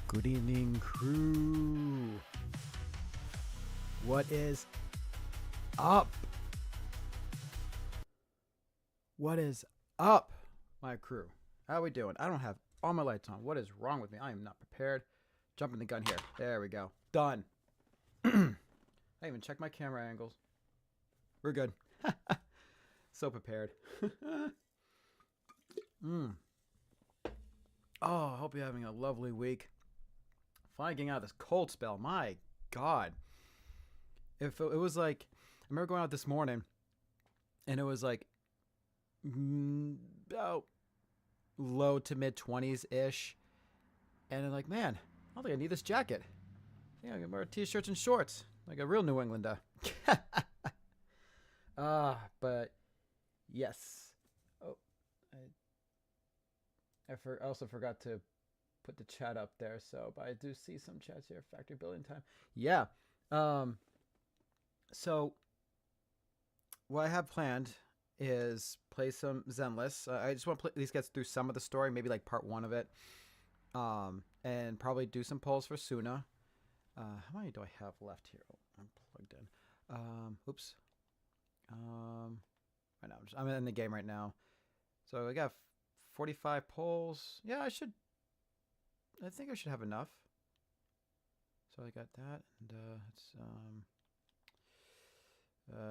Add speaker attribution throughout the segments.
Speaker 1: Good evening, crew. What is up? What is up, my crew? How are we doing? I don't have all my lights on. What is wrong with me? I am not prepared. Jumping the gun here. There we go. Done. I even checked my camera angles. We're good. So prepared. Oh, I hope you're having a lovely week. Finally getting out of this cold spell. My God. If it was like, I remember going out this morning, and it was like about low to mid 20s ish, and I'm like, man, I don't think I need this jacket. Yeah, I can wear t-shirts and shorts like a real New Englander. But yes. Oh, I also forgot to put the chat up there. So, but I do see some chats here. Factory building time. Yeah. So what I have planned is play some Zenless. I just want to at least get through some of the story, maybe like part one of it, and probably do some polls for Suna. How many do I have left here? Oh, I'm plugged in. Oops. Right now I'm in the game right now, so I got 45 polls. Yeah, I think I should have enough. So I got that, and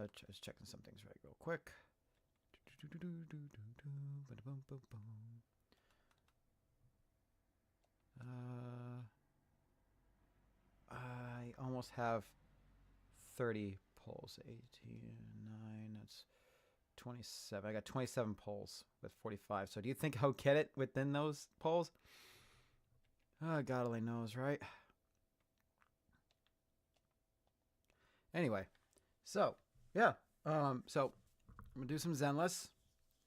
Speaker 1: it's just checking some things real quick. I almost have 30 polls. 18, 9, that's 27. I got 27 polls with 45. So do you think I'll get it within those polls? Oh, God only knows, right? Anyway, so yeah, so I'm gonna do some Zenless,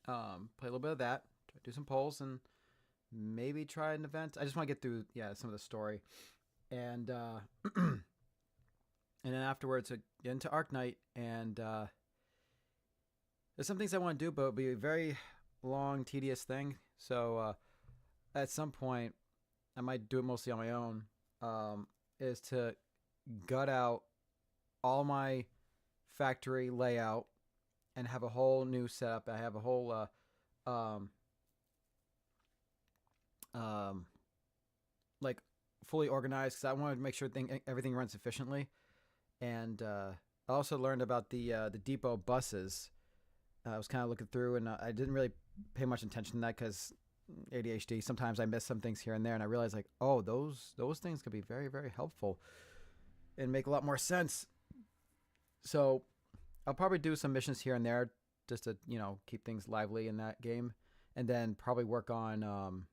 Speaker 1: play a little bit of that, do some polls, and maybe try an event. I just want to get through some of the story, and and then afterwards get into Arknight, and there's some things I want to do, but it'll be a very long, tedious thing. So at some point, I might do it mostly on my own. Is to gut out all my factory layout and have a whole new setup. I have a whole like fully organized because I want to make sure everything runs efficiently. And I also learned about the depot buses. I was kind of looking through, and I didn't really pay much attention to that because ADHD. Sometimes I miss some things here and there, and I realized like, oh, those things could be very, very helpful and make a lot more sense. So I'll probably do some missions here and there just to keep things lively in that game, and then probably work on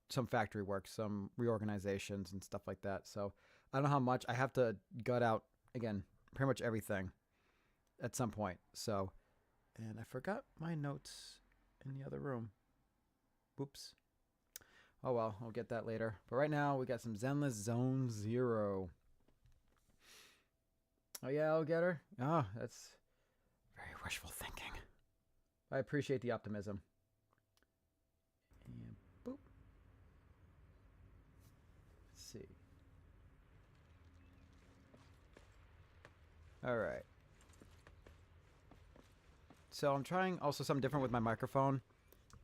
Speaker 1: some factory work, some reorganizations and stuff like that. So I don't know how much I have to gut out again, pretty much everything at some point. So, and I forgot my notes in the other room. Oops. Oh well, I'll get that later. But right now we got some Zenless Zone 0. Oh yeah, I'll get her. Oh, that's very wishful thinking. I appreciate the optimism. And boop. Let's see. All right. So I'm trying also something different with my microphone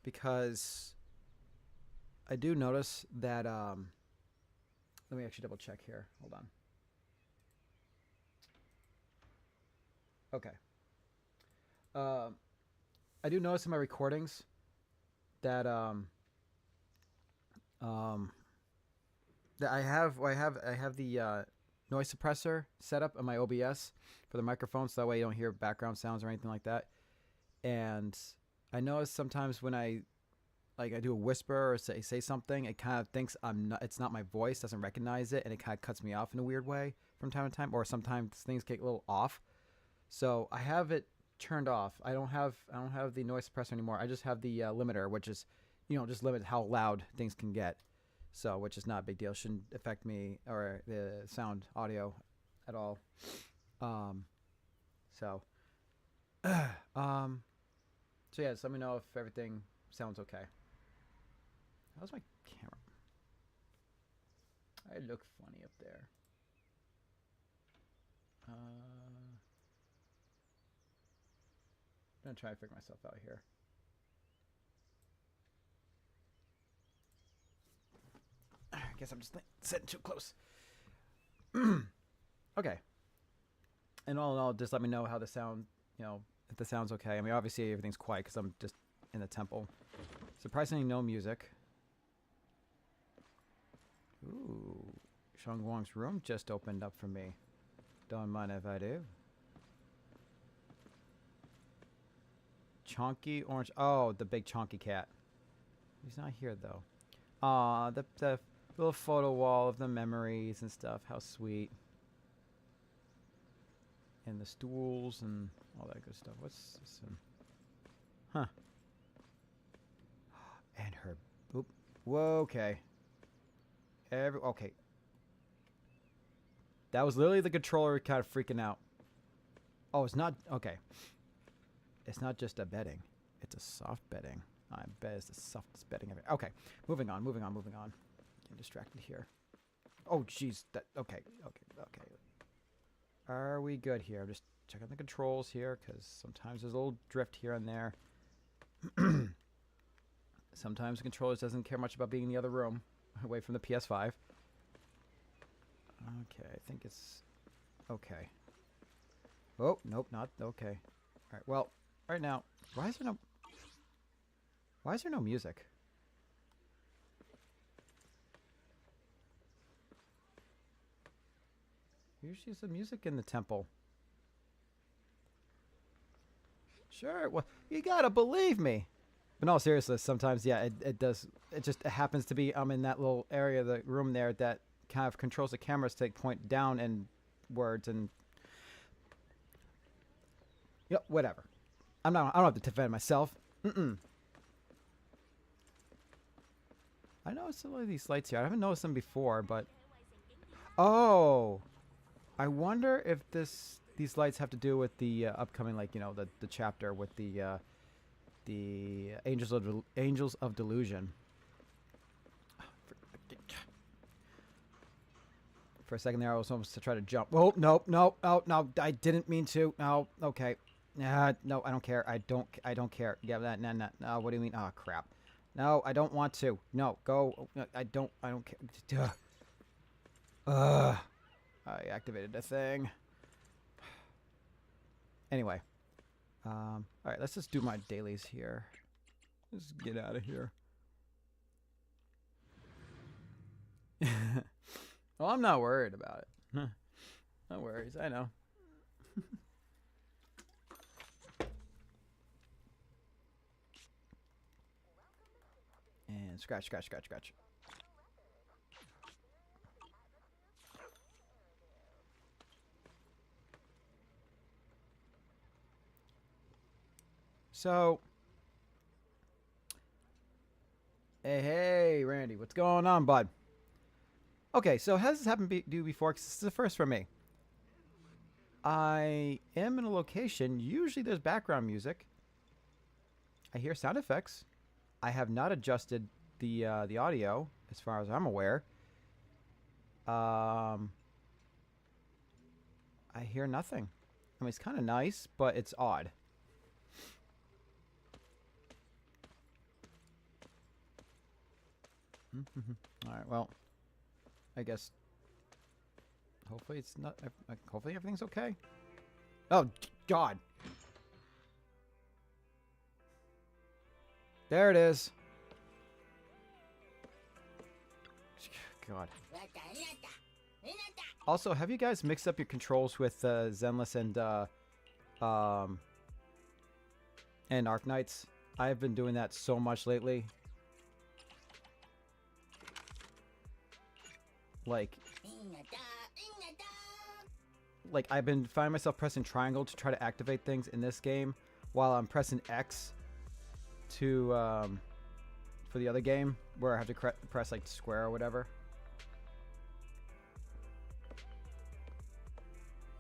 Speaker 1: because I do notice that let me actually double check here. Hold on. Okay. I do notice in my recordings that that I have the noise suppressor set up on my OBS for the microphone, so that way you don't hear background sounds or anything like that. And I notice sometimes when I do a whisper or say something, it kind of thinks it's not my voice, doesn't recognize it, and it kind of cuts me off in a weird way from time to time. Or sometimes things get a little off. So I have it turned off. I don't have the noise suppressor anymore. I just have the limiter, which is just limit how loud things can get. So which is not a big deal. Shouldn't affect me or the sound audio at all. So so yeah, just let me know if everything sounds okay. How's my camera? I look funny up there. I'm gonna try to figure myself out here. I guess I'm just sitting too close. Okay. And all in all, just let me know how the sound, you know, if the sound's okay. I mean, obviously everything's quiet because I'm just in the temple. Surprisingly, no music. Ooh, Shangwang's room just opened up for me. Don't mind if I do. Chonky orange. Oh, the big chonky cat. He's not here though. Aw, the little photo wall of the memories and stuff. How sweet. And the stools and all that good stuff. What's this? Huh. And her. Oop. Whoa. Okay. Okay. That was literally the controller kind of freaking out. Oh, it's not. Okay. It's not just a bedding. It's a soft bedding. I bet it's the softest bedding ever. Okay. Moving on. Getting distracted here. Oh, jeez. Okay. Are we good here? I'm just checking the controls here because sometimes there's a little drift here and there. Sometimes the controller doesn't care much about being in the other room, away from the PS5. Okay, I think it's okay. Oh, nope, not okay. All right, well, right now, why is there no music? Usually there's music in the temple. Sure, well, you gotta believe me. But no, seriously, sometimes, yeah, it does. It just happens to be in that little area of the room there that kind of controls the cameras to point down and words and yep, whatever. I don't have to defend myself. I noticed some of these lights here. I haven't noticed them before, but oh, I wonder if these lights have to do with the upcoming, like, you know, the chapter with the Angels of Delusion. For a second there, I was almost to try to jump. Oh, no, I didn't mean to. No, okay. No, I don't care. I don't care. Yeah, no, what do you mean? Oh, crap. No, I don't want to. No, go. I don't care. I activated the thing. Anyway. All right, let's just do my dailies here. Let's get out of here. Well, I'm not worried about it. No worries, I know. And scratch. So, hey, Randy, what's going on, bud? Okay, so has this happened to you before? 'Cause this is the first for me. I am in a location. Usually there's background music. I hear sound effects. I have not adjusted the audio as far as I'm aware. I hear nothing. I mean, it's kind of nice, but it's odd. All right, well, I guess hopefully it's not, hopefully everything's okay. Oh, God. There it is. God. Also, have you guys mixed up your controls with Zenless and Arknights? I've been doing that so much lately. Like I've been finding myself pressing triangle to try to activate things in this game while I'm pressing X to for the other game where I have to press like square or whatever.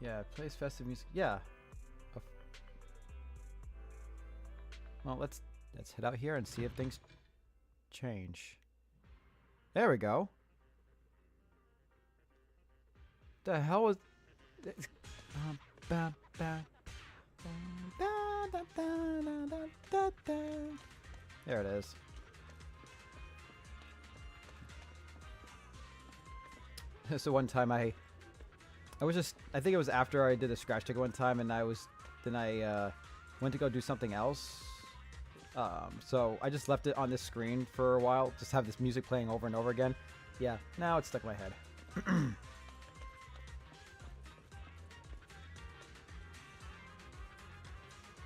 Speaker 1: Yeah, plays festive music. Yeah. Well, let's head out here and see if things change. There we go. The hell is... There it is. So one time I was just, I think it was after I did a scratch ticket one time, and I went to go do something else. So I just left it on this screen for a while, just have this music playing over and over again. Yeah, now it's stuck in my head.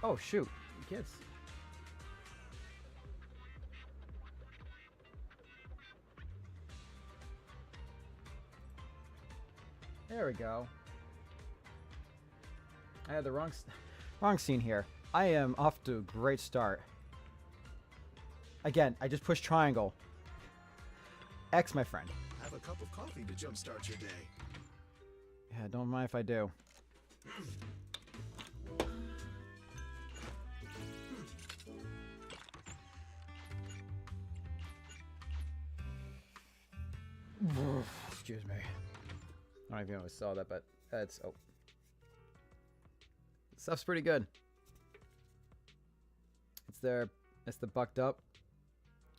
Speaker 1: Oh shoot, kids. There we go. I had the wrong scene here. I am off to a great start. Again, I just pushed triangle. X, my friend.
Speaker 2: Have a cup of coffee to jumpstart your day.
Speaker 1: Yeah, don't mind if I do. Excuse me. I don't even know if I saw that, but that's... Oh. Stuff's pretty good. It's the bucked up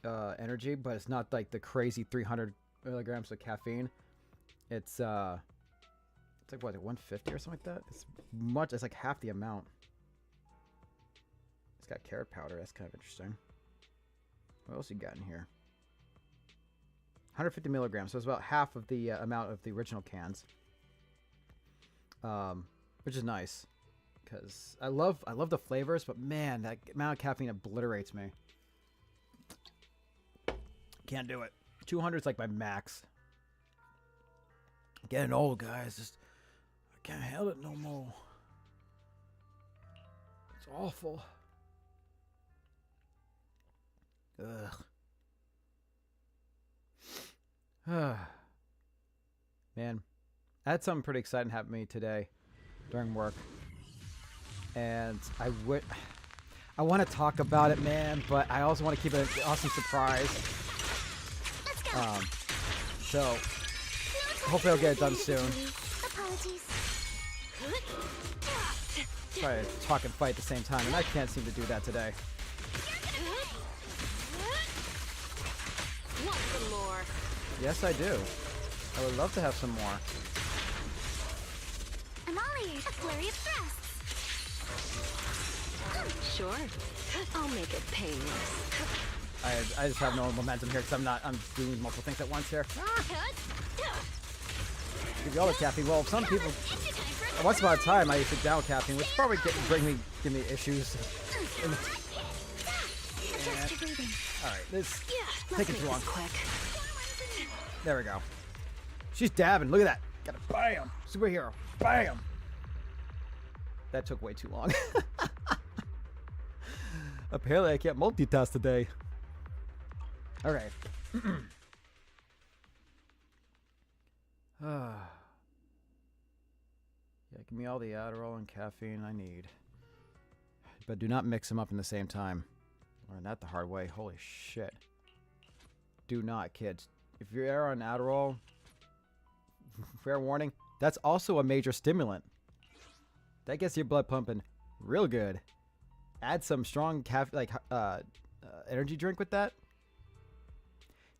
Speaker 1: energy, but it's not like the crazy 300 milligrams of caffeine. It's like what, like 150 or something like that? It's like half the amount. It's got carrot powder. That's kind of interesting. What else you got in here? 150 milligrams, so it's about half of the amount of the original cans. Which is nice, because I love the flavors, but man, that amount of caffeine obliterates me. Can't do it. 200 is like my max. Getting old, guys. Just I can't handle it no more. It's awful. Ugh. Man, I had something pretty exciting happen to me today during work, and I want to talk about it, man, but I also want to keep it an awesome surprise. So hopefully I'll get it done soon. Try to talk and fight at the same time, and I can't seem to do that today.
Speaker 3: Want some more?
Speaker 1: Yes, I do. I would love to have some more.
Speaker 3: Amali, a flurry of thrusts. Sure. I'll make it painless.
Speaker 1: I just have no momentum here because I'm doing multiple things at once here. Give you all the caffeine. Well, some people, once upon a time, I used to down caffeine, which probably give me issues. Alright, this taking too long.
Speaker 3: Quick.
Speaker 1: There we go. She's dabbing. Look at that. Got a bam. Superhero. Bam. That took way too long. Apparently, I can't multitask today. Okay. Yeah, give me all the Adderall and caffeine I need. But do not mix them up in the same time. Learned that the hard way. Holy shit. Do not, kids. If you're on Adderall, fair warning, that's also a major stimulant. That gets your blood pumping real good. Add some strong energy drink with that.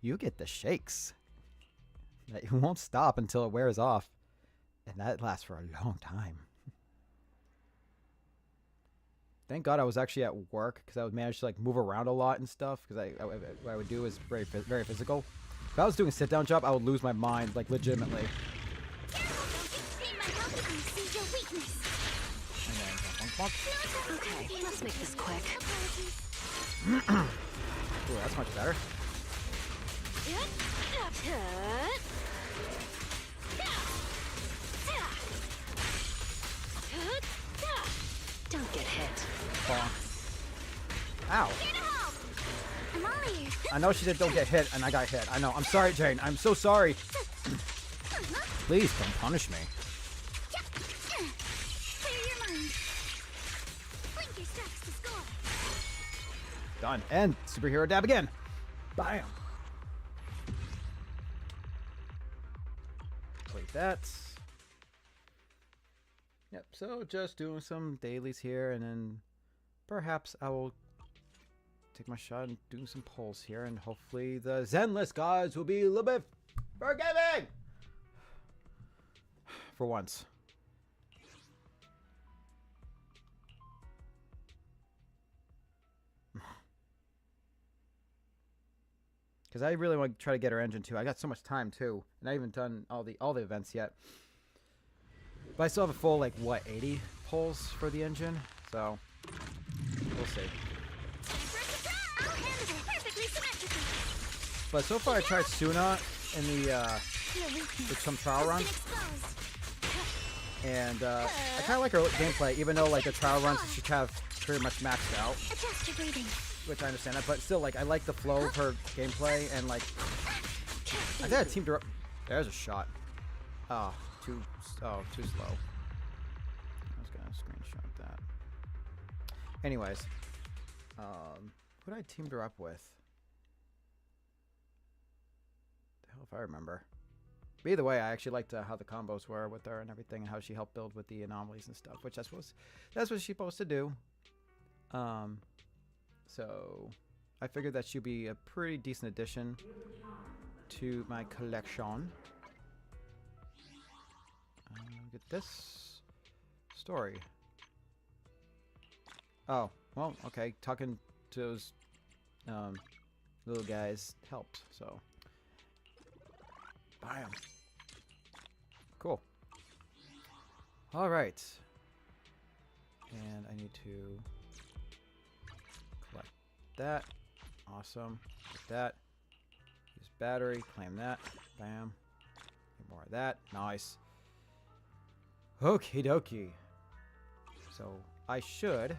Speaker 1: You get the shakes. That you won't stop until it wears off. And that lasts for a long time. Thank God I was actually at work, because I would manage to like move around a lot and stuff, because what I would do is very physical. If I was doing a sit-down job, I would lose my mind, like, legitimately.
Speaker 3: Okay, let's make this quick.
Speaker 1: Ooh, that's much better.
Speaker 3: Don't get hit.
Speaker 1: Ow. I know she said don't get hit, and I got hit. I know. I'm sorry, Jane. I'm so sorry. Please don't punish me. Done. And superhero dab again. Bam. Plate that. Yep, so just doing some dailies here, and then perhaps I will take my shot and do some polls here, and hopefully the Zenless gods will be a little bit forgiving! For once. Because I really want to try to get her engine too. I got so much time too, and I haven't done all the events yet. But I still have a full, like, what, 80 pulls for the engine? So, we'll see. But so far I tried Suna in the some trial runs. And I kind of like her gameplay, even though, like, the trial runs she kind of pretty much maxed out. Which I understand that, but still, like, I like the flow of her gameplay, and, like, I think I teamed her up. There's a shot. Oh, too slow. I was gonna screenshot that. Anyways, who did I teamed her up with? The hell if I remember. But either way, I actually liked how the combos were with her and everything, and how she helped build with the anomalies and stuff, which that's what she's supposed to do. So I figured that she'd be a pretty decent addition to my collection. Get this story. Oh, well, okay. Talking to those little guys helped, so. Bam. Cool. All right. And I need to collect that. Awesome. Get that. Use battery. Claim that. Bam. Get more of that. Nice. Okie dokie. So I should.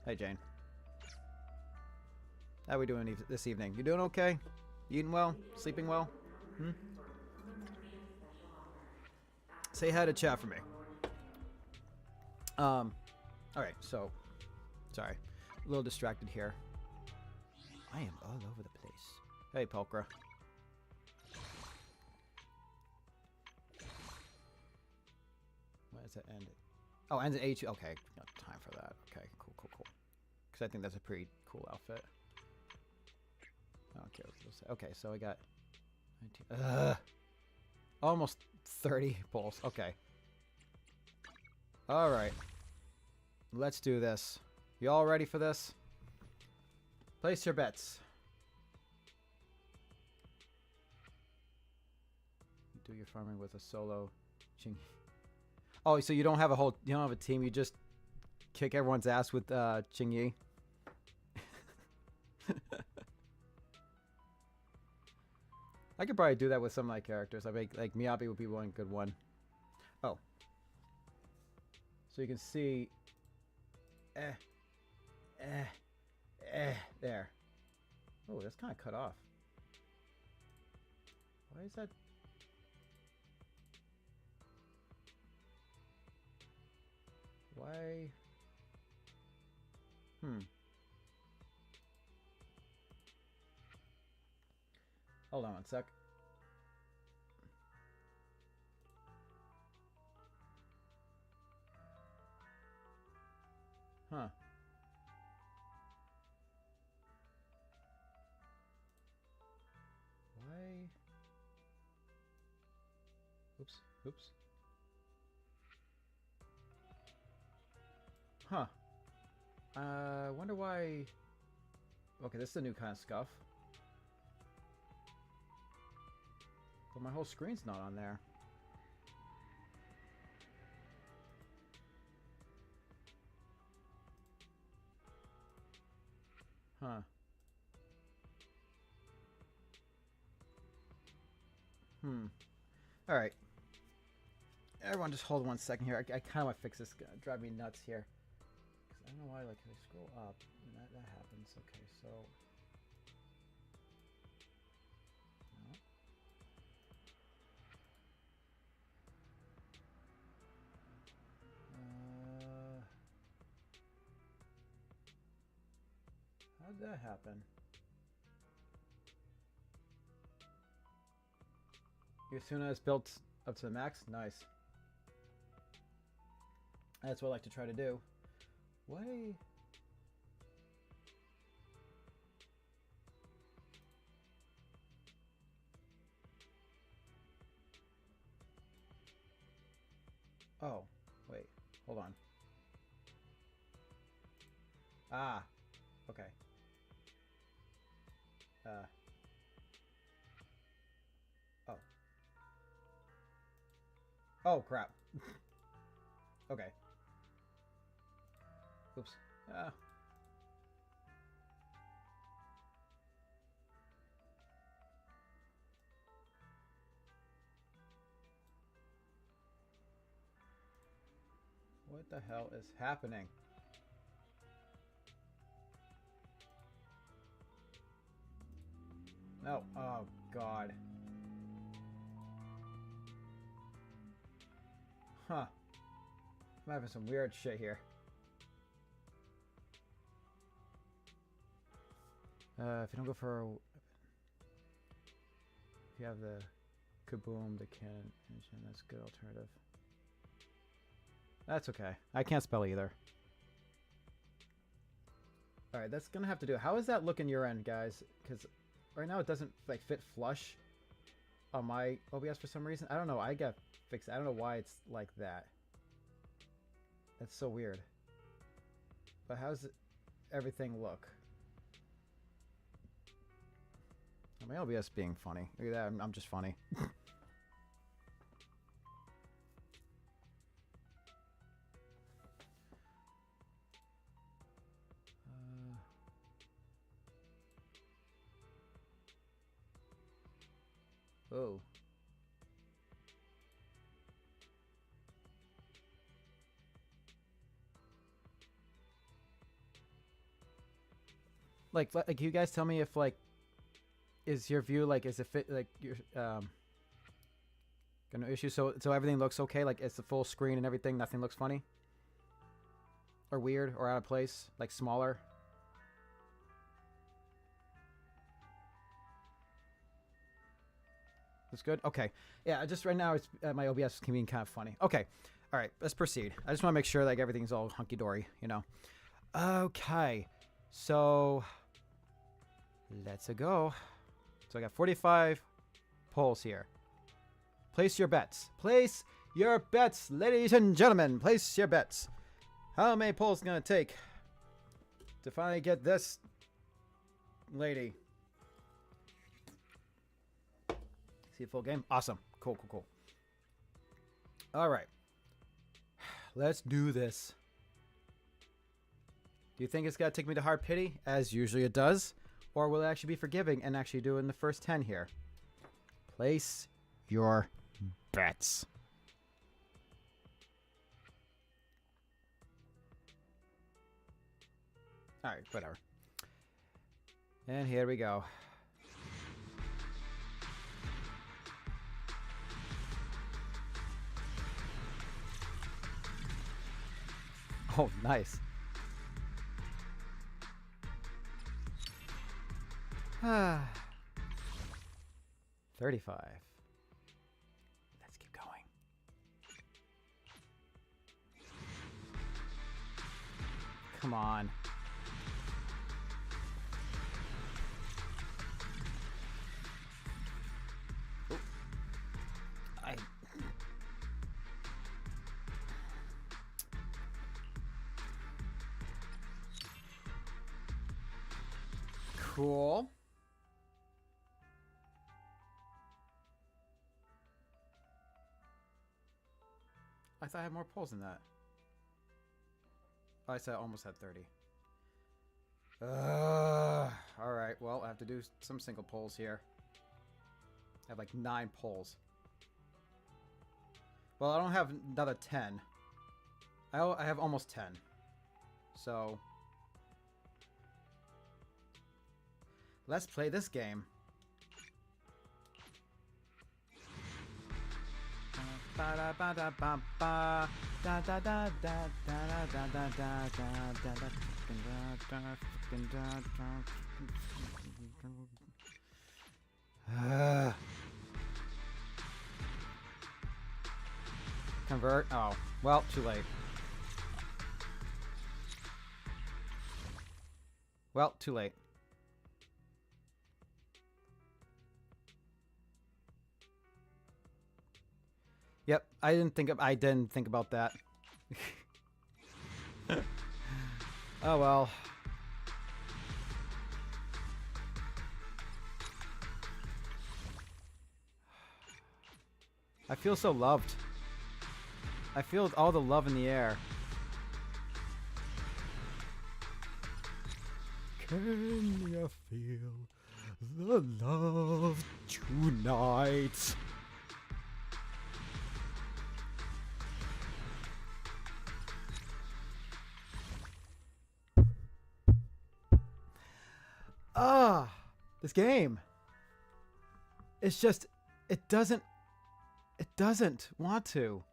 Speaker 1: Hey Jane. How we doing this evening? You doing okay? Eating well? Sleeping well? Hmm? Say hi to chat for me. Alright, so sorry. A little distracted here. I am all over the place. Hey Pulcra. When does that end? Oh, ends at 82. Okay, got time for that. Okay, cool. Because I think that's a pretty cool outfit. Okay, so I got 19, almost 30 pulls. Okay. All right. Let's do this. You all ready for this? Place your bets. You do your farming with a solo ching. Oh, so you don't have a team. You just kick everyone's ass with Ching-Yi. I could probably do that with some of my characters. I think like Miyabi would be one good one. Oh. So you can see there. Oh, that's kind of cut off. Why is that? Why? Hold on one sec. Huh. Why? Oops. Huh. Wonder why. Okay, this is a new kind of scuff. But my whole screen's not on there. Huh. Alright. Everyone just hold 1 second here. I kind of want to fix this. It's gonna drive me nuts here. I don't know why, like, I scroll up and that happens. Okay, so. No. How did that happen? Your Suna is built up to the max? Nice. That's what I like to try to do. Why? Oh, wait. Hold on. Ah. Okay. Oh. Oh, crap. Okay. Oops. Ah. What the hell is happening? No. Oh, God. Huh. I'm having some weird shit here. If you don't go for a... If you have the kaboom, the cannon engine, that's a good alternative. That's okay. I can't spell either. Alright, that's gonna have to do. How is that looking your end, guys? Because right now it doesn't like fit flush on my OBS for some reason. I don't know. I got fixed. I don't know why it's like that. That's so weird. But how's everything look? My OBS being funny. Look at that. I'm just funny. Oh. Like you guys tell me if like is your view like is it fit like your got no issue so everything looks okay, like it's the full screen and everything, nothing looks funny or weird or out of place, like smaller. That's good. Okay. Yeah, just right now it's my OBS can be kind of funny. Okay. All right, let's proceed. I just want to make sure like everything's all hunky-dory, you know. Okay. So let's go. So I got 45 polls here. Place your bets. Place your bets, ladies and gentlemen. Place your bets. How many polls gonna take to finally get this lady? See a full game? Awesome. Cool, cool, cool. All right. Let's do this. Do you think it's going to take me to hard pity, as usually it does? Or will it actually be forgiving and actually do it in the first 10 here? Place your bets. All right, whatever. And here we go. Oh, nice. 35. Let's keep going. Come on. Ooh. Cool. I thought I had more polls than that. Oh, I said I almost had 30. Alright, well, I have to do some single polls here. I have like 9 polls. Well, I don't have another 10. I have almost 10. So... let's play this game. Convert. Oh, well, too late. Well, too late. Yep, I didn't think about that. Oh well. I feel so loved. I feel all the love in the air. Can you feel the love tonight? This game. It's just, it doesn't want to.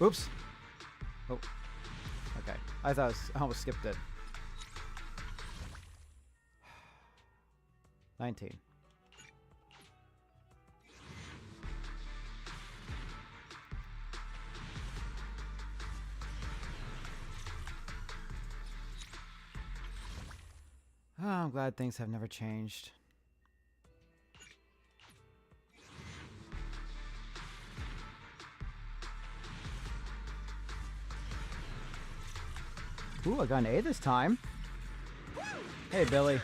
Speaker 1: Oops. Oh. Okay. I almost skipped it. 19. Oh, I'm glad things have never changed. Ooh, I got an A this time. Hey, Billy.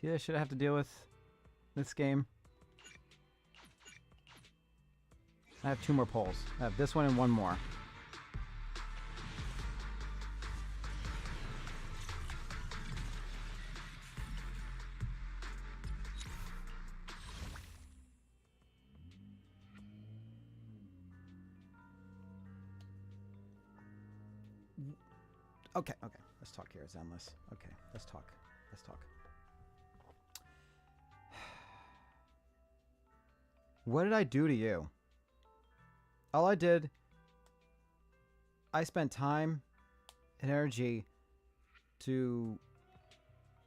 Speaker 1: See, I should have to deal with this game. I have 2 more polls. I have this one and 1 more. Okay. Let's talk here, Zenless. Okay, let's talk. What did I do to you? All I did, I spent time and energy to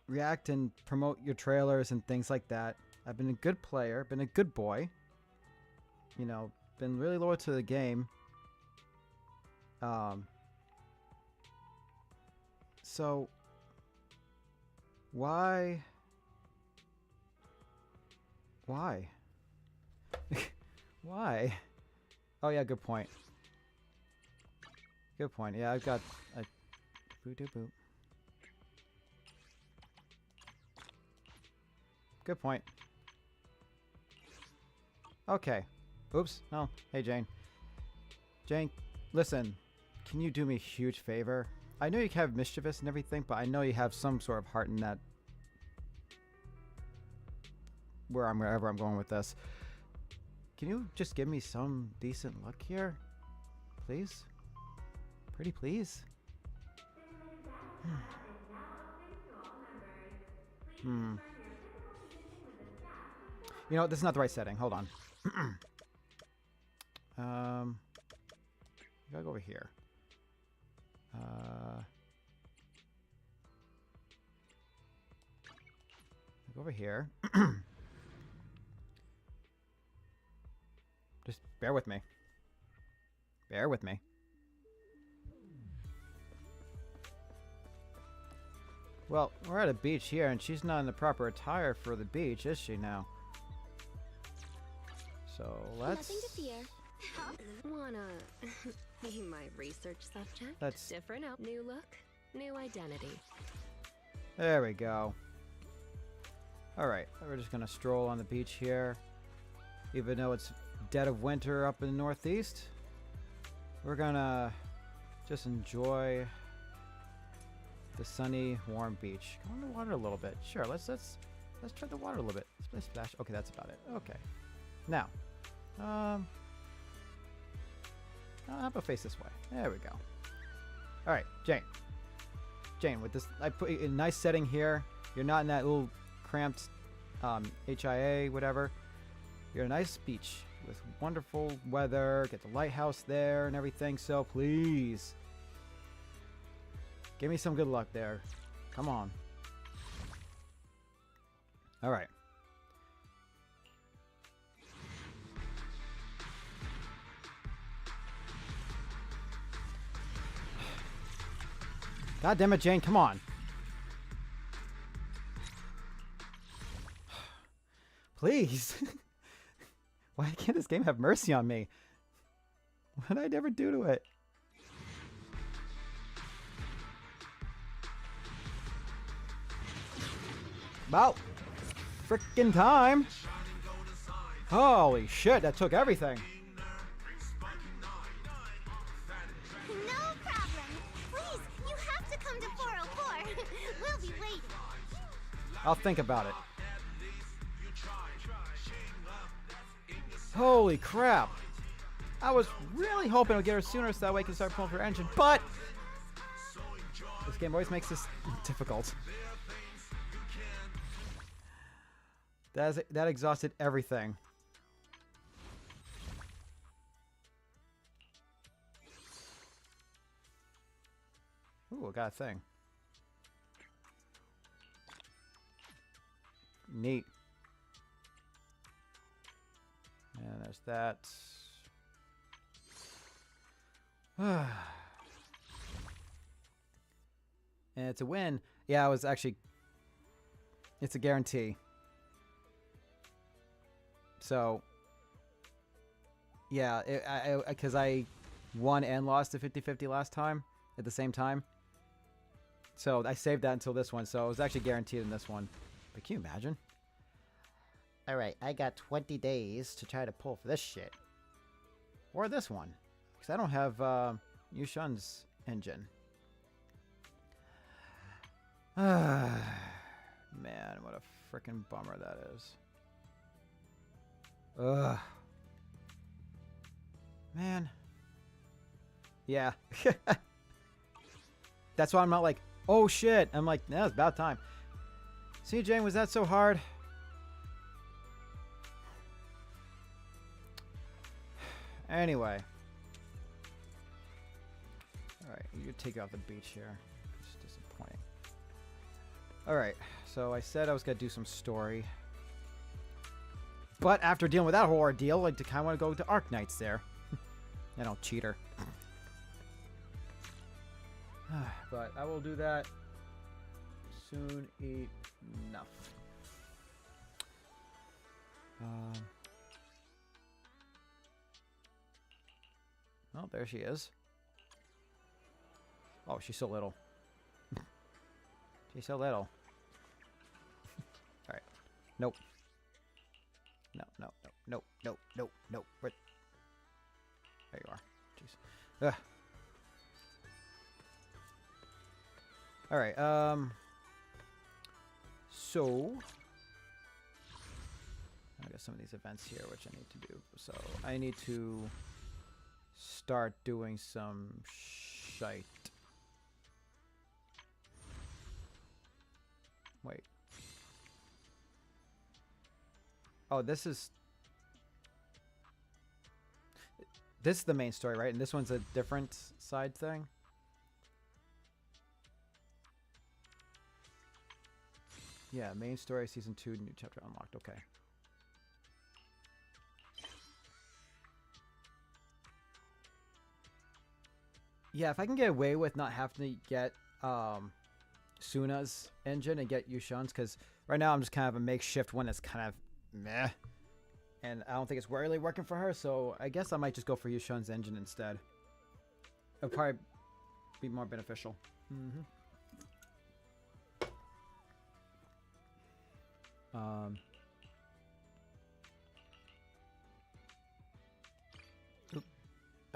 Speaker 1: react and promote your trailers and things like that. I've been a good player, been a good boy. You know, been really loyal to the game. So why? Why? Oh yeah, good point. Yeah, I've got a boop. Good point. Okay. Oops. Oh, hey Jane. Jane, listen. Can you do me a huge favor? I know you have mischievous and everything, but I know you have some sort of heart in that. Wherever I'm going with this. Can you just give me some decent luck here? Please? Pretty please? You know what? This is not the right setting. Hold on. I gotta go over here. Go over here. Just bear with me. Well, we're at a beach here, and she's not in the proper attire for the beach, is she now? So let's...
Speaker 3: Nothing to fear. Wanna be my research subject?
Speaker 1: That's...
Speaker 3: Different out. New look, new identity.
Speaker 1: There we go. Alright, we're just gonna stroll on the beach here. Even though it's dead of winter up in the northeast, we're gonna just enjoy the sunny, warm beach. Go on the water a little bit. Sure, let's try the water a little bit. Splish splash. Okay, that's about it. Okay. Now, How about face this way? There we go. All right, Jane. Jane, with this, I put a nice setting here. You're not in that little cramped HIA, whatever. You're at a nice beach with wonderful weather. Get the lighthouse there and everything. So please, give me some good luck there. Come on. All right. God damn it, Jane, come on. Please. Why can't this game have mercy on me? What did I ever do to it? About frickin' time. Holy shit, that took everything.
Speaker 4: No problem. Please, you have to come to 404. We'll be waiting.
Speaker 1: I'll think about it. Holy crap. I was really hoping I'd get her sooner so that way I can start pulling for her engine, but this game always makes this difficult. That exhausted everything. Ooh, I got a thing. Neat. And there's that. And it's a win. Yeah, it was actually... It's a guarantee. So... Yeah, because I won and lost to 50-50 last time at the same time. So I saved that until this one. So it was actually guaranteed in this one. But can you imagine? Alright, I got 20 days to try to pull for this shit. Or this one. Because I don't have Yushun's engine. Man, what a freaking bummer that is. Ugh. Man. Yeah. That's why I'm not like, oh shit. I'm like, nah, it's about time. See, Jane, was that so hard? Anyway. Alright, you take you off the beach here. It's disappointing. Alright, so I said I was going to do some story. But after dealing with that whole ordeal, I kind of want to go to Arknights there. I don't cheater. But I will do that soon enough. Oh, there she is. Oh, she's so little. She's so little. Alright. Nope. No, no, no, no, no, no, no. Where? There you are. Jeez. Ugh. Alright, so I got some of these events here which I need to do. So I need to start doing some shite. Wait. Oh, this is the main story, right? And this one's a different side thing? Yeah, main story, season 2, new chapter unlocked. Okay. Yeah, if I can get away with not having to get Suna's engine and get Yushun's, because right now I'm just kind of a makeshift one that's kind of meh. And I don't think it's really working for her, so I guess I might just go for Yushun's engine instead. It'll probably be more beneficial. Mm-hmm.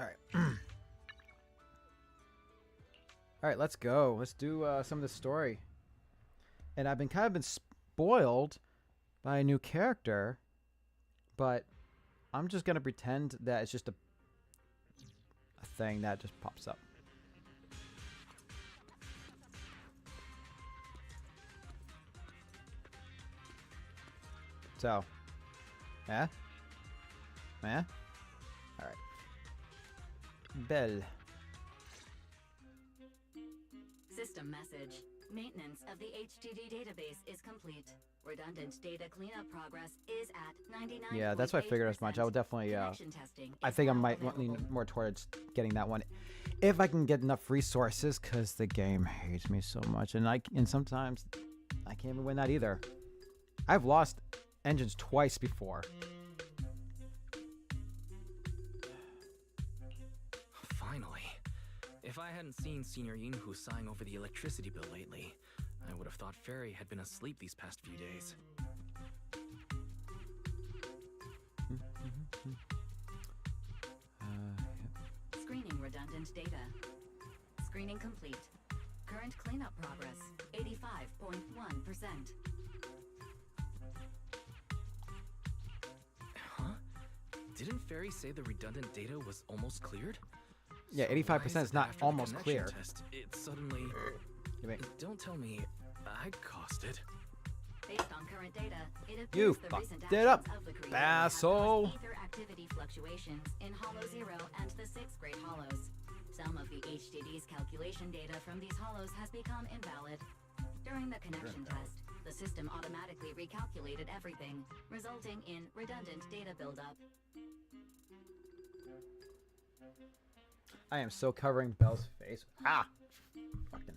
Speaker 1: Alright. Alright, let's go. Let's do some of the story. And I've been kind of been spoiled by a new character, but I'm just gonna pretend that it's just a thing that just pops up. So, yeah? Yeah? Alright. Bell.
Speaker 5: System message. Maintenance of the HDD database is complete. Redundant data cleanup progress is at 99%.
Speaker 1: Yeah, that's why I figured as much. I would definitely,
Speaker 5: Connection testing
Speaker 1: I
Speaker 5: is
Speaker 1: think I
Speaker 5: now
Speaker 1: might
Speaker 5: available.
Speaker 1: lean more towards getting that one. If I can get enough resources, because the game hates me so much. And sometimes I can't even win that either. I've lost engines twice before.
Speaker 6: Finally. If I hadn't seen Senior Yinghu sighing over the electricity bill lately, I would have thought Fairy had been asleep these past few days.
Speaker 5: Screening redundant data. Screening complete. Current cleanup progress 85.1%.
Speaker 6: Huh? Didn't Fairy say the redundant data was almost cleared?
Speaker 1: Yeah,
Speaker 6: So why
Speaker 1: 85%
Speaker 6: it
Speaker 1: is not
Speaker 6: after the
Speaker 1: almost
Speaker 6: connection
Speaker 1: clear.
Speaker 6: Test, it suddenly...
Speaker 1: You mean-
Speaker 6: Don't tell me I caused it.
Speaker 5: Based on current data, it appears
Speaker 1: You
Speaker 5: the
Speaker 1: fucked
Speaker 5: recent
Speaker 1: it
Speaker 5: actions
Speaker 1: up,
Speaker 5: of the creator have
Speaker 1: Basso.
Speaker 5: caused ether activity fluctuations in Hollow 0 and the 6th grade hollows. Some of the HDD's calculation data from these hollows has become invalid. During the connection test, the system automatically recalculated everything, resulting in redundant data buildup.
Speaker 1: I am so covering Belle's face. Ah! Fucking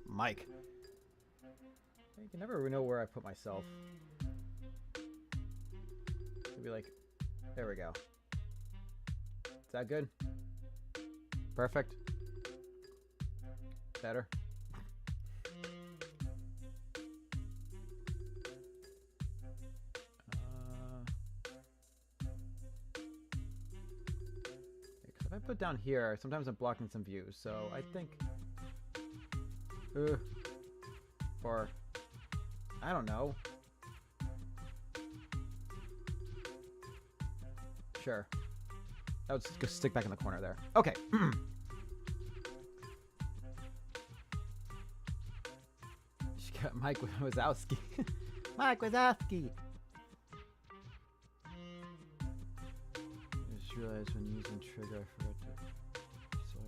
Speaker 1: Mike. You can never know where I put myself. It'd be like, there we go. Is that good? Perfect. Better. Because if I put down here, sometimes I'm blocking some views. So I think, or I don't know. Sure. I would just go stick back in the corner there. Okay. She got Mike Wazowski. Mike Wazowski. I just realized when using trigger, I forgot to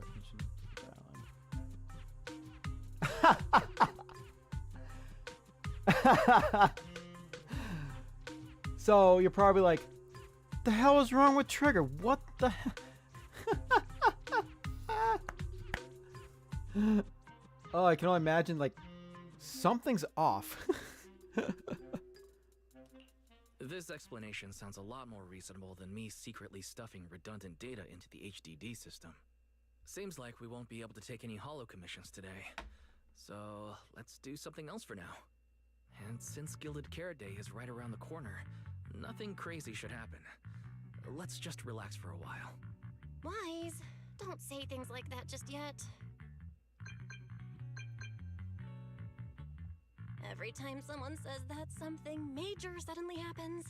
Speaker 1: So you're probably like, the hell is wrong with trigger? What the hell? Oh, I can only imagine, like, something's off.
Speaker 6: This explanation sounds a lot more reasonable than me secretly stuffing redundant data into the HDD system. Seems like we won't be able to take any holo commissions today. So let's do something else for now. And since Gilded Carrot Day is right around the corner, nothing crazy should happen. Let's just relax for a while.
Speaker 4: Wise, don't say things like that just yet. Every time someone says that, something major suddenly happens.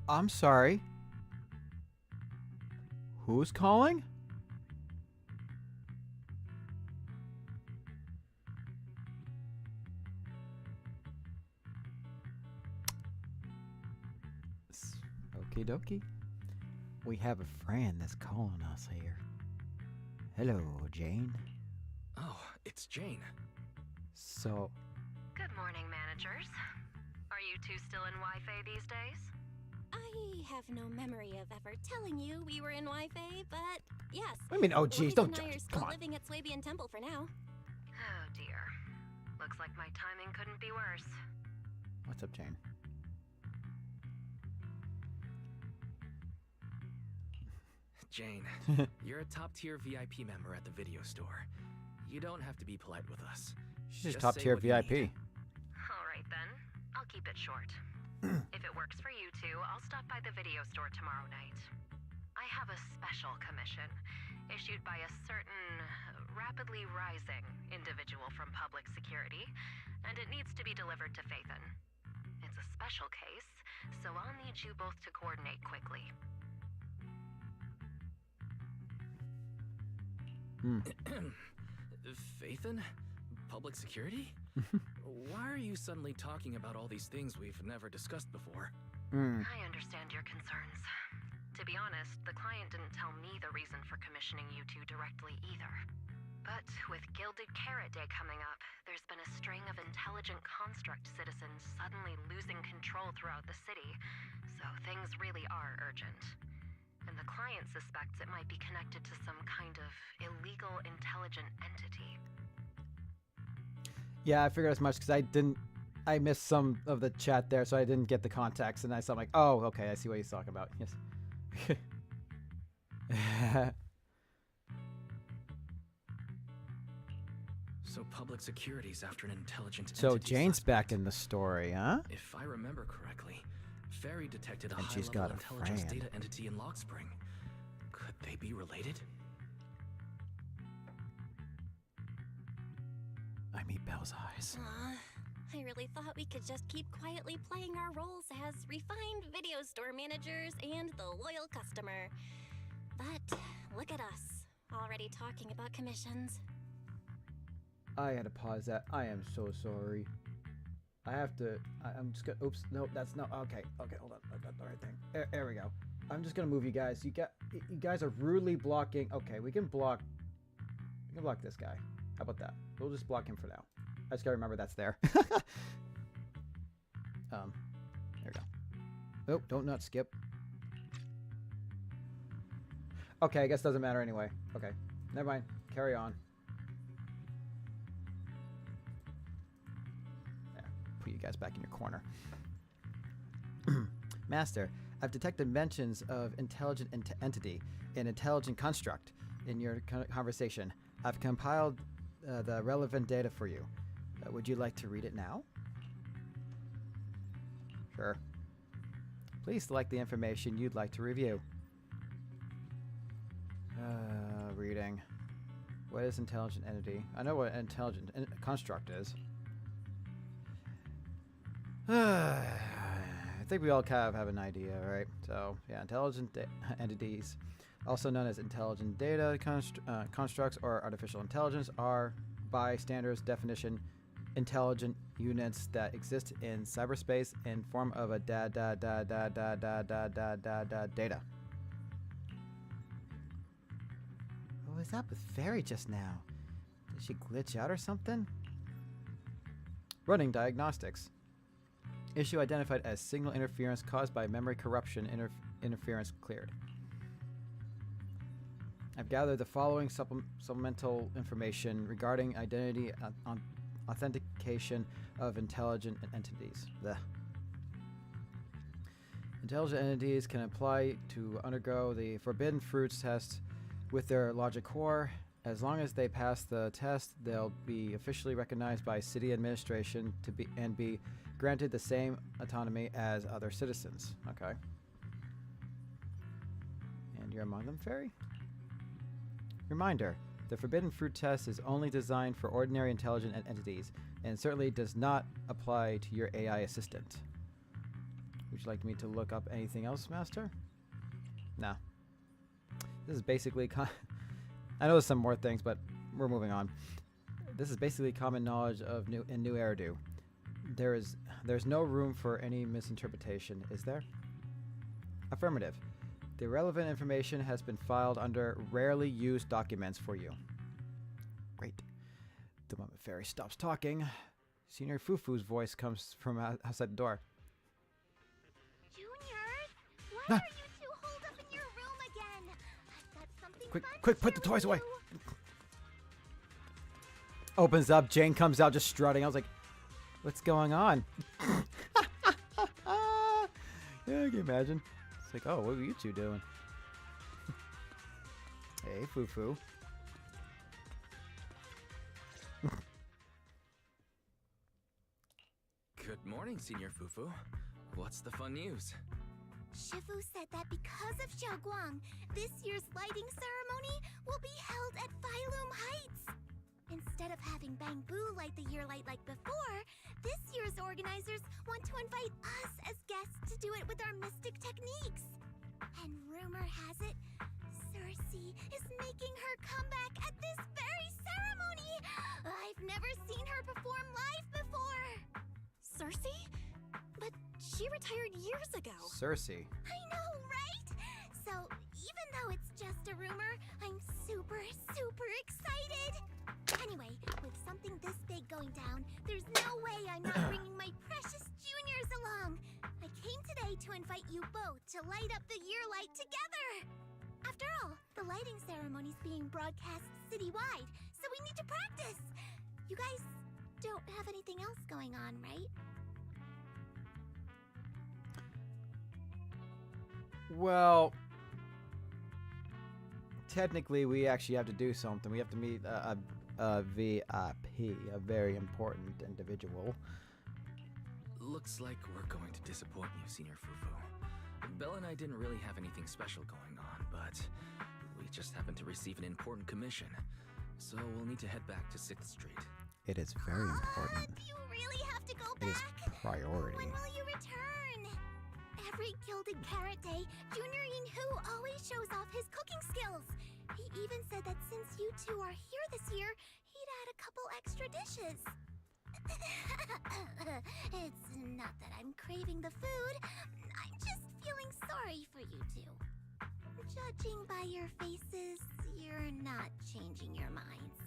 Speaker 1: I'm sorry. Who's calling? Okie dokie. We have a friend that's calling us here. Hello, Jane.
Speaker 6: Oh, it's Jane.
Speaker 1: So,
Speaker 7: Good morning, managers. Are you two still in Wi-Fi these days?
Speaker 4: I have no memory of ever telling you we were in Wi-Fi, but yes.
Speaker 1: I mean, oh geez,
Speaker 4: Wise
Speaker 1: don't
Speaker 4: and I are
Speaker 1: judge.
Speaker 4: still
Speaker 1: Come on.
Speaker 4: living at Swabian Temple for now.
Speaker 7: Oh dear. Looks like my timing couldn't be worse.
Speaker 1: What's up, Jane?
Speaker 6: Jane, you're a top-tier VIP member at the video store. You don't have to be polite with us.
Speaker 1: She's just
Speaker 6: Just
Speaker 1: top
Speaker 6: say
Speaker 1: tier
Speaker 6: what you
Speaker 1: VIP.
Speaker 6: need.
Speaker 7: All right then. I'll keep it short. If it works for you two, I'll stop by the video store tomorrow night. I have a special commission issued by a certain rapidly rising individual from public security, and it needs to be delivered to Phaethon. It's a special case, so I'll need you both to coordinate quickly.
Speaker 6: Phaethon? Public security? Why are you suddenly talking about all these things we've never discussed before?
Speaker 7: I understand your concerns. To be honest, the client didn't tell me the reason for commissioning you two directly either. But with Gilded Carrot Day coming up, there's been a string of intelligent construct citizens suddenly losing control throughout the city, so things really are urgent. And the client suspects it might be connected to some kind of illegal intelligent entity.
Speaker 1: Yeah, I figured as much because I missed some of the chat there, so I didn't get the context, and I saw, I'm like, oh, okay, I see what he's talking about. Yes.
Speaker 6: So public security's after an intelligent
Speaker 1: So
Speaker 6: entity
Speaker 1: Jane's
Speaker 6: suspect.
Speaker 1: back in the story, huh?
Speaker 6: If I remember correctly, Fairy detected a
Speaker 1: And she's
Speaker 6: high-level
Speaker 1: got a
Speaker 6: intelligence
Speaker 1: friend.
Speaker 6: data entity in Lock Spring. Could they be related?
Speaker 1: I meet Belle's eyes.
Speaker 8: I really thought we could just keep quietly playing our roles as refined video store managers and the loyal customer. But look at us, already talking about commissions.
Speaker 1: I had to pause that. I am so sorry. I have to. I'm just gonna. Oops. No, that's not. Okay. Okay. Hold on. That's the right thing. There we go. I'm just gonna move you guys. You guys are rudely blocking. Okay, we can block. We can block this guy. How about that? We'll just block him for now. I just gotta remember that's there. There we go. Oh, don't not skip. Okay, I guess it doesn't matter anyway. Okay, never mind. Carry on. There, put you guys back in your corner. Master, I've detected mentions of intelligent entity and intelligent construct in your conversation. I've compiled the relevant data for you. Would you like to read it now? Sure. Please select the information you'd like to review. Reading. What is intelligent entity? I know what intelligent construct is. I think we all kind of have an idea, right? So, yeah, intelligent entities, also known as intelligent data constructs or artificial intelligence, are, by standards definition, intelligent units that exist in cyberspace in form of a data. What was up with Fairy just now? Did she glitch out or something? Running diagnostics. Issue identified as signal interference caused by memory corruption. Interference cleared. I've gathered the following supplemental information regarding identity authentication of intelligent entities. Blech. Intelligent entities can apply to undergo the Forbidden Fruits test with their logic core. As long as they pass the test, they'll be officially recognized by city administration to be granted the same autonomy as other citizens. Okay. And you're among them, Fairy? Reminder, the Forbidden Fruit test is only designed for ordinary intelligent entities and certainly does not apply to your AI assistant. Would you like me to look up anything else, Master? No. This is basically I know there's some more things, but we're moving on. This is basically common knowledge of New Eridu. There's no room for any misinterpretation, is there? Affirmative. The relevant information has been filed under rarely used documents for you. Great. The moment Fairy stops talking, Senior Fufu's voice comes from outside the door.
Speaker 4: Junior, why are you two holed up in your room again? I've got something
Speaker 1: Quick,
Speaker 4: fun
Speaker 1: quick,
Speaker 4: to
Speaker 1: put the
Speaker 4: share
Speaker 1: toys
Speaker 4: with
Speaker 1: away.
Speaker 4: you.
Speaker 1: Opens up, Jane comes out just strutting. I was like, what's going on? Yeah, can you imagine? It's like, oh, what are you two doing? Hey, Fufu.
Speaker 6: Good morning, Senior Fufu. What's the fun news?
Speaker 4: Shifu said that because of Xiaoguang, this year's lighting ceremony will be held at Phylum Heights. having Bamboo light the year light like before, this year's organizers want to invite us as guests to do it with our mystic techniques. And rumor has it, Cersei is making her comeback at this very ceremony. I've never seen her perform live before.
Speaker 8: Cersei? But she retired years ago.
Speaker 1: Cersei.
Speaker 4: I know, right? So, even though it's just a rumor, I'm super excited. Anyway, with something this big going down, there's no way I'm not bringing my precious juniors along. I came today to invite you both to light up the year light together. After all, the lighting ceremony's being broadcast citywide, so we need to practice. You guys don't have anything else going on, right?
Speaker 1: Well, technically, we actually have to do something. We have to meet a VIP, a very important individual.
Speaker 6: Looks like we're going to disappoint you, Senior Fufu. Belle and I didn't really have anything special going on, but we just happened to receive an important commission. So we'll need to head back to 6th Street.
Speaker 1: It is very important.
Speaker 4: Do you really have to go
Speaker 1: It is
Speaker 4: back?
Speaker 1: priority.
Speaker 4: When will you return? Every Gilded Carrot Day, Junior Yin-Hu always shows off his cooking skills. He even said that since you two are here this year, he'd add a couple extra dishes. It's not that I'm craving the food. I'm just feeling sorry for you two. Judging by your faces, you're not changing your minds.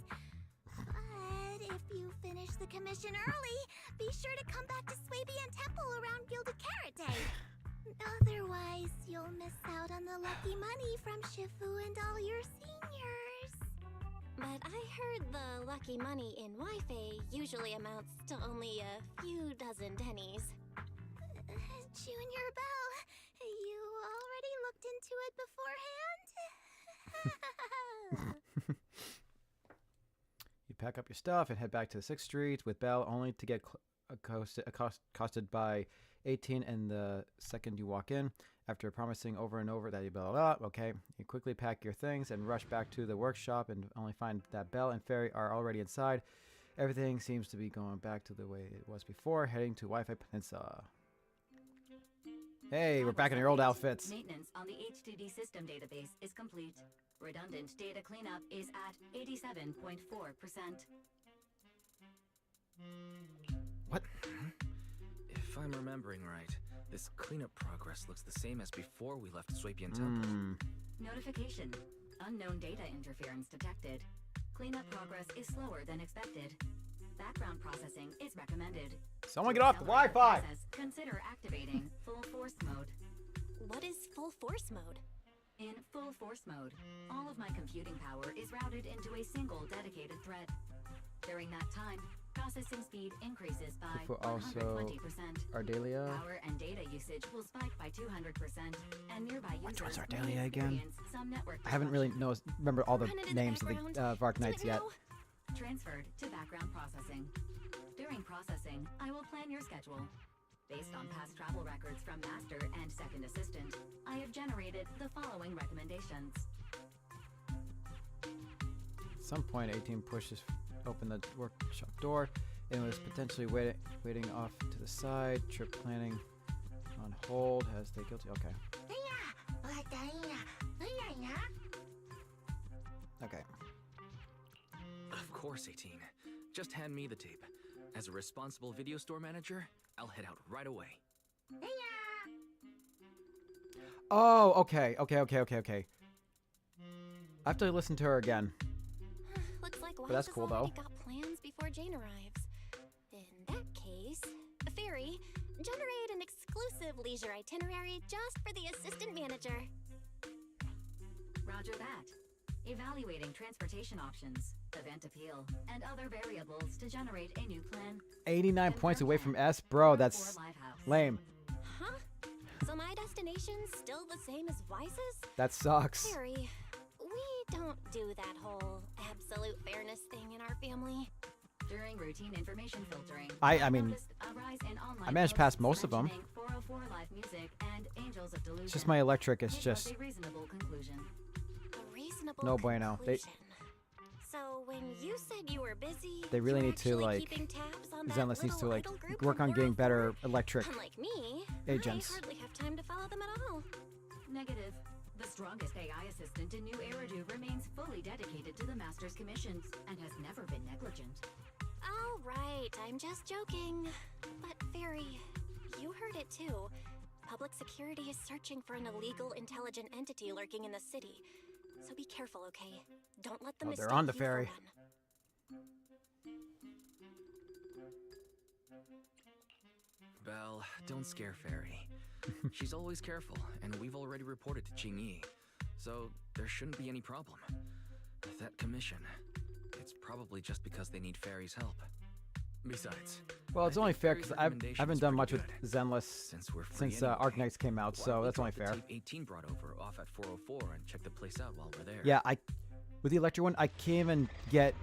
Speaker 4: But if you finish the commission early, be sure to come back to Swabian Temple around Gilded Carrot Day. Otherwise, you'll miss out on the lucky money from Shifu and all your seniors.
Speaker 8: But I heard the lucky money in Wi-Fi usually amounts to only a few dozen pennies.
Speaker 4: Junior Belle, you already looked into it beforehand?
Speaker 1: You pack up your stuff and head back to 6th Street with Belle, only to get accosted by 18 in the second you walk in. After promising over and over that you blah blah blah, okay, you quickly pack your things and rush back to the workshop and only find that Belle and Fairy are already inside. Everything seems to be going back to the way it was before, heading to Wi-Fi Peninsula. Hey, we're back in our old outfits.
Speaker 5: Maintenance on the HDD system database is complete. Redundant data cleanup is at 87.4%.
Speaker 1: What?
Speaker 6: If I'm remembering right, this cleanup progress looks the same as before we left Swabian Temple.
Speaker 5: Notification. Unknown data interference detected. Cleanup progress is slower than expected. Background processing is recommended.
Speaker 1: Someone get off the Wi-Fi!
Speaker 5: Consider activating full force mode.
Speaker 8: What is full force mode?
Speaker 5: In full force mode, all of my computing power is routed into a single dedicated thread. During that time, processing speed increases by
Speaker 1: For
Speaker 5: 120%.
Speaker 1: also Ardelia.
Speaker 5: Power and data usage will spike by 200%, and nearby
Speaker 1: Which
Speaker 5: users
Speaker 1: one's
Speaker 5: may
Speaker 1: Ardelia again?
Speaker 5: experience some network
Speaker 1: I haven't really remember all the
Speaker 8: Run it in the
Speaker 1: names of the
Speaker 8: background.
Speaker 1: Arknights
Speaker 8: Do it
Speaker 1: yet.
Speaker 8: now.
Speaker 5: transferred to background processing. During processing, I will plan your schedule. Based on past travel records from Master and Second Assistant, I have generated the following recommendations.
Speaker 1: At some point, 18 pushes open the workshop door and was potentially waiting off to the side. Trip planning on hold. Has they guilty? Okay. Okay.
Speaker 6: Of course, 18. Just hand me the tape. As a responsible video store manager, I'll head out right away.
Speaker 1: Oh, okay. I have to listen to her again.
Speaker 8: Looks like
Speaker 1: But that's
Speaker 8: Wise
Speaker 1: cool,
Speaker 8: has already
Speaker 1: though.
Speaker 8: got plans before Jane arrives. In that case, Fairy, generate an exclusive leisure itinerary just for the assistant manager.
Speaker 5: Roger that. Evaluating transportation options, event appeal, and other variables to generate a new plan.
Speaker 1: 89 points away from S, bro. That's lame.
Speaker 8: Huh? So my destination's still the same as Wise's?
Speaker 1: That sucks.
Speaker 8: Fairy, we don't do that whole absolute fairness thing in our family.
Speaker 5: During routine information filtering,
Speaker 1: I mean,
Speaker 5: noticed a rise in online
Speaker 1: I managed past
Speaker 5: posts
Speaker 1: most of them.
Speaker 5: mentioning 404 live music and Angels of Delusion.
Speaker 1: It's just my electric is
Speaker 5: Which was
Speaker 1: just
Speaker 5: a reasonable conclusion.
Speaker 8: A reasonable
Speaker 1: No bueno.
Speaker 8: conclusion. So when when you said you were busy,
Speaker 1: They really
Speaker 8: you were
Speaker 1: need to,
Speaker 8: actually
Speaker 1: like,
Speaker 8: keeping tabs on that
Speaker 1: Zenless needs to,
Speaker 8: little
Speaker 1: like,
Speaker 8: idol group
Speaker 1: work
Speaker 8: from
Speaker 1: on getting
Speaker 8: 404.
Speaker 1: better electric
Speaker 8: Unlike me,
Speaker 1: agents.
Speaker 8: I hardly have time to follow them at all.
Speaker 5: Negative. The strongest AI assistant in New Eridu remains fully dedicated to the Master's commissions and has never been negligent.
Speaker 8: All right, I'm just joking. But Fairy, you heard it too. Public security is searching for an illegal intelligent entity lurking in the city. So be careful, okay? Don't let them
Speaker 1: Oh,
Speaker 8: mistake
Speaker 1: they're on the
Speaker 8: you
Speaker 1: ferry.
Speaker 8: for one.
Speaker 6: Belle, don't scare Fairy. She's always careful, and we've already reported to Qingyi, so there shouldn't be any problem. That commission, it's probably just because they need Fairy's help. Besides,
Speaker 1: Well, it's
Speaker 6: I
Speaker 1: only
Speaker 6: think
Speaker 1: fair
Speaker 6: Fairy's
Speaker 1: because I
Speaker 6: recommendation
Speaker 1: haven't
Speaker 6: is
Speaker 1: done
Speaker 6: pretty
Speaker 1: much with
Speaker 6: good.
Speaker 1: Zenless
Speaker 6: Since we're free
Speaker 1: since
Speaker 6: anyway,
Speaker 1: Arknights came out,
Speaker 6: why
Speaker 1: so
Speaker 6: don't we
Speaker 1: that's only
Speaker 6: drop the
Speaker 1: fair.
Speaker 6: tape 18 brought over off at 404 and check the place out while we're there.
Speaker 1: Yeah, with the electric one, I can't even get,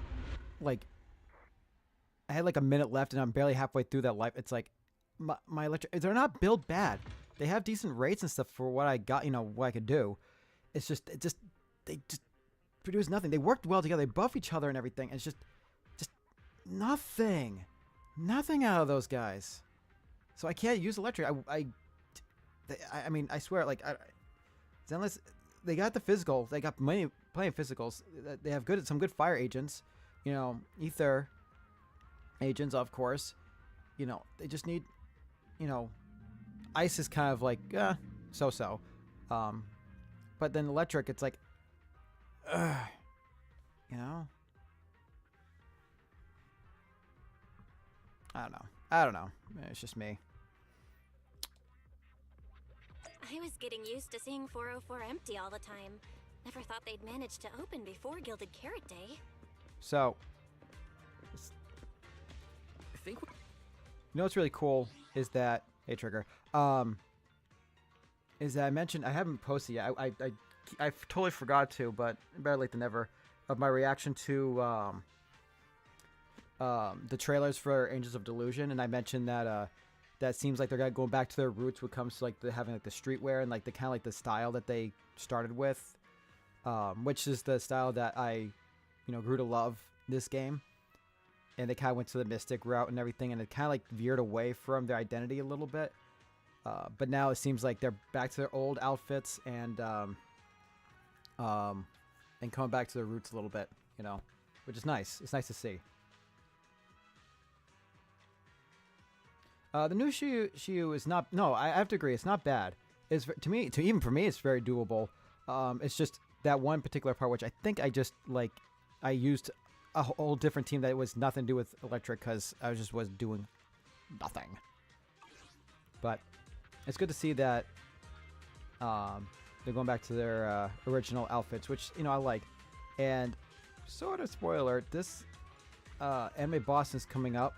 Speaker 1: like, I had like a minute left and I'm barely halfway through that life. It's like, my electric, they're not built bad. They have decent rates and stuff for what I got, what I could do. It's just, they just produce nothing. They worked well together. They buff each other and everything. It's just nothing out of those guys. So I can't use electric. I mean, I swear, like, Zenless, they got the physical. They got plenty of physicals. They have some good fire agents, ether agents, of course. They just need, ice is kind of like, so. But then electric, it's like, I don't know. It's just me.
Speaker 8: I was getting used to seeing 404 empty all the time. Never thought they'd manage to open before Gilded Carrot Day.
Speaker 1: So,
Speaker 6: I think
Speaker 1: what's really cool is that, hey Trigger, is that I mentioned, I haven't posted yet. I totally forgot to, but better late than never, of my reaction to the trailers for Angels of Delusion, and I mentioned that that seems like they're going back to their roots when it comes to like having like the streetwear and like the kind of like the style that they started with, which is the style that I grew to love this game. And they kind of went to the mystic route and everything, and it kind of like veered away from their identity a little bit. But now it seems like they're back to their old outfits and coming back to their roots a little bit, which is nice. It's nice to see. The new Shiyu is not. No, I have to agree. It's not bad. It's even for me, it's very doable. It's just that one particular part, which I think I used a whole different team that was nothing to do with electric because I was doing nothing. But it's good to see that they're going back to their original outfits, which I like. And sort of spoiler alert, this anime Boston is coming up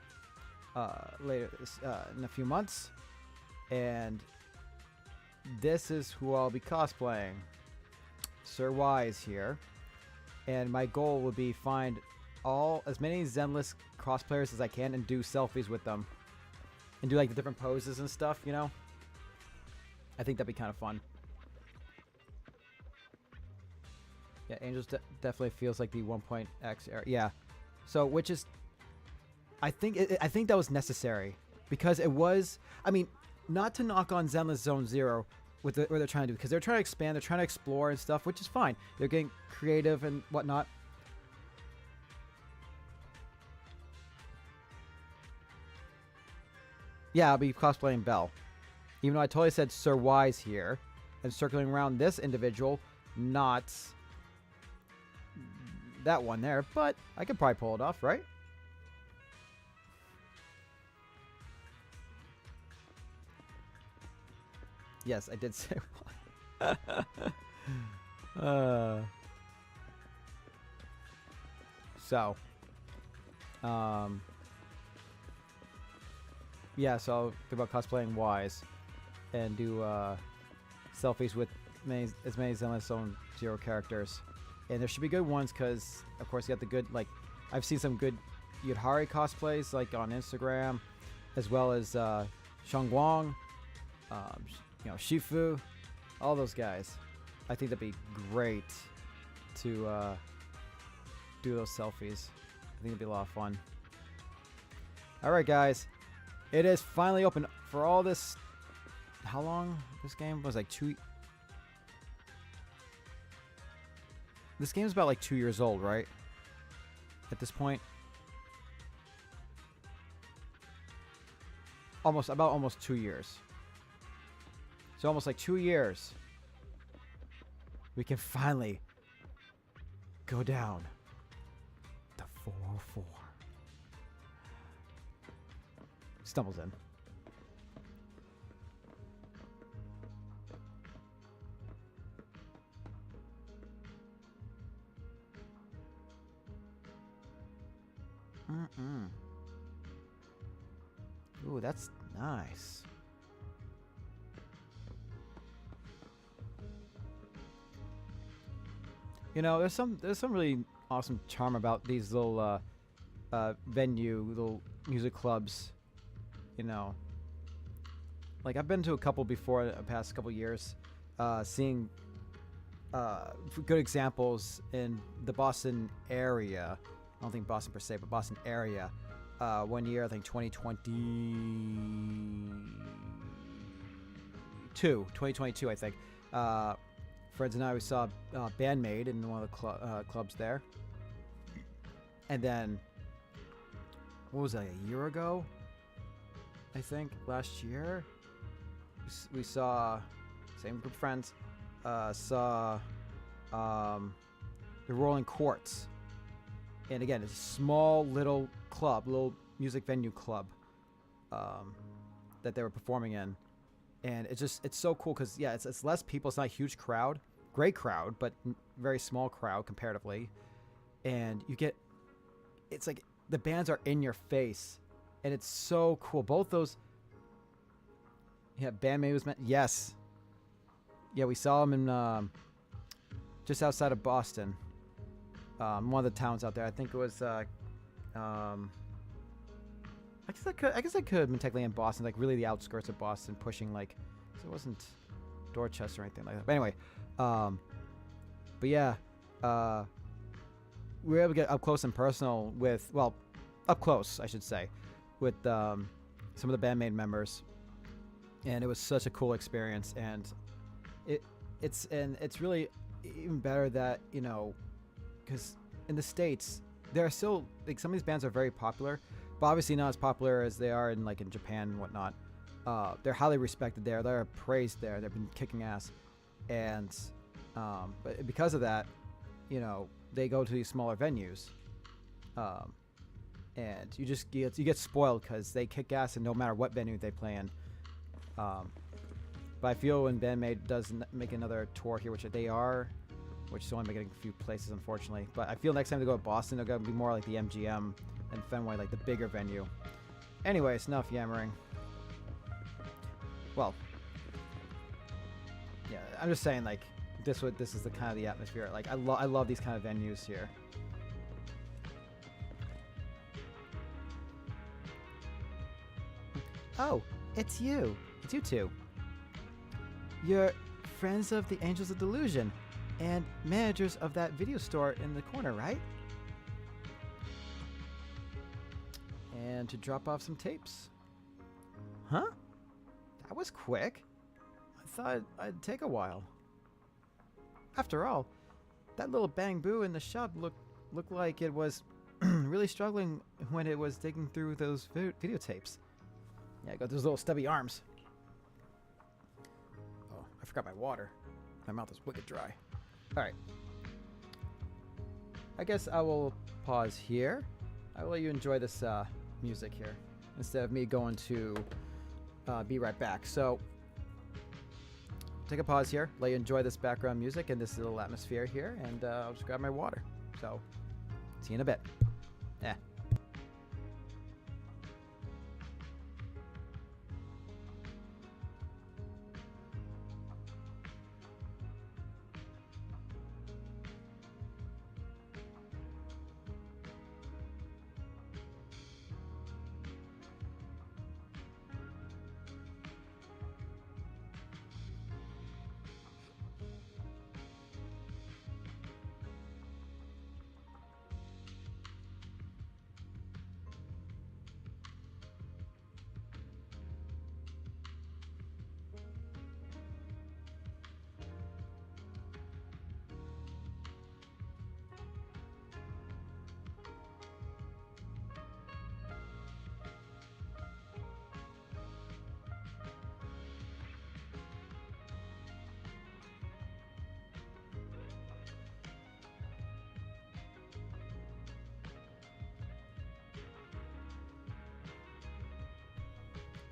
Speaker 1: later in a few months, and this is who I'll be cosplaying. Sir Y is here, and my goal would be find as many Zenless cosplayers as I can and do selfies with them and do like the different poses and stuff, I think that'd be kind of fun. Yeah, Angels definitely feels like the 1.x era. Yeah. So, which is, I think that was necessary because it was, I mean, not to knock on Zenless Zone Zero with what they're trying to do, because they're trying to expand, they're trying to explore and stuff, which is fine. They're getting creative and whatnot. Yeah, I'll be cosplaying Belle. Even though I totally said Sir Y's here and circling around this individual, not that one there, but I could probably pull it off, right? Yes, I did say so, yeah, so I'll think about cosplaying Wise and do selfies with as many Zenless Zone Zero characters. And there should be good ones because, of course, you got the good, like, I've seen some good Yudhari cosplays, like, on Instagram, as well as Shangguang, Shifu, all those guys. I think that'd be great to do those selfies. I think it'd be a lot of fun. All right, guys. It is finally open for all this. How long this game was? Like 2. This game's about like 2 years old, right? At this point. Almost 2 years. So almost like 2 years. We can finally go down the 404. Stumbles in. Ooh, that's nice. You know, there's some really awesome charm about these little little music clubs. You know, like I've been to a couple before in the past couple years, seeing good examples in the Boston area. I don't think Boston per se, but Boston area. One year, I think 2022, I think. Friends and I, we saw Bandmade in one of the clubs there. And then, what was that, a year ago? I think, last year? We saw, same group of friends, saw the Rolling Quartz. And again, it's a small little club, little music venue club that they were performing in. And it's so cool because, yeah, it's less people. It's not a huge crowd. Great crowd, but very small crowd comparatively. And you get, it's like the bands are in your face. And it's so cool. Both those, yeah, Bandmate was meant, yes. Yeah, we saw them in just outside of Boston. One of the towns out there. I think it was, I guess I could have been technically in Boston, like really the outskirts of Boston, pushing like, so it wasn't Dorchester or anything like that. But anyway, but yeah, we were able to get up close and personal with, well, up close, I should say, with some of the Bandmate members, and it was such a cool experience. And it's really even better that, you know, because in the States, there are still, like, some of these bands are very popular, but obviously not as popular as they are in, like, in Japan and whatnot. They're highly respected there. They're praised there. They've been kicking ass. And, but because of that, you know, they go to these smaller venues. And you get spoiled because they kick ass and no matter what venue they play in. But I feel when Bandmate does make another tour here, which they are, which is only making a few places, unfortunately. But I feel next time they go to Boston, they're going to be more like the MGM and Fenway, like the bigger venue. Anyways, enough yammering. Well, yeah, I'm just saying, like, this is the kind of the atmosphere. Like, I love these kind of venues here. Oh, it's you. It's you two. You're friends of the Angels of Delusion and managers of that video store in the corner, right? And to drop off some tapes. Huh? That was quick. I thought I'd take a while. After all, that little bang boo in the shop looked like it was really struggling when it was digging through those videotapes. Yeah, I got those little stubby arms. Oh, I forgot my water. My mouth is wicked dry. Alright. I guess I will pause here. I will let you enjoy this music here instead of me going to be right back. So, take a pause here, let you enjoy this background music and this little atmosphere here, and I'll just grab my water. So, see you in a bit. Yeah.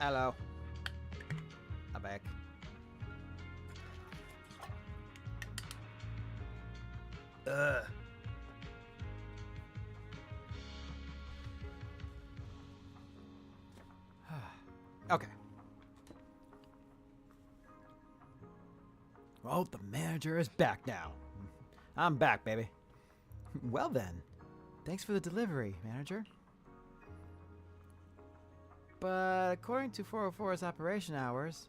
Speaker 1: Hello. I'm back. Ugh. Okay. Well, the manager is back now. I'm back, baby. Well then, thanks for the delivery, manager. But according to 404's operating hours,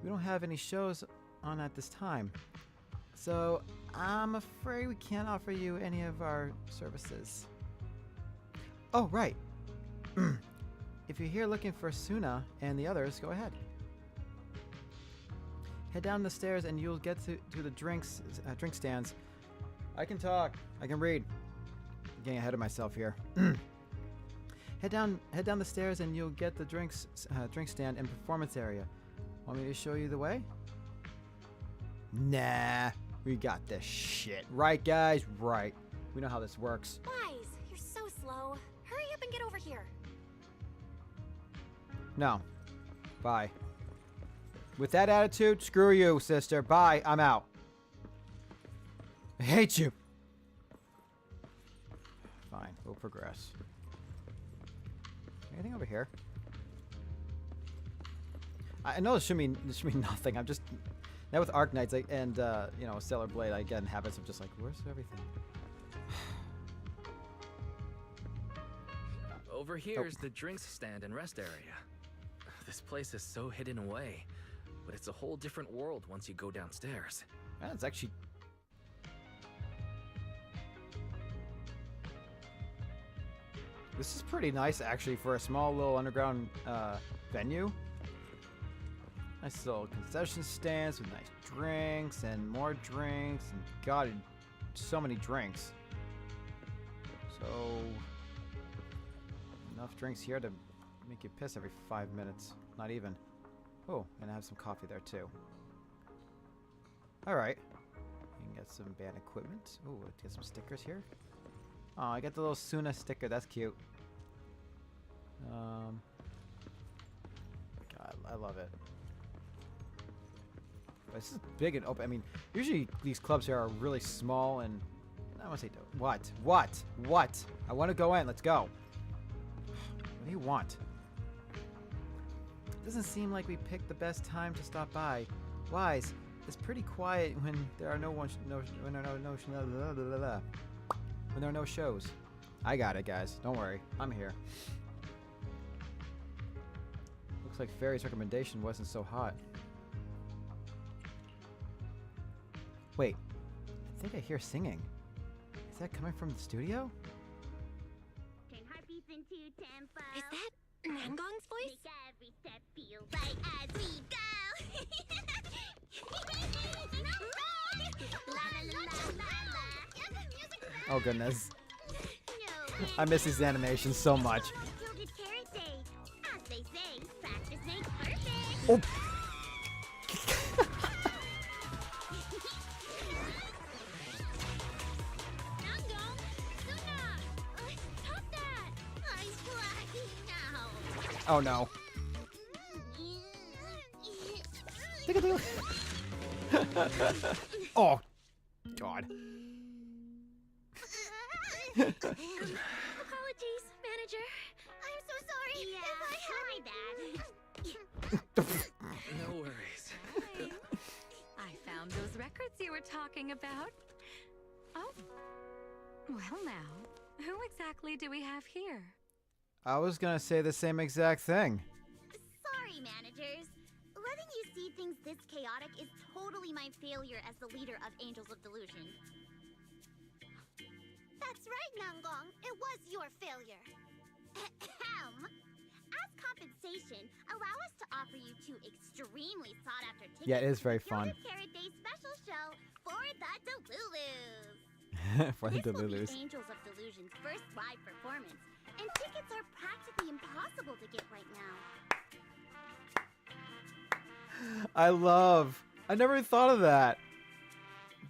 Speaker 1: we don't have any shows on at this time. So I'm afraid we can't offer you any of our services. Oh, right. If you're here looking for Suna and the others, go ahead. Head down the stairs and you'll get to the drink stands. I can talk. I can read. I'm getting ahead of myself here. Head down the stairs and you'll get the drink stand and performance area. Want me to show you the way? Nah, we got this shit. Right, guys? Right. We know how this works.
Speaker 8: Wise, you're so slow. Hurry up and get over here.
Speaker 1: No. Bye. With that attitude, screw you, sister. Bye. I'm out. I hate you. Fine. We'll progress. Anything over here? I know this should mean nothing. I'm just now with Arknights and you know, Stellar Blade. I get in habits of just like, where's everything?
Speaker 6: Over here's the drinks stand and rest area. This place is so hidden away, but it's a whole different world once you go downstairs.
Speaker 1: It's actually. This is pretty nice, actually, for a small little underground venue. Nice little concession stands with nice drinks and more drinks, and God, so many drinks. So enough drinks here to make you piss every 5 minutes. Not even. Oh, and I have some coffee there too. All right. You can get some band equipment. Oh, get some stickers here. Oh, I got the little Suna sticker. That's cute. God, I love it. This is big and open. I mean, usually these clubs here are really small and I want to say, what? I want to go in. Let's go. What do you want? Doesn't seem like we picked the best time to stop by. Wise, it's pretty quiet when there are no shows. I got it, guys. Don't worry. I'm here. Looks like Fairy's recommendation wasn't so hot. Wait, I think I hear singing. Is that coming from the studio?
Speaker 4: Turn heartbeats into tempo.
Speaker 8: Is that Nangong's voice?
Speaker 4: Make every step feel right as we go. La, la, la, la, la.
Speaker 1: Oh goodness.
Speaker 4: No
Speaker 1: I miss these animations so much.
Speaker 4: Gilded Carrot Day. As they say, practice makes perfect.
Speaker 1: Oh.
Speaker 4: Nangong, Suna, stop that! I'm flying now.
Speaker 1: Oh no. Oh God.
Speaker 8: Apologies, manager.
Speaker 4: I'm so sorry. Yeah, my bad.
Speaker 6: No worries.
Speaker 7: I found those records you were talking about. Oh. Well now, who exactly do we have here?
Speaker 1: I was gonna say the same exact thing.
Speaker 4: Sorry, managers. Letting you see things this chaotic is totally my failure as the leader of Angels of Delusion. That's right, Nangong. It was your failure. Ahem. As compensation, allow us to offer you two extremely sought-after tickets.
Speaker 1: Yeah, it is very
Speaker 4: to the
Speaker 1: fun.
Speaker 4: Gilded Carrot Day special show for the Delulus.
Speaker 1: For the
Speaker 4: This will
Speaker 1: Delulus.
Speaker 4: be Angels of Delusion's first live performance, and tickets are practically impossible to get right now.
Speaker 1: I never thought of that.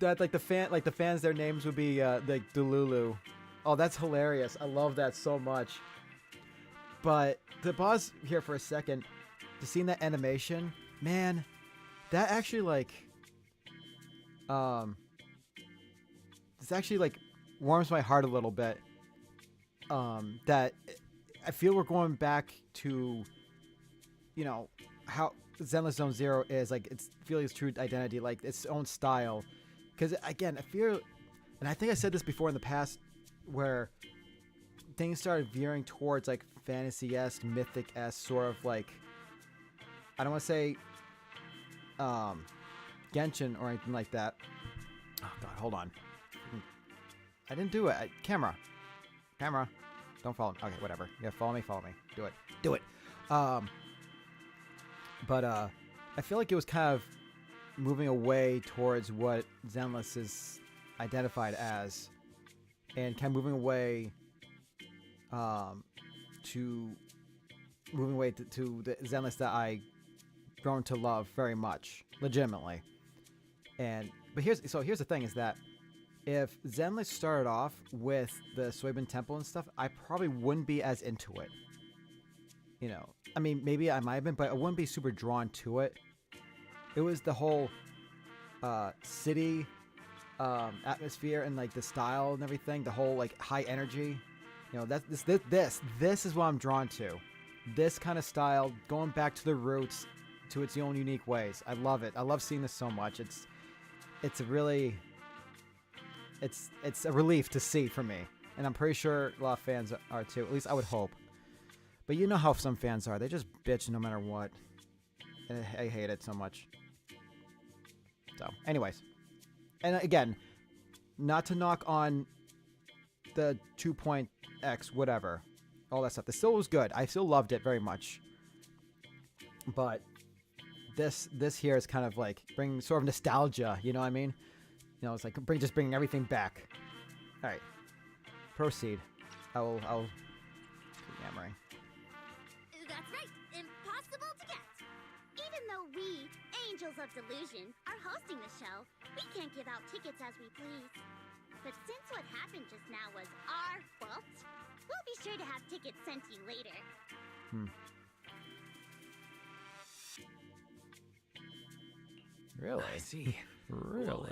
Speaker 1: That like the fans, their names would be like Delulu. Oh, that's hilarious. I love that so much. But to pause here for a second, to see that animation, man, that actually like, this actually like warms my heart a little bit. That I feel we're going back to, you know, how Zenless Zone Zero is like. It's feeling its true identity, like its own style. Because again, I feel, and I think I said this before in the past, where things started veering towards like fantasy-esque, mythic-esque sort of like, I don't want to say Genshin or anything like that. Oh god, hold on. I didn't do it. Camera, don't follow me. Okay, whatever. Yeah, follow me. Do it. But I feel like it was kind of moving away towards what Zenless is identified as, and kind of moving away to the Zenless that I grown to love very much, legitimately. But here's the thing, is that if Zenless started off with the Suibin Temple and stuff, I probably wouldn't be as into it. You know, I mean, maybe I might have been, but I wouldn't be super drawn to it. It was the whole city atmosphere and like the style and everything, the whole like high energy. You know, this is what I'm drawn to. This kind of style, going back to the roots, to its own unique ways. I love it. I love seeing this so much. It's a relief to see for me, and I'm pretty sure a lot of fans are too. At least I would hope. But you know how some fans are. They just bitch no matter what. And I hate it so much. So, anyways. And again, not to knock on the 2.x, whatever. All that stuff. This still was good. I still loved it very much. But this here is kind of like bringing sort of nostalgia, you know what I mean? You know, it's like just bringing everything back. All right. Proceed. I'll keep yammering.
Speaker 4: That's right. Impossible to get. Even though we, Angels of Delusion, are hosting the show, we can't give out tickets as we please. But since what happened just now was our fault, we'll be sure to have tickets sent to you later.
Speaker 1: Really?
Speaker 6: I see.
Speaker 1: Really?
Speaker 6: Well,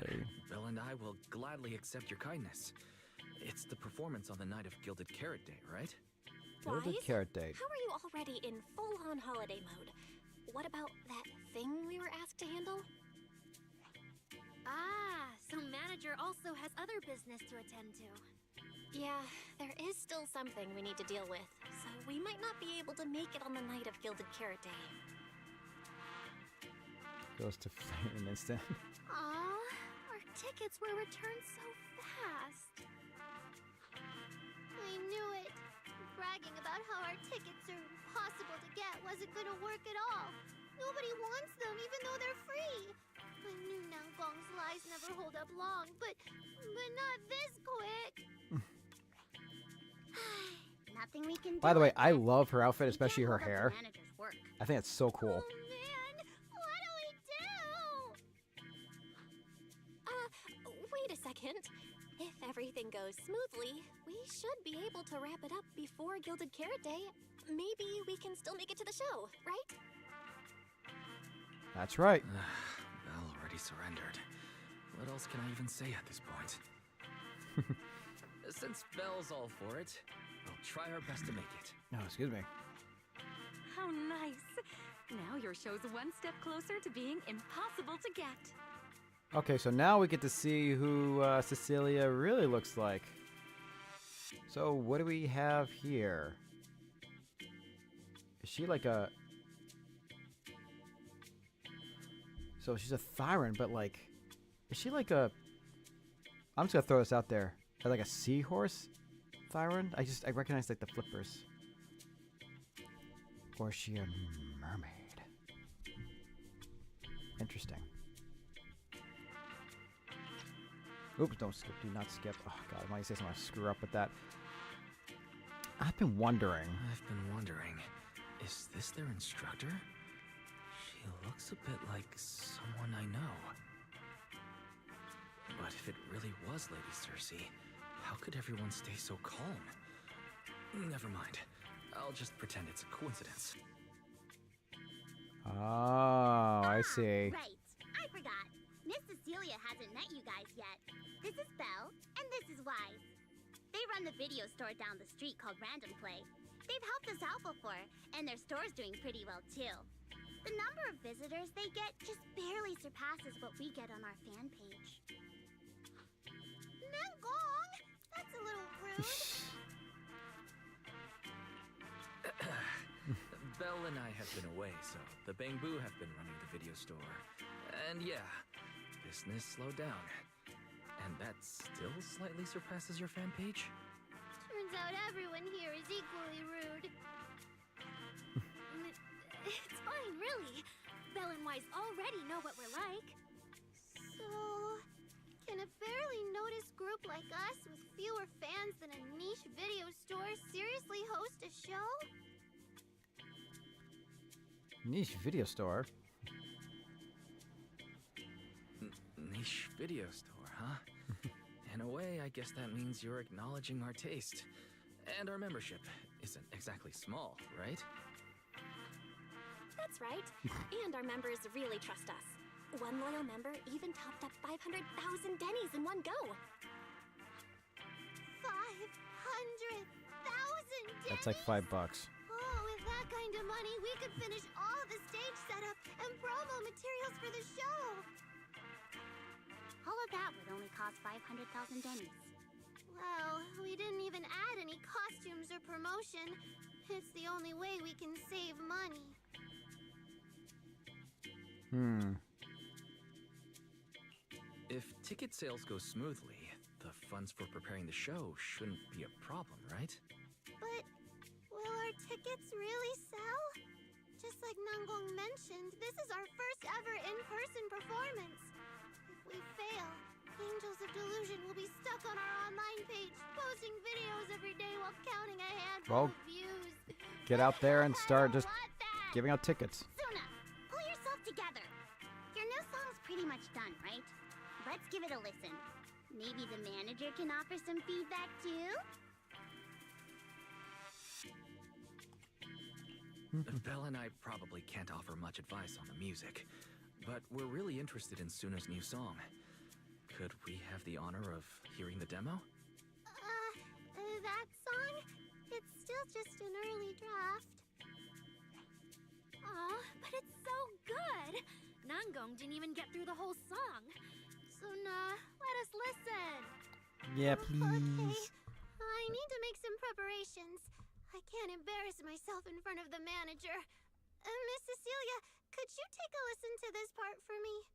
Speaker 6: Belle and I will gladly accept your kindness. It's the performance on the night of Gilded Carrot Day, right?
Speaker 1: Gilded
Speaker 8: Wise?
Speaker 1: Carrot Day.
Speaker 8: How are you already in full-on holiday mode? What about that thing we were asked to handle?
Speaker 3: Ah, so manager also has other business to attend to.
Speaker 8: Yeah, there is still something we need to deal with, so we might not be able to make it on the night of Gilded Carrot Day.
Speaker 1: Goes to fate in an instant.
Speaker 3: Aw, our tickets were returned so fast.
Speaker 4: I knew it. Bragging about how our tickets are impossible to get wasn't gonna work at all. Nobody wants them, even though they're free. I knew Nangong's lies never hold up long, but not this quick. Nothing we can do.
Speaker 1: By the way,
Speaker 4: with
Speaker 1: I
Speaker 4: this.
Speaker 1: love her outfit,
Speaker 4: We
Speaker 1: especially
Speaker 4: can't
Speaker 1: her
Speaker 4: hold up
Speaker 1: hair.
Speaker 4: the manager's work.
Speaker 1: I think it's so cool.
Speaker 4: Oh man, what do we do?
Speaker 8: Wait a second. If everything goes smoothly, we should be able to wrap it up before Gilded Carrot Day. Maybe we can still make it to the show, right?
Speaker 1: That's right.
Speaker 6: Belle already surrendered. What else can I even say at this point? Since Belle's all for it, we'll try our best to make it.
Speaker 1: No, excuse me.
Speaker 9: How nice. Now your show's one step closer to being impossible to get.
Speaker 1: Okay, so now we get to see who Cecilia really looks like. So what do we have here? Is she like a... So she's a Thyron, but like... Is she like a... I'm just gonna throw this out there. Like a seahorse Thyron? I recognize like the flippers. Or is she a mermaid? Interesting. Oops, don't skip. Do not skip. Oh, God. Why do you say something? I screw up with that. I've been wondering.
Speaker 6: Is this their instructor? She looks a bit like someone I know. But if it really was Lady Cersei, how could everyone stay so calm? Never mind. I'll just pretend it's a coincidence.
Speaker 1: Oh, I see.
Speaker 4: Right. I forgot. Miss Cecilia hasn't met you guys yet. This is Belle, and this is Wise. They run the video store down the street called Random Play. They've helped us out before, and their store's doing pretty well too. The number of visitors they get just barely surpasses what we get on our fan page. Nangong! That's a little rude.
Speaker 6: Belle and I have been away, so the Bangbu have been running the video store. And yeah, business slowed down. And that still slightly surpasses your fan page?
Speaker 4: Turns out everyone here is equally rude.
Speaker 8: It's fine, really. Belle and Wise already know what we're like.
Speaker 4: So, can a fairly noticed group like us with fewer fans than a niche video store seriously host a show?
Speaker 1: Niche video store.
Speaker 6: Niche video store, huh? In a way, I guess that means you're acknowledging our taste. And our membership isn't exactly small, right?
Speaker 8: That's right. And our members really trust us. One loyal member even topped up 500,000 Denny's in one go.
Speaker 4: 500,000
Speaker 1: That's like $5.
Speaker 4: Oh, with that kind of money, we could finish all the stage setup and promo materials for the show. All of that would only cost 500,000 Denny's. Well, we didn't even add any costumes or promotion. It's the only way we can save money.
Speaker 6: If ticket sales go smoothly, the funds for preparing the show shouldn't be a problem, right?
Speaker 4: But will our tickets really sell? Just like Nangong mentioned, this is our first ever in-person performance. If we fail, Angels of Delusion will be stuck on our online page, posting videos every day while counting a handful of views.
Speaker 1: Get out there and start
Speaker 4: I don't
Speaker 1: just
Speaker 4: want that.
Speaker 1: giving out tickets.
Speaker 4: Suna, pull yourself together. Your new song's pretty much done, right? Let's give it a listen. Maybe the manager can offer some feedback too?
Speaker 6: Belle and I probably can't offer much advice on the music, but we're really interested in Suna's new song. Could we have the honor of hearing the demo?
Speaker 4: That song? It's still just an early draft.
Speaker 8: Aw, but it's so good! Nangong didn't even get through the whole song.
Speaker 4: Suna, let us listen.
Speaker 1: Yeah,
Speaker 4: Okay,
Speaker 1: please.
Speaker 4: I need to make some preparations. I can't embarrass myself in front of the manager. Miss Cecilia, could you take a listen to this part for me?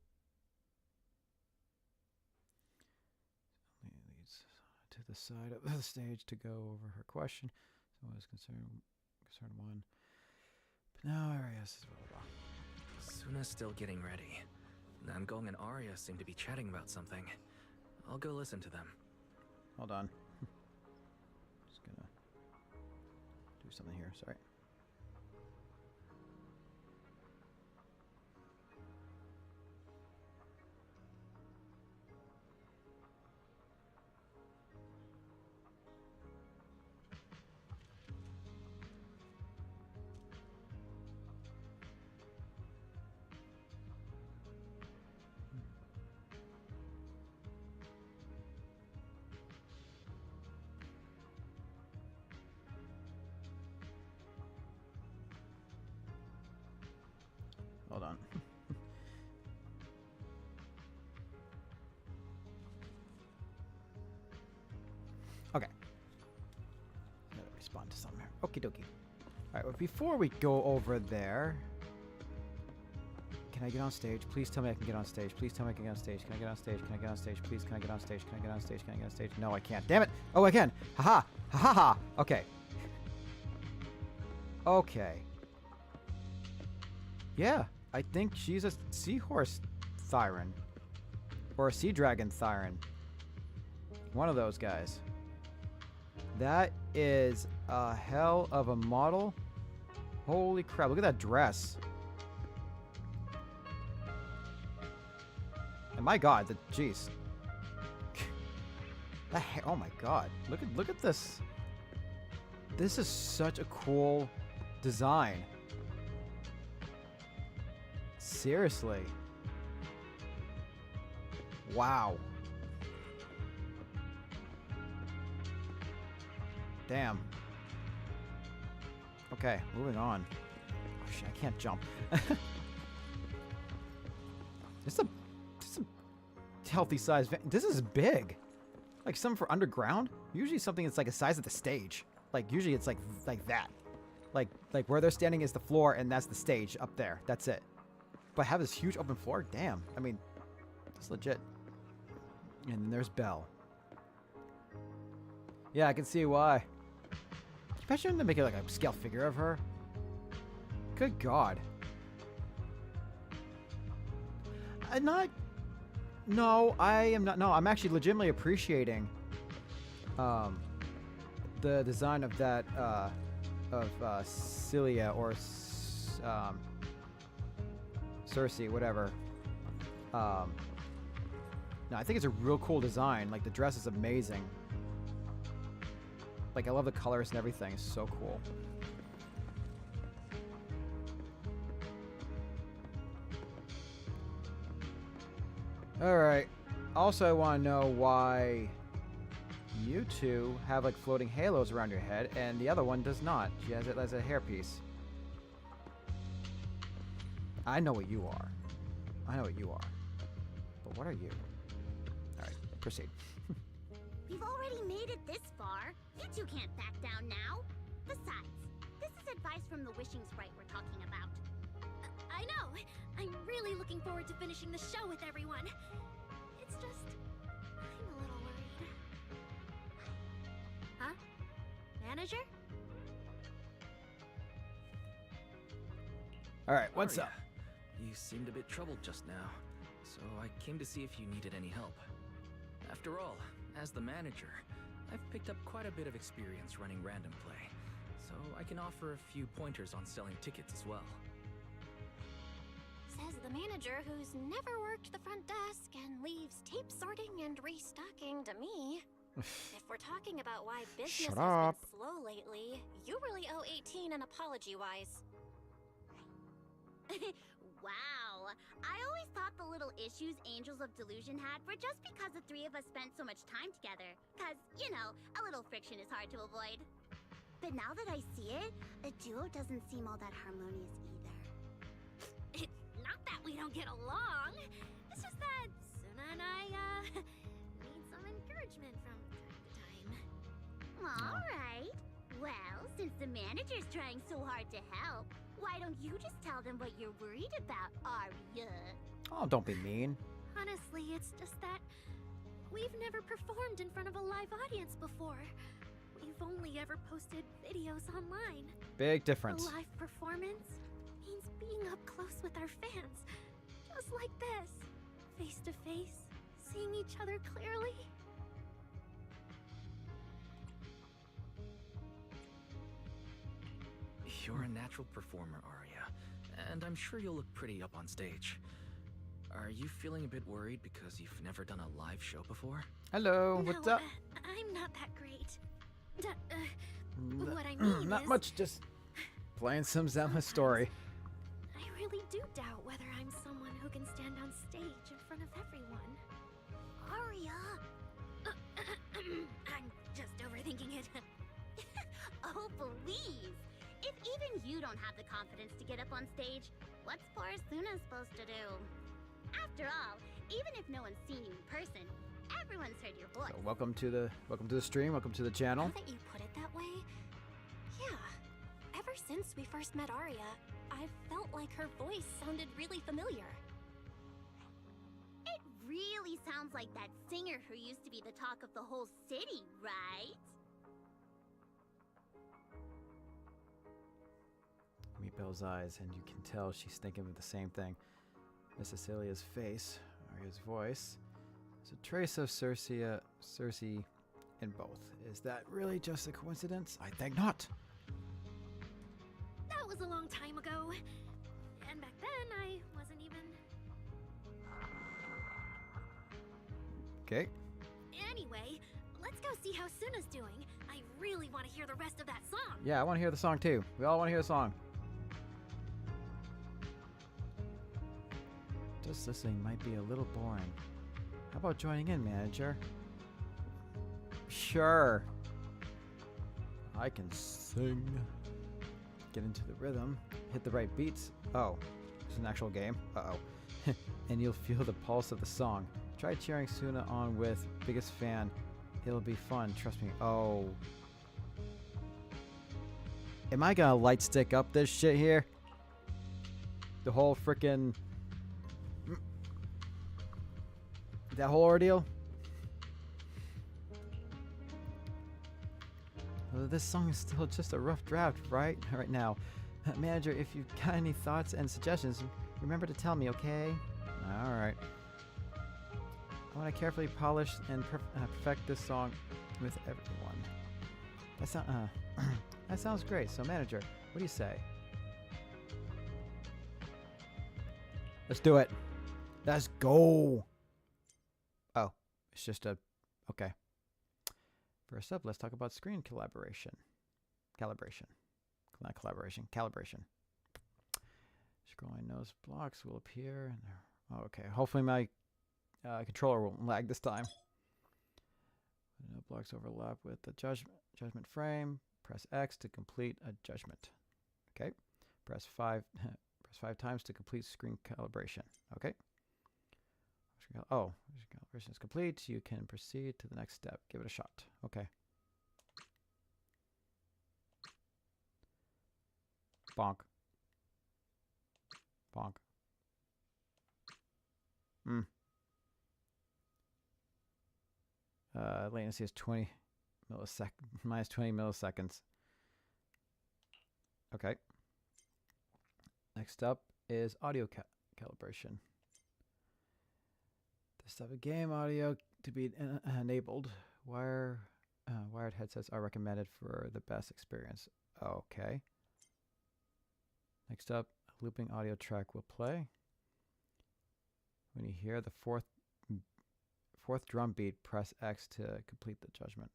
Speaker 1: Leads to the side of the stage to go over her question. So I was concern one. But now Arias is blah, blah, blah.
Speaker 6: Suna's still getting ready. Nangong and Arya seem to be chatting about something. I'll go listen to them.
Speaker 1: Hold on. Just gonna do something here. Sorry. Hold on. Okay. Gotta respond to something here. Okie dokie. Alright, well, before we go over there, can I get on stage? Please tell me I can get on stage. Please tell me I can get on stage. Can I get on stage? Can I get on stage? Please, can I get on stage? Can I get on stage? Can I get on stage? No, I can't. Damn it! Oh, I can! Haha! Ha ha ha! Okay. Okay. Yeah, I think she's a seahorse Thyron. Or a sea dragon Thyron. One of those guys. That is a hell of a model. Holy crap, look at that dress. And my god, jeez. Oh my god. Look at this. This is such a cool design. Seriously. Wow. Damn. Okay, moving on. Oh shit, I can't jump. This is a healthy size. This is big. Like something for underground. Usually something that's like the size of the stage. Like usually it's like that. Like where they're standing is the floor and that's the stage up there. That's it. But have this huge open floor. Damn. I mean, it's legit. And then there's Belle. Yeah, I can see why. Imagine them making like a scale figure of her. Good God. No, I am not. No, I'm actually legitimately appreciating the design of that Celia or Cersei, whatever. No, I think it's a real cool design. Like the dress is amazing. Like I love the colors and everything. It's so cool. Alright. Also, I want to know why you two have like floating halos around your head and the other one does not. She has it as a hairpiece. I know what you are. I know what you are. But what are you? Alright, proceed.
Speaker 4: We've already made it this far. You two can't back down now. Besides, this is advice from the wishing sprite we're talking about.
Speaker 8: I know. I'm really looking forward to finishing the show with everyone. It's just, I'm a little worried. Huh? Manager?
Speaker 1: Alright, what's up?
Speaker 6: You seemed a bit troubled just now, so I came to see if you needed any help. After all, as the manager, I've picked up quite a bit of experience running random play, so I can offer a few pointers on selling tickets as well.
Speaker 8: Says the manager who's never worked the front desk and leaves tape sorting and restocking to me. If we're talking about why business has been slow lately, you really owe 18 an apology-wise.
Speaker 4: Wow. I always thought the little issues Angels of Delusion had were just because the three of us spent so much time together. Cause, you know, a little friction is hard to avoid. But now that I see it, a duo doesn't seem all that harmonious either.
Speaker 8: It's not that we don't get along. It's just that Suna and I, need some encouragement from time to time.
Speaker 4: Alright. Well, since the manager's trying so hard to help, why don't you just tell them what you're worried about, Arya?
Speaker 1: Oh, don't be mean.
Speaker 8: Honestly, it's just that we've never performed in front of a live audience before. We've only ever posted videos online.
Speaker 1: Big difference.
Speaker 8: A live performance means being up close with our fans. Just like this. Face to face, seeing each other clearly.
Speaker 6: You're a natural performer, Arya, and I'm sure you'll look pretty up on stage. Are you feeling a bit worried because you've never done a live show before?
Speaker 1: Hello, what's up?
Speaker 8: I'm not that great. What I mean
Speaker 1: not
Speaker 8: is,
Speaker 1: much, just playing some Zenless story.
Speaker 8: I really do doubt whether I'm someone who can stand on stage in front of everyone.
Speaker 4: Arya!
Speaker 8: I'm just overthinking it.
Speaker 4: Oh, please! If even you don't have the confidence to get up on stage, what's poor Suna supposed to do? After all, even if no one's seen you in person, everyone's heard your voice.
Speaker 1: So welcome to the stream, welcome to the channel.
Speaker 8: Now that you put it that way, yeah. Ever since we first met Arya, I've felt like her voice sounded really familiar.
Speaker 4: It really sounds like that singer who used to be the talk of the whole city, right?
Speaker 1: Meet Belle's eyes, and you can tell she's thinking of the same thing. Miss Cecilia's face, Arya's voice. There's a trace of Cersei in both. Is that really just a coincidence? I think not.
Speaker 8: That was a long time ago. And back then, I wasn't even...
Speaker 1: Okay.
Speaker 8: Anyway, let's go see how
Speaker 4: Suna's doing. I really want to hear the rest of that song.
Speaker 1: Yeah, I want to hear the song too. We all want to hear the song. Just listening might be a little boring. How about joining in, manager? Sure. I can sing. Get into the rhythm. Hit the right beats. Oh, it's an actual game. Uh-oh. And you'll feel the pulse of the song. Try cheering Suna on with biggest fan. It'll be fun, trust me. Oh. Am I gonna light stick up this shit here? The whole frickin'... that whole ordeal? This song is still just a rough draft, right now. Manager, if you've got any thoughts and suggestions, remember to tell me, okay? Alright. I want to carefully polish and perfect this song with everyone. That sounds great. So, manager, what do you say? Let's do it. Let's go. Oh, it's just a... okay. First up, let's talk about screen calibration. Not collaboration. Calibration. Scrolling nose blocks will appear. Oh, okay. Hopefully my controller won't lag this time. No blocks overlap with the judgment frame. Press X to complete a judgment. Okay. Press 5 times to complete screen calibration. Okay. Oh, calibration is complete. You can proceed to the next step. Give it a shot. Okay. Bonk. Bonk. Latency is 20 milliseconds. Minus 20 milliseconds. Okay. Next up is audio calibration. This type of game audio to be enabled. Wired headsets are recommended for the best experience. Okay. Next up, a looping audio track will play. When you hear the fourth drum beat, press X to complete the judgment.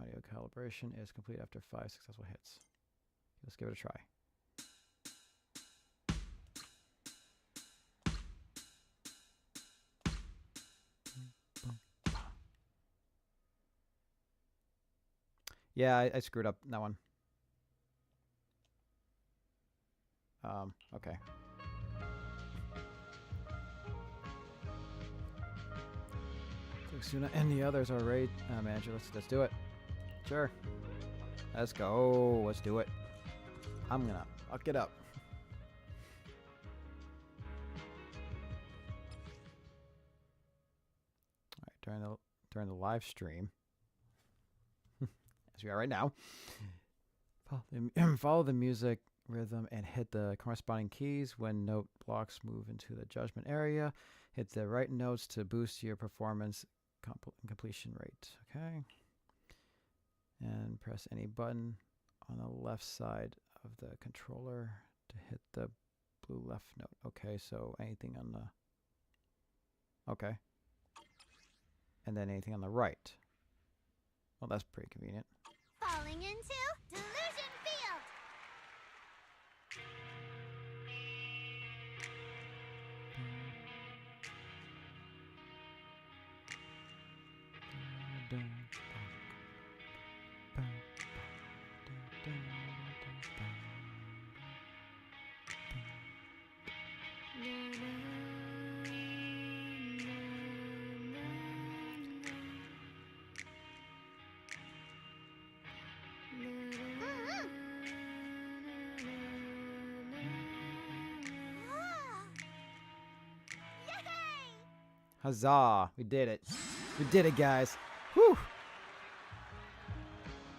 Speaker 1: Audio calibration is complete after 5 successful hits. Let's give it a try. Yeah, I screwed up that one. Okay. So Suna and the others are ready. Manager, let's do it. Sure. Let's go. Let's do it. I'm gonna fuck it up. All right, during the live stream, as we are right now, follow the music rhythm and hit the corresponding keys when note blocks move into the judgment area. Hit the right notes to boost your performance completion rate. Okay. And press any button on the left side of the controller to hit the blue left note. Okay, so anything on the... okay. And then anything on the right. Well, that's pretty convenient.
Speaker 4: Falling into Delusion Field.
Speaker 1: Huzzah! We did it. We did it, guys. Whew!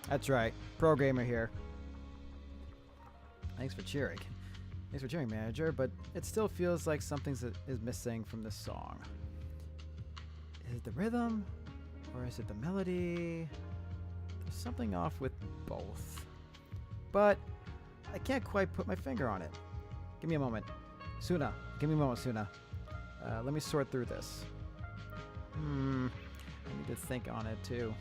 Speaker 1: That's right. Pro gamer here. Thanks for cheering. Thanks for cheering, manager, but it still feels like something is missing from this song. Is it the rhythm? Or is it the melody? There's something off with both. But I can't quite put my finger on it. Give me a moment. Suna. Give me a moment, Suna. Let me sort through this. I need to think on it too.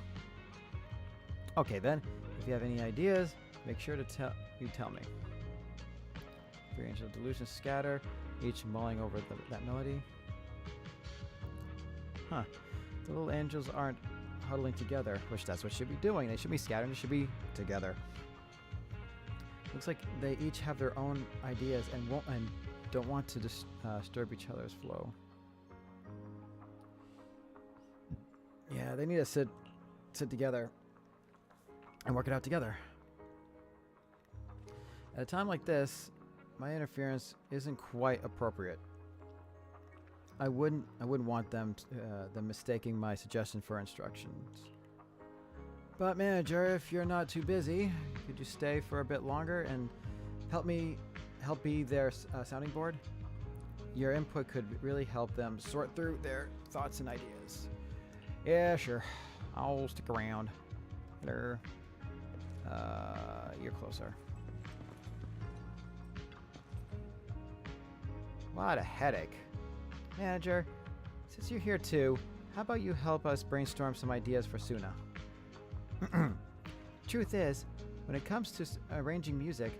Speaker 1: Okay then, if you have any ideas, make sure to tell me. Three angel delusions scatter, each mulling over that melody. Huh. The little angels aren't huddling together, which that's what should be doing. They should be scattering, they should be together. Looks like they each have their own ideas and don't want to disturb each other's flow. Yeah, they need to sit together and work it out together. At a time like this, my interference isn't quite appropriate. I wouldn't want them mistaking my suggestion for instructions. But manager, if you're not too busy, could you stay for a bit longer and help be their sounding board? Your input could really help them sort through their thoughts and ideas. Yeah, sure. I'll stick around. Hello. You're closer. What a headache. Manager, since you're here too, how about you help us brainstorm some ideas for Suna? Truth is, when it comes to arranging music,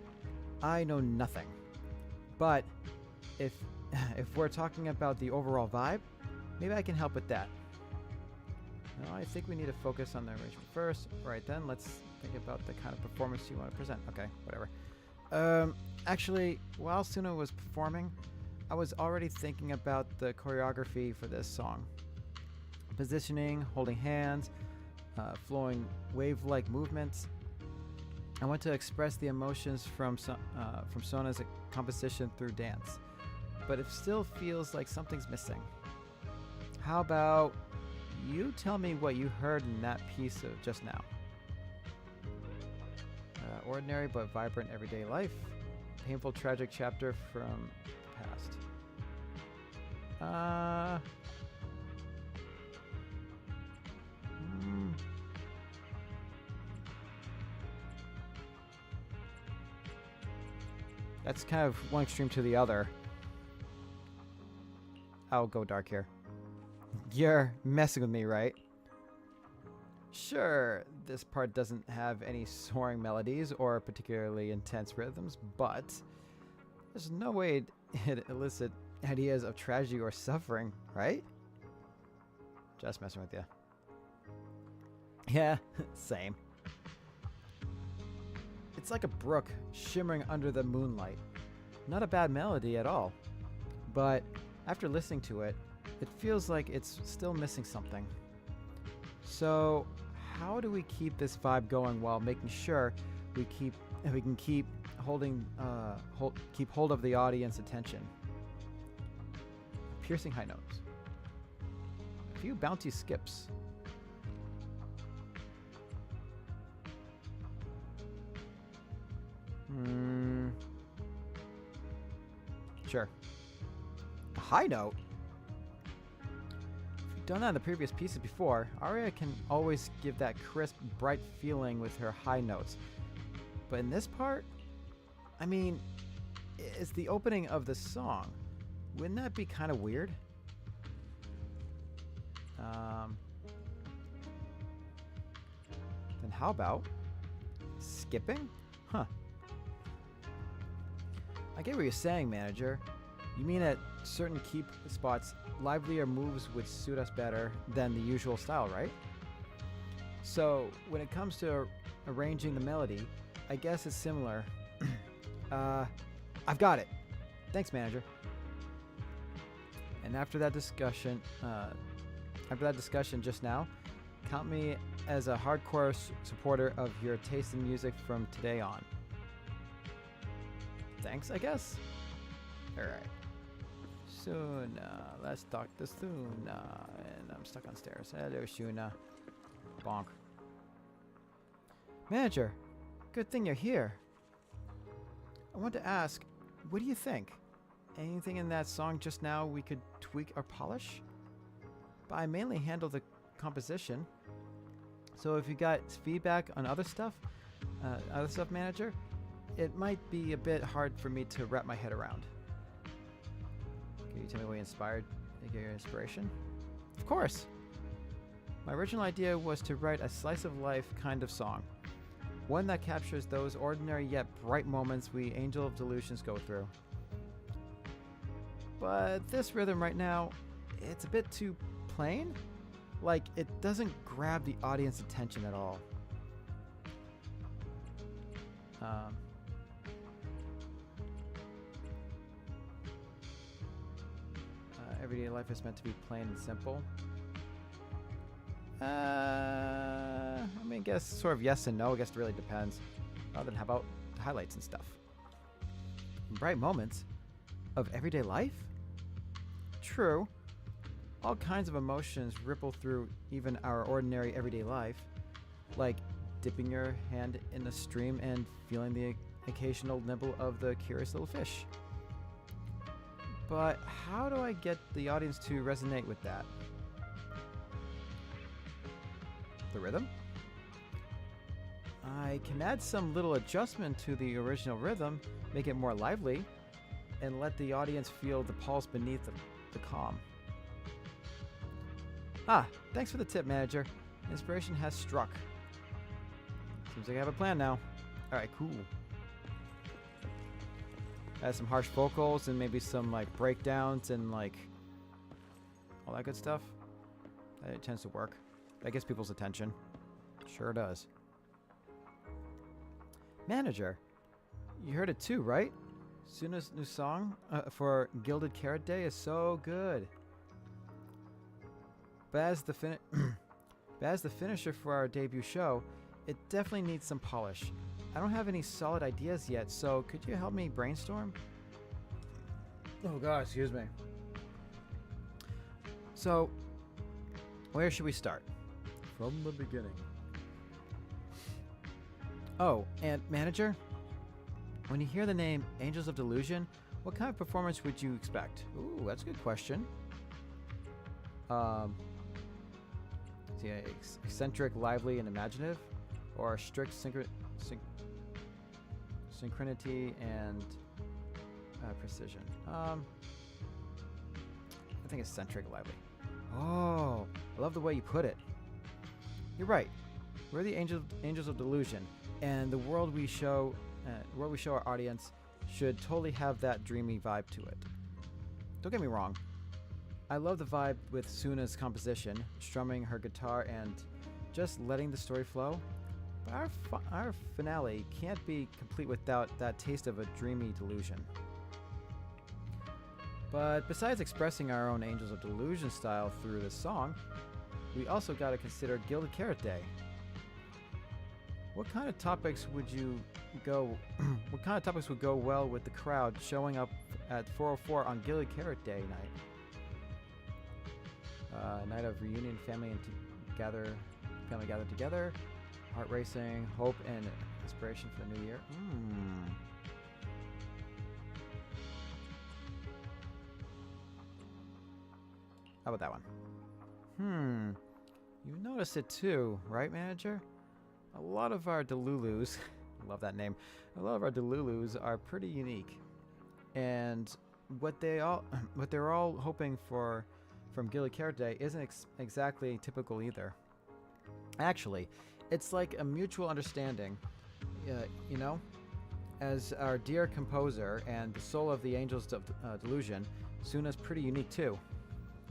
Speaker 1: I know nothing. But if we're talking about the overall vibe, maybe I can help with that. No, I think we need to focus on the arrangement first. Right then, let's think about the kind of performance you want to present. Okay, whatever. Actually, while Suna was performing, I was already thinking about the choreography for this song. Positioning, holding hands, flowing wave-like movements. I want to express the emotions from Sona's composition through dance, but it still feels like something's missing. How about you tell me what you heard in that piece of just now? Ordinary but vibrant everyday life. Painful, tragic chapter from the past. That's kind of one extreme to the other. I'll go dark here. You're messing with me, right? Sure, this part doesn't have any soaring melodies or particularly intense rhythms, but there's no way it elicit ideas of tragedy or suffering, right? Just messing with you. Yeah, same. It's like a brook shimmering under the moonlight. Not a bad melody at all, but after listening to it, it feels like it's still missing something. So, how do we keep this vibe going while making sure we can keep hold of the audience attention? Piercing high notes. A few bounty skips. Sure. A high note? If we've done that in the previous pieces before, Aria can always give that crisp, bright feeling with her high notes. But in this part, I mean, it's the opening of the song. Wouldn't that be kind of weird? Then how about skipping? Huh. I get what you're saying, manager. You mean at certain key spots, livelier moves would suit us better than the usual style, right? So, when it comes to arranging the melody, I guess it's similar. I've got it. Thanks, manager. And after that discussion just now, count me as a hardcore supporter of your taste in music from today on. Thanks, I guess. All right. Suna, let's talk to Suna. And I'm stuck on stairs. Hello, Suna. Bonk. Manager, good thing you're here. I want to ask, what do you think? Anything in that song just now we could tweak or polish? But I mainly handle the composition. So if you got feedback on other stuff, manager, it might be a bit hard for me to wrap my head around. Can you tell me what inspired your inspiration? Of course. My original idea was to write a slice of life kind of song. One that captures those ordinary yet bright moments we Angel of Delusions go through. But this rhythm right now, it's a bit too plain. Like, it doesn't grab the audience attention at all. Everyday life is meant to be plain and simple. I mean, I guess sort of yes and no. I guess it really depends. Other than how about highlights and stuff? Bright moments of everyday life? True. All kinds of emotions ripple through even our ordinary everyday life, like dipping your hand in a stream and feeling the occasional nibble of the curious little fish. But how do I get the audience to resonate with that? The rhythm? I can add some little adjustment to the original rhythm, make it more lively, and let the audience feel the pulse beneath the calm. Ah, thanks for the tip, manager. Inspiration has struck. Seems like I have a plan now. Alright, cool. Add some harsh vocals and maybe some like breakdowns and like all that good stuff. It tends to work. That gets people's attention. Sure does. Manager, you heard it too, right? Suna's new song for Gilded Carrot Day is so good. But as the finisher for our debut show, it definitely needs some polish. I don't have any solid ideas yet, so could you help me brainstorm? Oh god, excuse me. So, where should we start? From the beginning. Oh, and manager? When you hear the name Angels of Delusion, what kind of performance would you expect? Ooh, that's a good question. Eccentric, lively, and imaginative? Or strict synchronity and precision? I think eccentric, lively. Oh, I love the way you put it. You're right. We're the Angels of Delusion, and the world we show our audience should totally have that dreamy vibe to it. Don't get me wrong. I love the vibe with Suna's composition, strumming her guitar and just letting the story flow. But our finale can't be complete without that taste of a dreamy delusion. But besides expressing our own Angels of Delusion style through this song, we also gotta consider Gilded Carrot Day. What kind of topics would go well with the crowd showing up at 404 on Gilded Carrot Day night? Night of reunion, family gathered together, heart racing, hope, and inspiration for the new year. How about that one? You noticed it too, right, manager? A lot of our Delulus, love that name. A lot of our Delulus are pretty unique, and what they're all hoping for from Gilded Carrot Day isn't exactly typical either. Actually, it's like a mutual understanding, you know? As our dear composer and the soul of the Angels of Delusion, Suna's pretty unique too.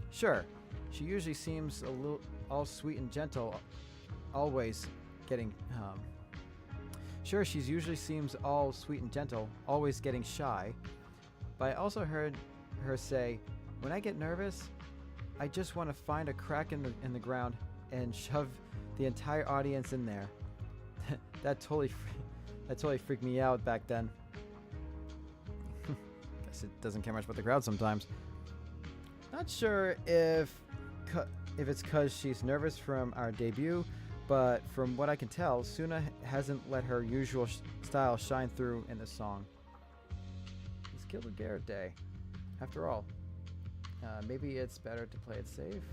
Speaker 1: Sure, she usually seems a little all sweet and gentle, always getting shy, but I also heard her say, "When I get nervous, I just want to find a crack in the ground and shove the entire audience in there." that totally freaked me out back then. Guess it doesn't care much about the crowd sometimes. Not sure if it's cause she's nervous from our debut, but from what I can tell, Suna hasn't let her usual style shine through in this song. It's Gilded Carrot Day, after all. Maybe it's better to play it safe.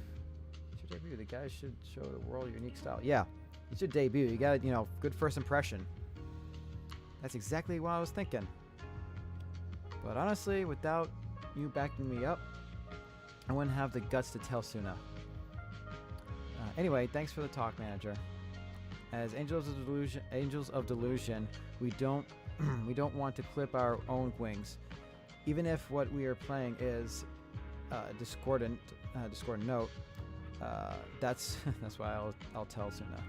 Speaker 1: It's your debut. The guys should show the world your unique style. Yeah, it's your debut. You got good first impression. That's exactly what I was thinking. But honestly, without you backing me up, I wouldn't have the guts to tell Suna. Anyway, thanks for the talk, manager. As Angels of Delusion, we don't we don't want to clip our own wings, even if what we are playing is discordant note. That's why I'll tell Suna.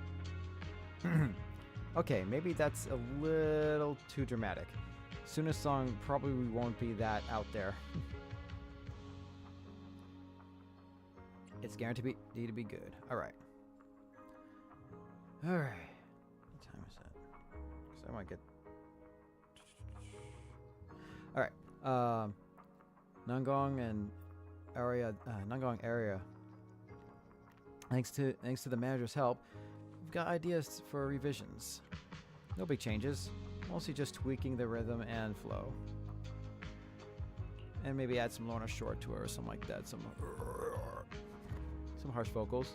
Speaker 1: Okay, maybe that's a little too dramatic. Suna's song probably won't be that out there. It's guaranteed to be good. All right. What time is that? Because I want to get. All right. Nangong area. Thanks to the manager's help, we've got ideas for revisions. No big changes, mostly just tweaking the rhythm and flow. And maybe add some Lorna Shore to it or something like that. Some harsh vocals.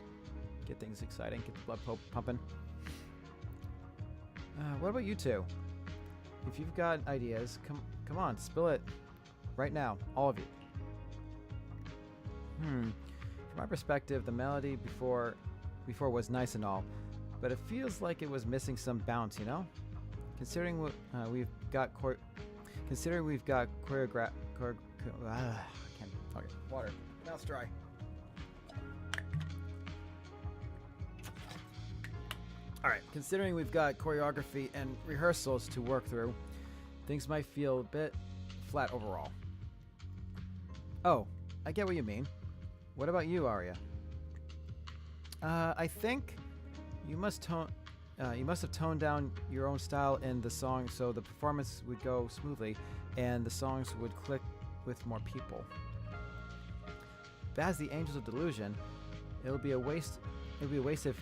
Speaker 1: Get things exciting, get the blood pumping. What about you two? If you've got ideas, come on, spill it right now, all of you. From my perspective, the melody before was nice and all, but it feels like it was missing some bounce, you know? Considering what we've got choreograph. Okay, water. Mouth's dry. All right, considering we've got choreography and rehearsals to work through, things might feel a bit flat overall. Oh, I get what you mean. What about you, Arya? I think you must have toned down your own style in the song so the performance would go smoothly and the songs would click with more people. But as the Angels of Delusion, it'll be a waste if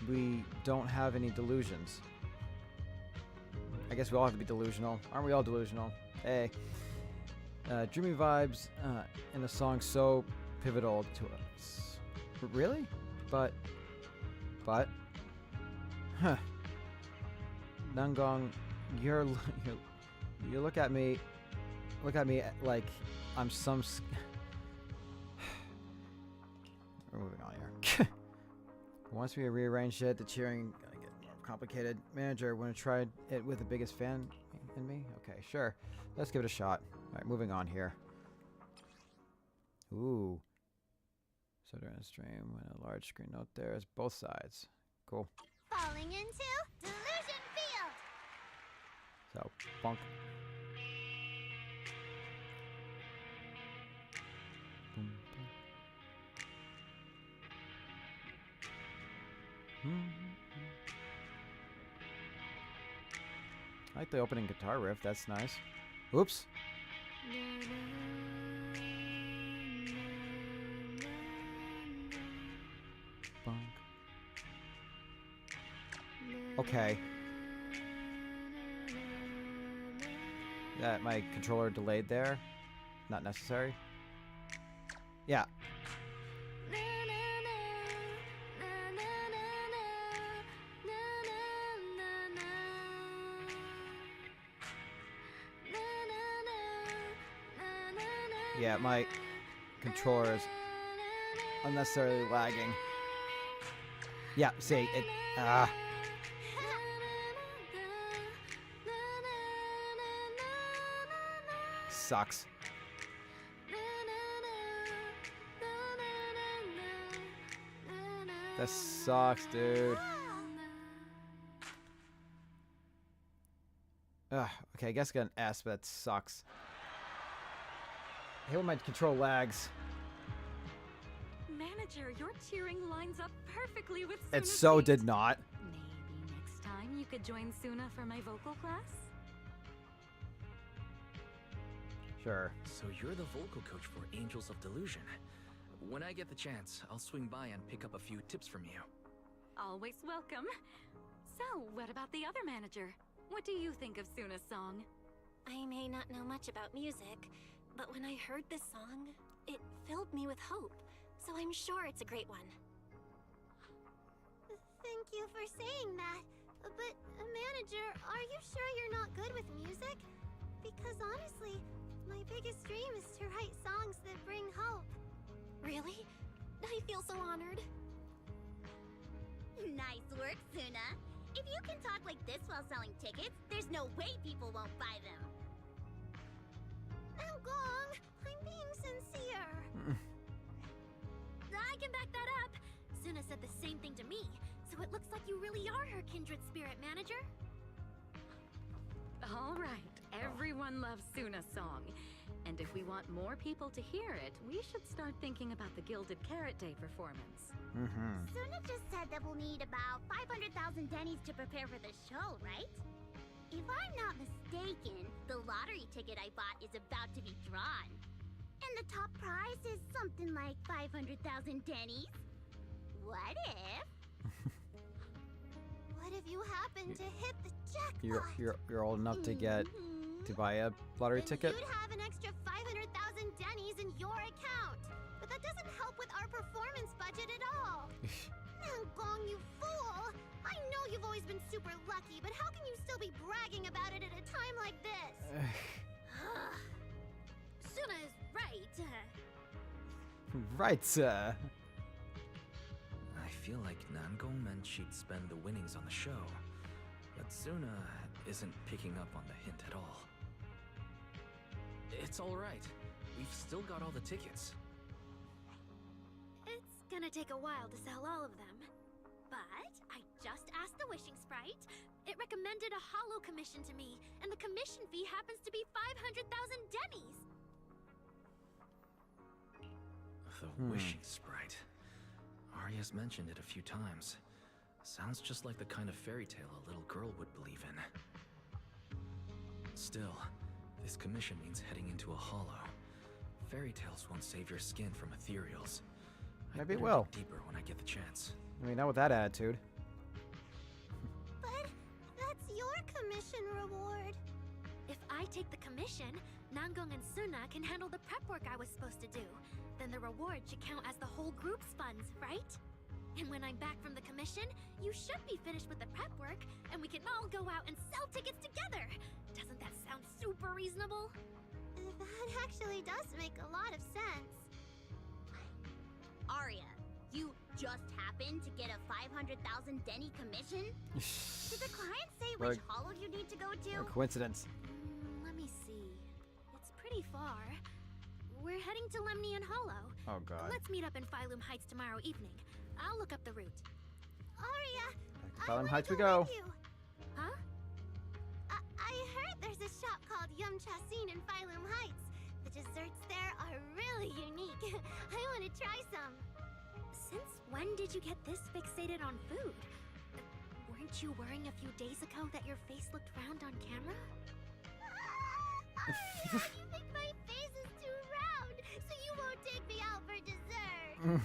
Speaker 1: we don't have any delusions. I guess we all have to be delusional. Aren't we all delusional? Hey. Dreamy vibes in a song so pivotal to us. Really? But huh. Nangong, you look at me like I'm some we're moving on here. Once we rearrange it, the cheering gonna get more complicated. Manager, wanna try it with the biggest fan in me? Okay, sure. Let's give it a shot. Alright, moving on here. Ooh. So during a stream, when a large screen note there is both sides. Cool.
Speaker 4: Falling into Delusion Field.
Speaker 1: So, bonk. Boom, boom. I like the opening guitar riff, that's nice. Oops. Bonk. Okay. That my controller delayed there. Not necessary. Yeah. Yeah, my controller is unnecessarily lagging. Yeah, see, it... Sucks. That sucks, dude. Okay, I guess I got an S, but that sucks. I hate when my control lags.
Speaker 9: Manager, your cheering lines up perfectly with
Speaker 1: It
Speaker 9: Suna's
Speaker 1: so
Speaker 9: beat.
Speaker 1: did not.
Speaker 9: Maybe next time you could join Suna for my vocal class?
Speaker 1: Sure.
Speaker 6: So you're the vocal coach for Angels of Delusion. When I get the chance, I'll swing by and pick up a few tips from you.
Speaker 9: Always welcome. So, what about the other manager? What do you think of Suna's song?
Speaker 8: I may not know much about music, but when I heard this song, it filled me with hope. So I'm sure it's a great one.
Speaker 4: Thank you for saying that. But, manager, are you sure you're not good with music? Because honestly, my biggest dream is to write songs that bring hope.
Speaker 8: Really? I feel so honored.
Speaker 4: Nice work, Suna. If you can talk like this while selling tickets, there's no way people won't buy them. Gong, I'm being sincere. I can back that up. Suna said the same thing to me, so it looks like you really are her kindred spirit manager.
Speaker 9: All right, everyone loves Suna's song. And if we want more people to hear it, we should start thinking about the Gilded Carrot Day performance.
Speaker 4: Suna just said that we'll need about 500,000 dennies to prepare for the show, right? If I'm not mistaken, the lottery ticket I bought is about to be drawn. And the top prize is something like 500,000 dennies. What if... what if you happen to hit the jackpot?
Speaker 1: You're old enough to get to buy a lottery
Speaker 4: Then
Speaker 1: ticket?
Speaker 4: you'd have an extra 500,000 dennies in your account. But that doesn't help with our performance budget at all. Gong, you fool! I know you've always been super lucky, but how can you still be bragging about it at a time like this? Suna is right.
Speaker 1: Right, sir.
Speaker 6: I feel like Nangong meant she'd spend the winnings on the show, but Suna isn't picking up on the hint at all. It's alright. We've still got all the tickets.
Speaker 4: It's gonna take a while to sell all of them. But I just asked the Wishing Sprite. It recommended a holo commission to me, and the commission fee happens to be 500,000 dennies.
Speaker 6: The Wishing Sprite. Arya's mentioned it a few times. Sounds just like the kind of fairy tale a little girl would believe in. Still, this commission means heading into a hollow. Fairy tales won't save your skin from ethereals.
Speaker 1: Maybe it
Speaker 6: better
Speaker 1: will.
Speaker 6: dig deeper when I get the chance.
Speaker 1: I mean, not with that attitude.
Speaker 4: But that's your commission reward. If I take the commission, Nangong and Suna can handle the prep work I was supposed to do. Then the reward should count as the whole group's funds, right? And when I'm back from the commission, you should be finished with the prep work, and we can all go out and sell tickets together. Doesn't that sound super reasonable? That actually does make a lot of sense. Arya, you just happened to get a 500,000 denny commission? Did the client say which hollow you need to go to?
Speaker 1: What a coincidence.
Speaker 4: Let me see. It's pretty far. We're heading to Lemnian Hollow.
Speaker 1: Oh, God.
Speaker 4: Let's meet up in Phylum Heights tomorrow evening. I'll look up the route. Arya,
Speaker 1: Back to Phylum Heights we go.
Speaker 4: Huh? I heard there's a shop called Yum Chasin in Phylum Heights. The desserts there are really unique. I want to try some. Since when did you get this fixated on food? Weren't you worrying a few days ago that your face looked round on camera? Arya, you think my face is too round, so you won't take me out for dessert.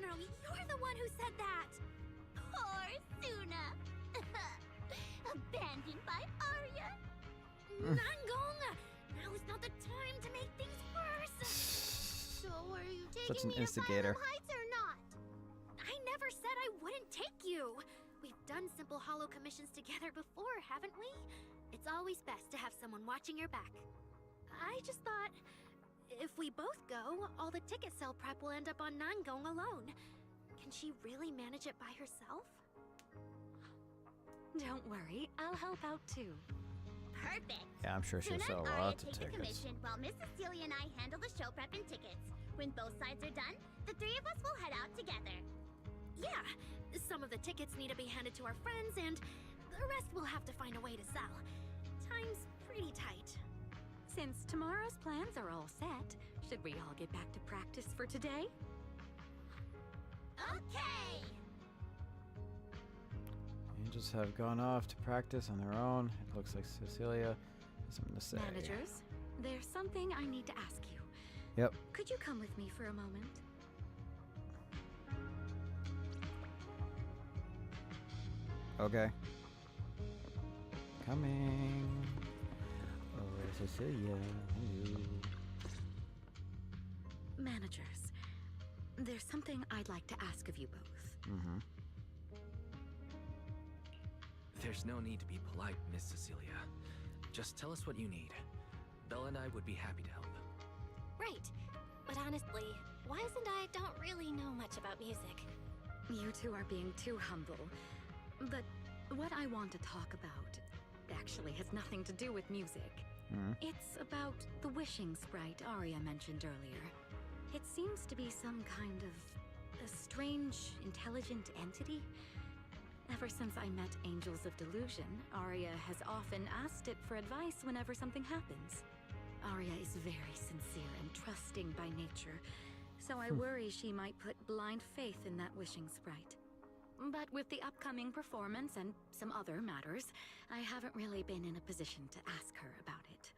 Speaker 4: No, you're the one who said that. Poor Suna. Abandoned by Arya. Nangong, now is not the time to make things worse. So are you taking
Speaker 1: Such an
Speaker 4: me to
Speaker 1: instigator.
Speaker 4: Phylum Heights or not? I never said I wouldn't take you. We've done simple hollow commissions together before, haven't we? It's always best to have someone watching your back. I just thought, if we both go, all the ticket sale prep will end up on Nangong alone. Can she really manage it by herself?
Speaker 9: Don't worry, I'll help out too.
Speaker 4: Perfect.
Speaker 1: Yeah, I'm sure she'll
Speaker 4: Suna
Speaker 1: sell
Speaker 4: and Arya
Speaker 1: lots of
Speaker 4: take the
Speaker 1: tickets.
Speaker 4: commission while Miss Cecilia and I handle the show prep and tickets. When both sides are done, the three of us will head out together. Yeah, some of the tickets need to be handed to our friends, and the rest we'll have to find a way to sell. Time's pretty tight.
Speaker 9: Since tomorrow's plans are all set, should we all get back to practice for today?
Speaker 4: Okay!
Speaker 1: Angels have gone off to practice on their own. It looks like Cecilia has something to say.
Speaker 9: Managers, there's something I need to ask you.
Speaker 1: Yep.
Speaker 9: Could you come with me for a moment?
Speaker 1: Okay. Coming. Oh, Cecilia. Hello.
Speaker 9: Managers, there's something I'd like to ask of you both.
Speaker 1: Mm-hmm.
Speaker 6: There's no need to be polite, Miss Cecilia. Just tell us what you need. Belle and I would be happy to help.
Speaker 8: Right. But honestly, Wise and I don't really know much about music.
Speaker 9: You two are being too humble. But what I want to talk about actually has nothing to do with music. It's about the wishing sprite Arya mentioned earlier. It seems to be some kind of a strange, intelligent entity. Ever since I met Angels of Delusion, Arya has often asked it for advice whenever something happens. Arya is very sincere and trusting by nature, so I worry she might put blind faith in that wishing sprite. But with the upcoming performance and some other matters, I haven't really been in a position to ask her about it.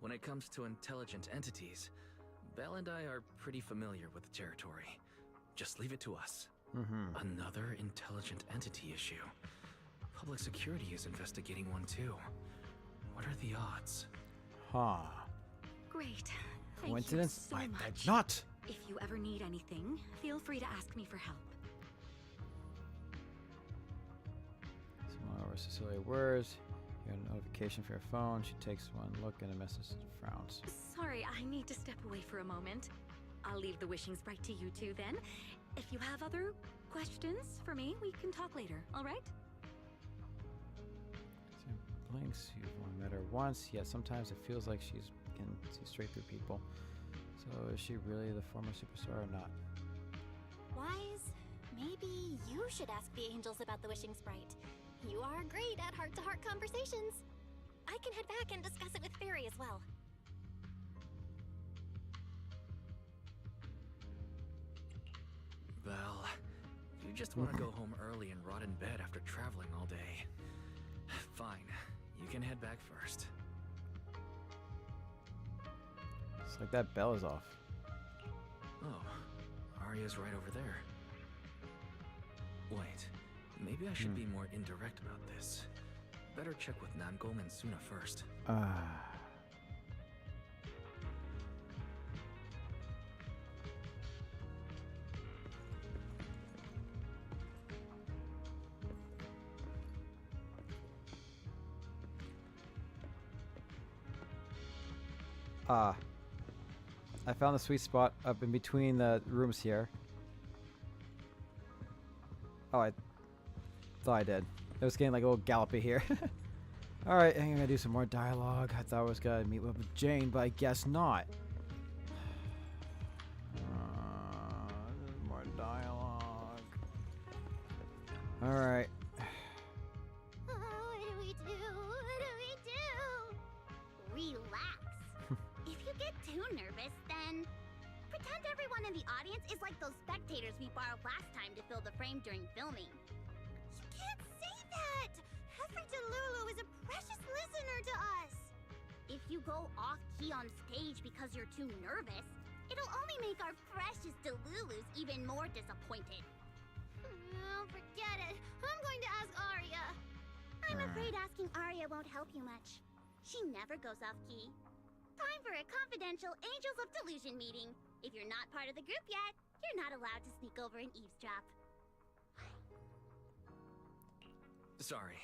Speaker 6: When it comes to intelligent entities, Belle and I are pretty familiar with the territory. Just leave it to us. Another intelligent entity issue. Public security is investigating one too. What are the odds?
Speaker 1: Huh.
Speaker 9: Great. Thank
Speaker 1: Coincidence?
Speaker 9: you so
Speaker 1: I
Speaker 9: much.
Speaker 1: think not.
Speaker 9: If you ever need anything, feel free to ask me for help.
Speaker 1: Someone over Cecilia words. You got a notification for your phone. She takes one look and a message frowns.
Speaker 9: Sorry, I need to step away for a moment. I'll leave the wishing sprite to you two then. If you have other questions for me, we can talk later, all right?
Speaker 1: Sam blinks. You've only met her once. Yeah, sometimes it feels like she can see straight through people. So is she really the former superstar or not?
Speaker 8: Wise, maybe you should ask the angels about the wishing sprite. You are great at heart-to-heart conversations. I can head back and discuss it with Fairy as well.
Speaker 6: Belle, you just want to go home early and rot in bed after traveling all day. Fine, you can head back first.
Speaker 1: It's like that bell is off.
Speaker 6: Oh, Arya's right over there. Wait, maybe I should be more indirect about this. Better check with Namgong and Suna first.
Speaker 1: I found the sweet spot up in between the rooms here. Oh, I thought I did. It was getting like a little gallopy here. Alright, I'm gonna do some more dialogue. I thought I was gonna meet up with Jane, but I guess not. More dialogue. Alright.
Speaker 4: What do we do? What do we do? Relax. If you get too nervous, then pretend everyone in the audience is like those spectators we borrowed last time to fill the frame during filming. You can't say that! Every Delulu is a precious listener to us! If you go off-key on stage because you're too nervous, it'll only make our precious Delulus even more disappointed. Oh, forget it. I'm going to ask Arya. I'm afraid asking Arya won't help you much. She never goes off-key. Time for a confidential Angels of Delusion meeting. If you're not part of the group yet, you're not allowed to sneak over and eavesdrop.
Speaker 6: Sorry,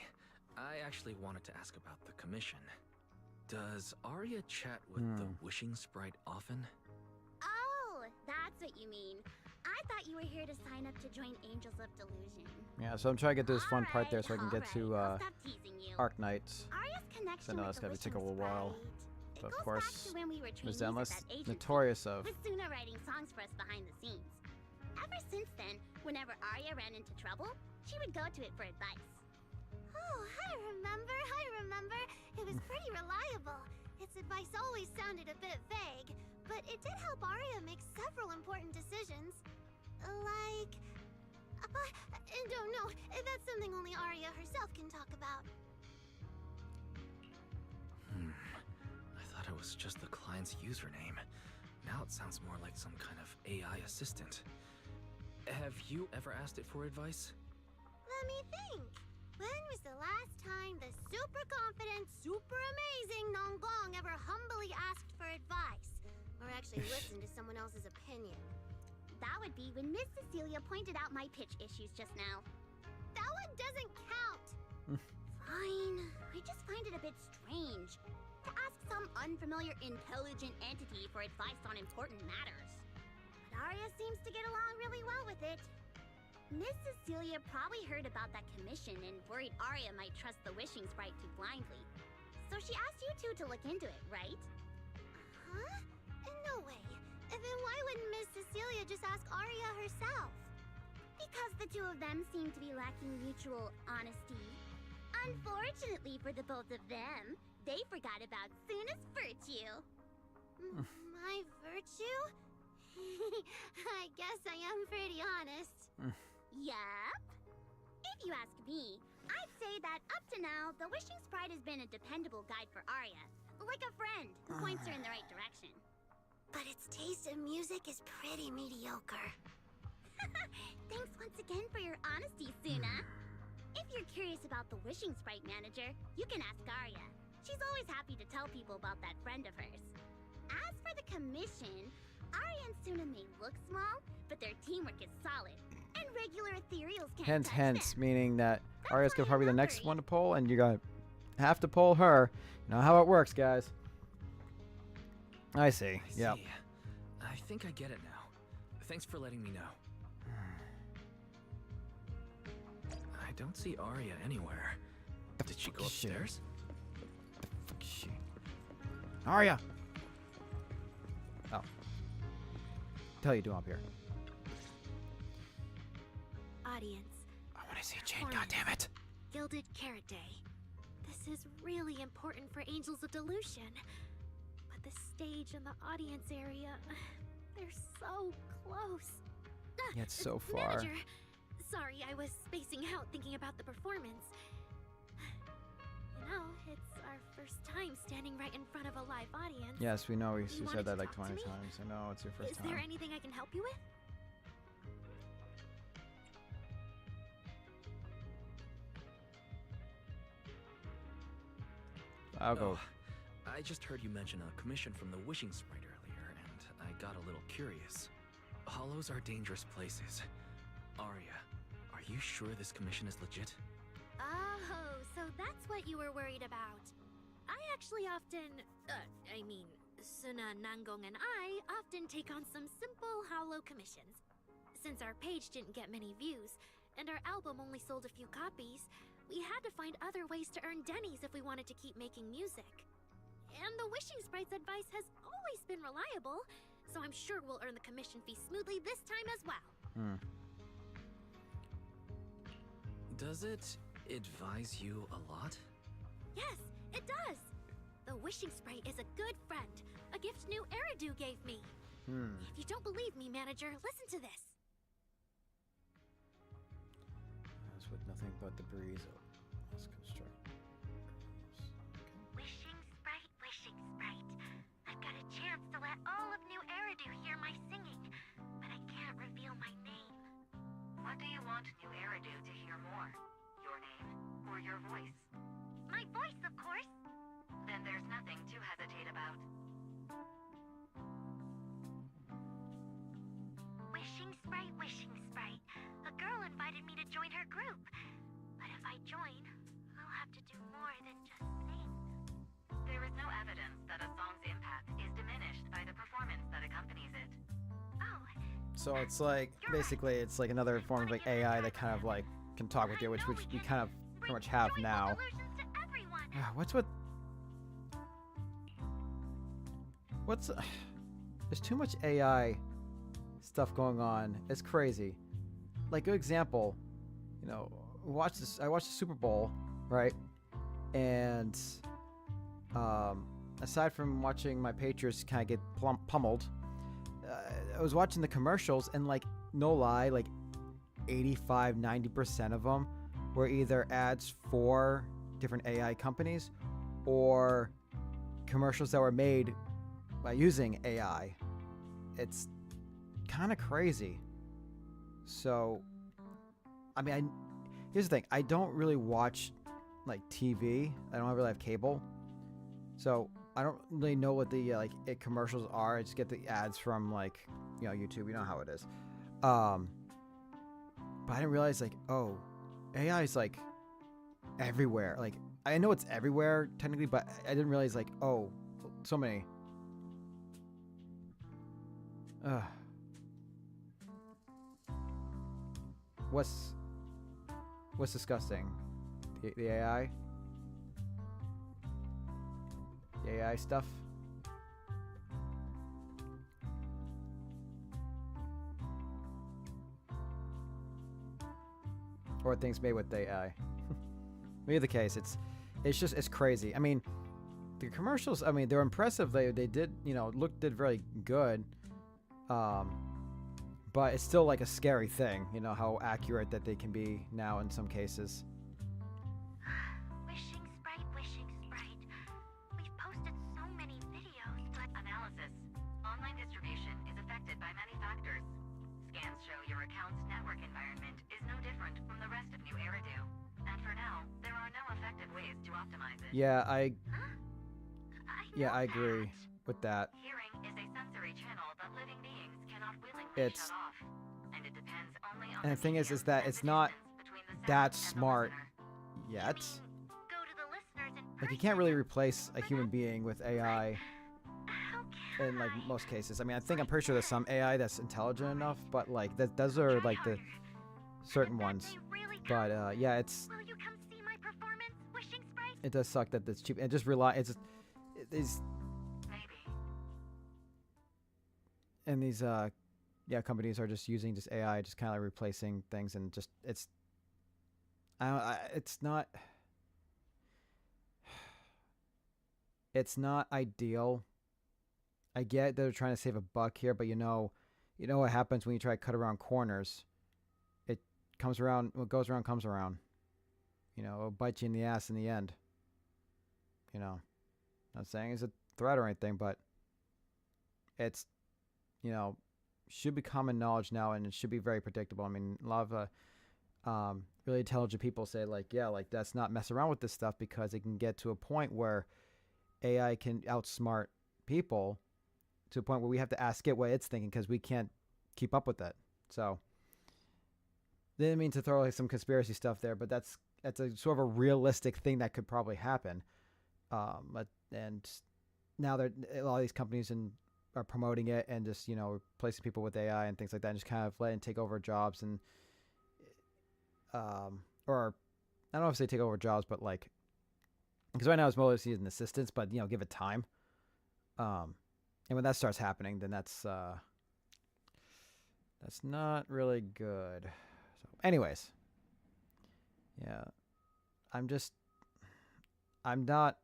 Speaker 6: I actually wanted to ask about the commission. Does Arya chat with the wishing sprite often?
Speaker 4: Oh, that's what you mean. I thought you were here to sign up to join Angels of Delusion.
Speaker 1: Yeah, so I'm trying to get to this fun part there so I can get to
Speaker 4: I'll stop teasing you.
Speaker 1: Arknights.
Speaker 4: Arya's connection
Speaker 1: I know
Speaker 4: with
Speaker 1: that's
Speaker 4: the
Speaker 1: gotta take a
Speaker 4: wishing
Speaker 1: little while.
Speaker 4: sprite. It
Speaker 1: But of
Speaker 4: goes
Speaker 1: course,
Speaker 4: back to when we were
Speaker 1: Ms.
Speaker 4: trainees at
Speaker 1: Zenless,
Speaker 4: that agency,
Speaker 1: notorious of.
Speaker 4: with Suna writing songs for us behind the scenes. Ever since then, whenever Arya ran into trouble, she would go to it for advice. Oh, I remember. It was pretty reliable. Its advice always sounded a bit vague, but it did help Arya make several important decisions. Like... I don't know. That's something only Arya herself can talk about.
Speaker 6: I thought it was just the client's username. Now it sounds more like some kind of AI assistant. Have you ever asked it for advice?
Speaker 4: Let me think. When was the last time the super confident, super amazing Namgong ever humbly asked for advice? Or actually listened to someone else's opinion? That would be when Miss Cecilia pointed out my pitch issues just now. That one doesn't count! Fine. I just find it a bit strange to ask some unfamiliar intelligent entity for advice on important matters. But Arya seems to get along really well with it. Miss Cecilia probably heard about that commission and worried Arya might trust the wishing sprite too blindly. So she asked you two to look into it, right? Huh? No way. And then why wouldn't Miss Cecilia just ask Arya herself? Because the two of them seem to be lacking mutual honesty. Unfortunately for the both of them, they forgot about Suna's virtue. My virtue? I guess I am pretty honest. Yup. If you ask me, I'd say that up to now, the Wishing Sprite has been a dependable guide for Arya. Like a friend who points her in the right direction. But its taste in music is pretty mediocre. Thanks once again for your honesty, Suna. If you're curious about the Wishing Sprite manager, you can ask Arya. She's always happy to tell people about that friend of hers. As for the commission, Arya and Suna may look small, but their teamwork is solid. And regular ethereals can't touch
Speaker 1: Hence,
Speaker 4: them.
Speaker 1: meaning that
Speaker 4: That's
Speaker 1: Arya's
Speaker 4: why
Speaker 1: gonna probably be
Speaker 4: I'm
Speaker 1: the
Speaker 4: not
Speaker 1: next
Speaker 4: worried.
Speaker 1: one to pull, and you're gonna have to pull her. You know how it works, guys. I see.
Speaker 6: I
Speaker 1: Yep.
Speaker 6: see. I think I get it now. Thanks for letting me know. I don't see Arya anywhere. Did she go
Speaker 1: fuck is she?
Speaker 6: upstairs?
Speaker 1: Fuck is she? Arya. Oh. Tell you do up here.
Speaker 8: Audience,
Speaker 1: I want to see Jane.
Speaker 8: Audience.
Speaker 1: God damn it.
Speaker 8: Gilded Carrot Day. This is really important for Angels of Delusion. But the stage and the audience area, they're so close.
Speaker 1: Yeah, it's so far.
Speaker 8: Manager, sorry, I was spacing out thinking about the performance. You know, it's our first time standing right in front of a live audience.
Speaker 1: Yes, we know. We
Speaker 8: You
Speaker 1: said
Speaker 8: wanted
Speaker 1: that
Speaker 8: to
Speaker 1: like
Speaker 8: talk to
Speaker 1: 20
Speaker 8: me?
Speaker 1: times. I know it's your first
Speaker 8: Is
Speaker 1: time.
Speaker 8: there anything I can help you with?
Speaker 1: I'll go.
Speaker 6: I just heard you mention a commission from the Wishing Sprite earlier, and I got a little curious. Hollows are dangerous places. Arya, are you sure this commission is legit?
Speaker 8: Oh, so that's what you were worried about. I actually often, Suna, Nangong, and I often take on some simple hollow commissions. Since our page didn't get many views, and our album only sold a few copies, we had to find other ways to earn dennies if we wanted to keep making music. And the Wishing Sprite's advice has always been reliable, so I'm sure we'll earn the commission fee smoothly this time as well.
Speaker 6: Does it advise you a lot?
Speaker 8: Yes, it does! The Wishing Sprite is a good friend, a gift new Eridu gave me. If you don't believe me, manager, listen to this.
Speaker 1: As with nothing but the breeze. Let's construct.
Speaker 4: Wishing Sprite. I've got a chance to let all of New Eridu hear my singing, but I can't reveal my name.
Speaker 7: What do you want New Eridu to hear more? Your name or your voice?
Speaker 4: My voice, of course.
Speaker 7: Then there's nothing to hesitate about.
Speaker 4: Wishing Sprite. A girl invited me to join her group. But if I join, I'll have to do more than just sing.
Speaker 7: There is no evidence that a song's impact is diminished by the performance that accompanies it.
Speaker 4: Oh,
Speaker 1: So it's like basically it's like another form of like AI that kind of like can talk with you, which we kind of pretty much have now.
Speaker 4: delusions to everyone.
Speaker 1: What's there's too much AI stuff going on. It's crazy. Like good example, you know, I watched the Super Bowl, right? And aside from watching my Patriots kind of get pummeled, I was watching the commercials and like no lie, like 85-90% of them were either ads for different AI companies or commercials that were made by using AI. It's kind of crazy. So, I mean, here's the thing. I don't really watch like TV. I don't really have cable. So I don't really know what the commercials are. I just get the ads from like, you know, YouTube. You know how it is. But I didn't realize like, oh, AI is like everywhere. Like I know it's everywhere technically, but I didn't realize like, oh, so many. What's disgusting? The AI? The AI stuff? Or things made with AI. Either case, it's crazy. I mean, the commercials, I mean, they're impressive. They did, you know, did very good. But it's still like a scary thing, you know, how accurate that they can be now in some cases.
Speaker 4: Wishing Sprite. We've posted so many videos, but
Speaker 5: Analysis. Online distribution is affected by many factors. Scans show your account's network environment is no different from the rest of New Eridu. And for now, there are no effective ways to optimize it.
Speaker 1: Yeah, I agree with that.
Speaker 5: Hearing is a sensory channel that living beings cannot willingly
Speaker 1: It's
Speaker 5: shut off. And it depends only on
Speaker 1: and the thing is that
Speaker 5: and
Speaker 1: it's
Speaker 5: the
Speaker 1: not
Speaker 5: distance between the sound
Speaker 1: that
Speaker 5: and the
Speaker 1: smart
Speaker 5: listener.
Speaker 1: yet.
Speaker 4: go to the listeners in
Speaker 1: Like, you
Speaker 4: person.
Speaker 1: can't really replace a human being with AI
Speaker 4: How can
Speaker 1: in like
Speaker 4: I?
Speaker 1: most cases. I mean, I'm pretty sure there's some AI that's intelligent enough, but like those are like the certain ones.
Speaker 4: They really
Speaker 1: But
Speaker 4: come.
Speaker 1: yeah, it's
Speaker 4: Will you come see my performance, Wishing Sprite?
Speaker 1: it does suck that it's cheap. It just these
Speaker 5: Maybe.
Speaker 1: and these companies are just using just AI, just kind of like replacing things, and just it's not ideal. I get they're trying to save a buck here, but you know what happens when you try to cut around corners. It comes around, what goes around comes around. You know, it'll bite you in the ass in the end. You know, not saying it's a threat or anything, but it's, you know, should be common knowledge now, and it should be very predictable. I mean, a lot of really intelligent people say, like, yeah, like, let's not mess around with this stuff, because it can get to a point where AI can outsmart people to a point where we have to ask it what it's thinking, because we can't keep up with it. So, didn't mean to throw like some conspiracy stuff there, but that's a sort of a realistic thing that could probably happen. And now a lot of these companies are promoting it and just, you know, replacing people with AI and things like that, and just kind of letting it take over jobs, and or I don't know if they take over jobs, but like, because right now it's mostly an assistance, but you know, give it time. And when that starts happening, then that's not really good. So, anyways, yeah, I'm not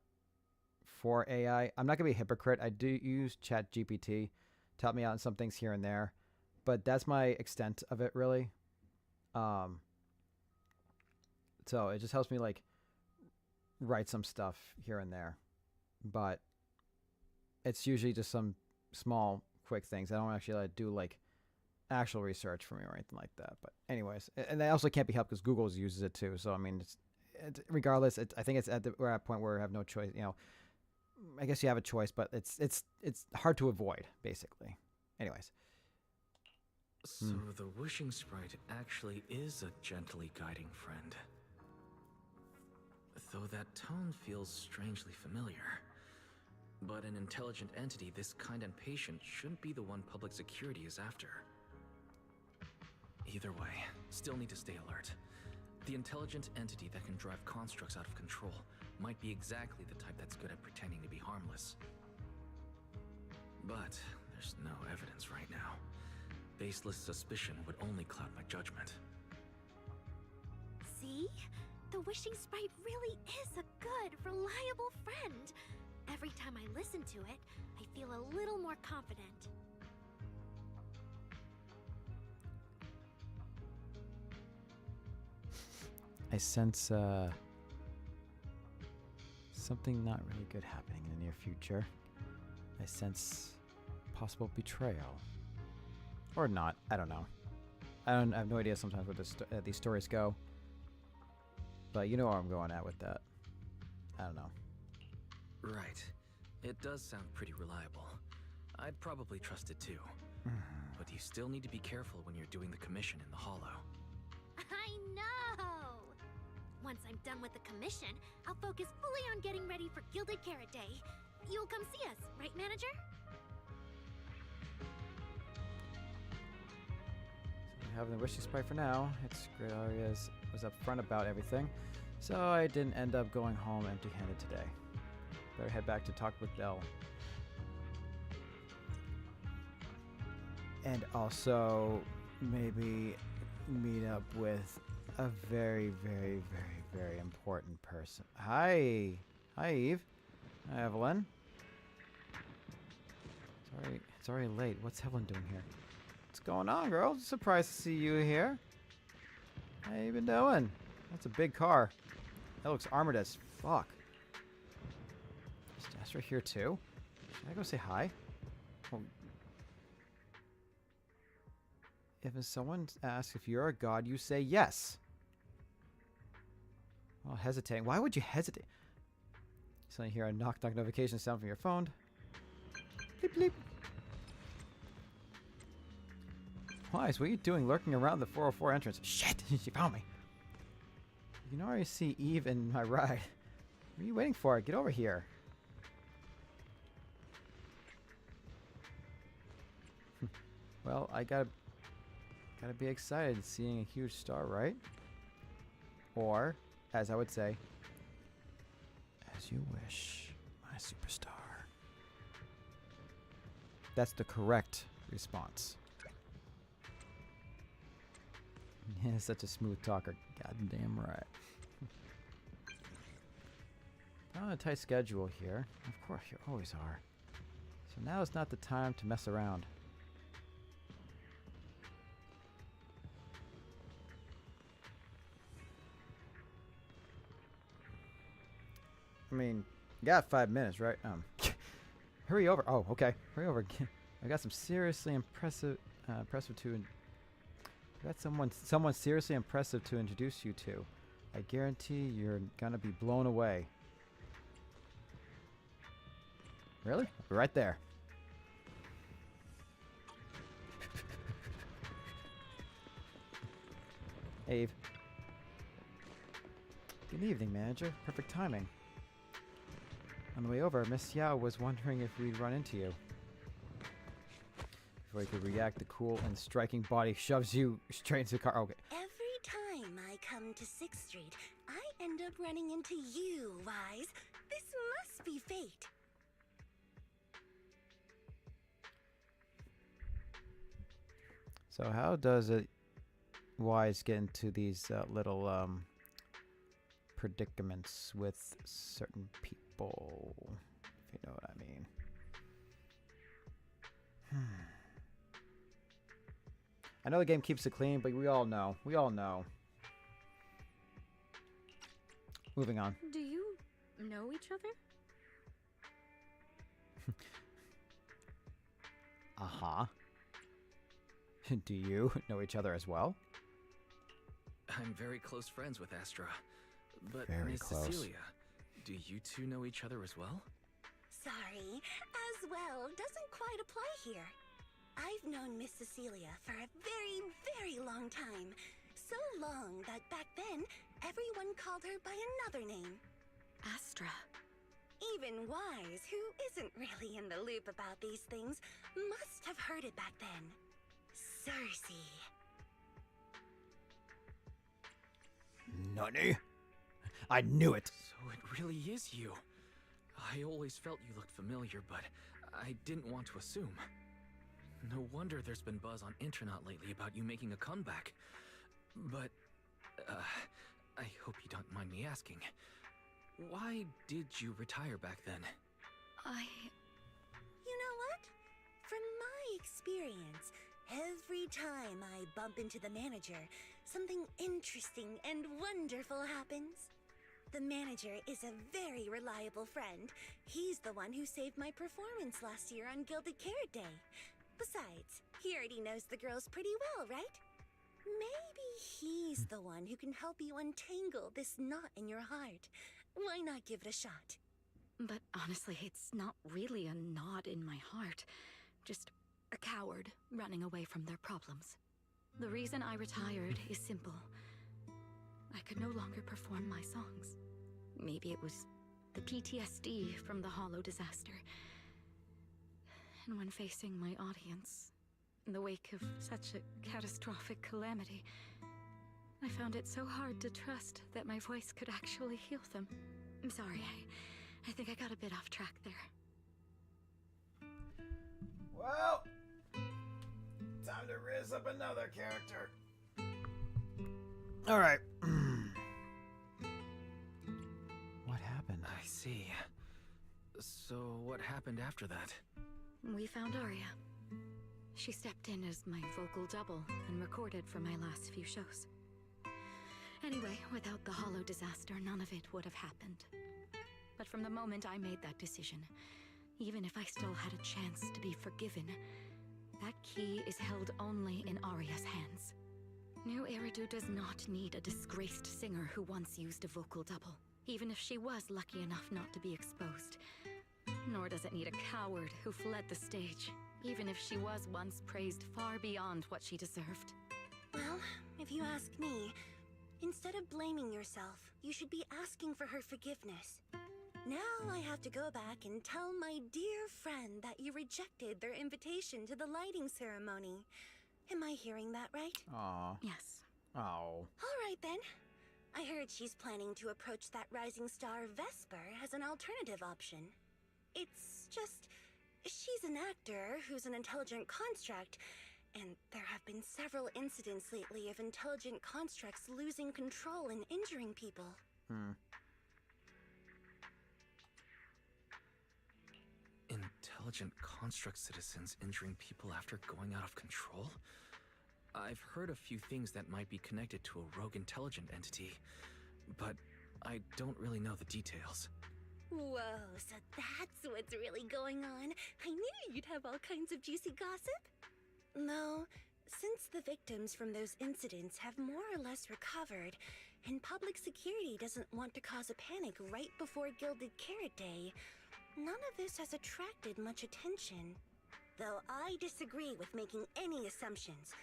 Speaker 1: for AI. I'm not gonna be a hypocrite. I do use ChatGPT to help me out in some things here and there, but that's my extent of it, really. So it just helps me like write some stuff here and there, but it's usually just some small, quick things. I don't actually do like actual research for me or anything like that. But anyways, and they also can't be helped because Google uses it too. So I mean, regardless, I think we're at a point where we have no choice. You know, I guess you have a choice, but it's hard to avoid, basically. Anyways.
Speaker 6: So the wishing sprite actually is a gently guiding friend. Though that tone feels strangely familiar. But an intelligent entity this kind and patient shouldn't be the one public security is after. Either way, still need to stay alert. The intelligent entity that can drive constructs out of control might be exactly the type that's good at pretending to be harmless. But there's no evidence right now. Baseless suspicion would only cloud my judgment.
Speaker 4: See? The Wishing Sprite really is a good, reliable friend. Every time I listen to it, I feel a little more confident.
Speaker 1: I sense something not really good happening in the near future. I sense possible betrayal. Or not, I don't know. I have no idea sometimes where these stories go. But you know where I'm going at with that. I don't know.
Speaker 6: Right. It does sound pretty reliable. I'd probably trust it too. But you still need to be careful when you're doing the commission in the Hollow.
Speaker 4: I know! Once I'm done with the commission, I'll focus fully on getting ready for Gilded Carrot Day. You'll come see us, right, Manager?
Speaker 1: having the wishing sprite for now. It's great. Arias was upfront about everything, so I didn't end up going home empty-handed today. Better head back to talk with Belle. And also, maybe meet up with a very, very, very, very important person. Hi. Hi, Eve. Hi, Evelyn. Sorry, it's already late. What's Evelyn doing here? What's going on, girl? Surprised to see you here. How you been doing? That's a big car. That looks armored as fuck. Is Astra here too? Should I go say hi? Well, if someone asks if you're a god, you say yes. Well, hesitating. Why would you hesitate? So you hear a knock notification sound from your phone. Bleep bleep. Wise, what are you doing lurking around the 404 entrance? Shit! She found me. You can already see Eve in my ride. What are you waiting for? Get over here. Well, I gotta be excited seeing a huge star, right? Or, as I would say, as you wish, my superstar. That's the correct response. Yeah, such a smooth talker. Goddamn right. I'm on a tight schedule here. Of course, you always are. So now is not the time to mess around. I mean, you got 5 minutes, right? Hurry over. Oh, okay. Hurry over. I got some seriously impressive I got someone seriously impressive to introduce you to. I guarantee you're gonna be blown away. Really? I'll be right there. Hey, Eve. Good evening, manager. Perfect timing. On the way over, Miss Yao was wondering if we'd run into you. Before you could react, the cool and striking body shoves you straight into the car. Okay.
Speaker 4: Every time I come to 6th Street, I end up running into you, Wise. This must be fate.
Speaker 1: So how does it Wise get into these little predicaments with certain people, if you know what I mean? I know the game keeps it clean, but we all know. We all know. Moving on.
Speaker 9: Do you know each other?
Speaker 1: Uh-huh. Do you know each other as well?
Speaker 6: I'm very close friends with Astra. But
Speaker 1: Very
Speaker 6: Miss
Speaker 1: close.
Speaker 6: Cecilia, do you two know each other as well?
Speaker 4: Sorry, as well doesn't quite apply here. I've known Miss Cecilia for a very, very long time. So long that back then, everyone called her by another name.
Speaker 9: Astra.
Speaker 4: Even Wise, who isn't really in the loop about these things, must have heard it back then. Cersei.
Speaker 1: Nani? I knew it.
Speaker 6: So it really is you. I always felt you looked familiar, but I didn't want to assume. No wonder there's been buzz on Intronaut lately about you making a comeback. But, I hope you don't mind me asking. Why did you retire back then?
Speaker 4: You know what? From my experience, every time I bump into the manager, something interesting and wonderful happens. The manager is a very reliable friend. He's the one who saved my performance last year on Gilded Carrot Day. Besides, he already knows the girls pretty well, right? Maybe he's the one who can help you untangle this knot in your heart. Why not give it a shot?
Speaker 9: But honestly, it's not really a knot in my heart. Just a coward running away from their problems. The reason I retired is simple. I could no longer perform my songs. Maybe it was the PTSD from the Hollow disaster. And when facing my audience, in the wake of such a catastrophic calamity, I found it so hard to trust that my voice could actually heal them. I'm sorry, I think I got a bit off track there.
Speaker 1: Well, time to riz up another character. All right. What happened?
Speaker 6: I see. So what happened after that?
Speaker 9: We found Arya. She stepped in as my vocal double and recorded for my last few shows. Anyway, without the Hollow disaster, none of it would have happened. But from the moment I made that decision, even if I still had a chance to be forgiven, that key is held only in Arya's hands. New Eridu does not need a disgraced singer who once used a vocal double, even if she was lucky enough not to be exposed. Nor does it need a coward who fled the stage, even if she was once praised far beyond what she deserved.
Speaker 4: Well, if you ask me, instead of blaming yourself, you should be asking for her forgiveness. Now I have to go back and tell my dear friend that you rejected their invitation to the lighting ceremony. Am I hearing that right?
Speaker 1: Aw.
Speaker 9: Yes.
Speaker 1: Oh.
Speaker 4: All right then. I heard she's planning to approach that rising star Vesper as an alternative option. It's just, she's an actor who's an intelligent construct, and there have been several incidents lately of intelligent constructs losing control and injuring people.
Speaker 6: Intelligent construct citizens injuring people after going out of control? I've heard a few things that might be connected to a rogue intelligent entity, but I don't really know the details.
Speaker 4: Whoa, so that's what's really going on. I knew you'd have all kinds of juicy gossip. Though, since the victims from those incidents have more or less recovered, and public security doesn't want to cause a panic right before Gilded Carrot Day, none of this has attracted much attention. Though I disagree with making any assumptions.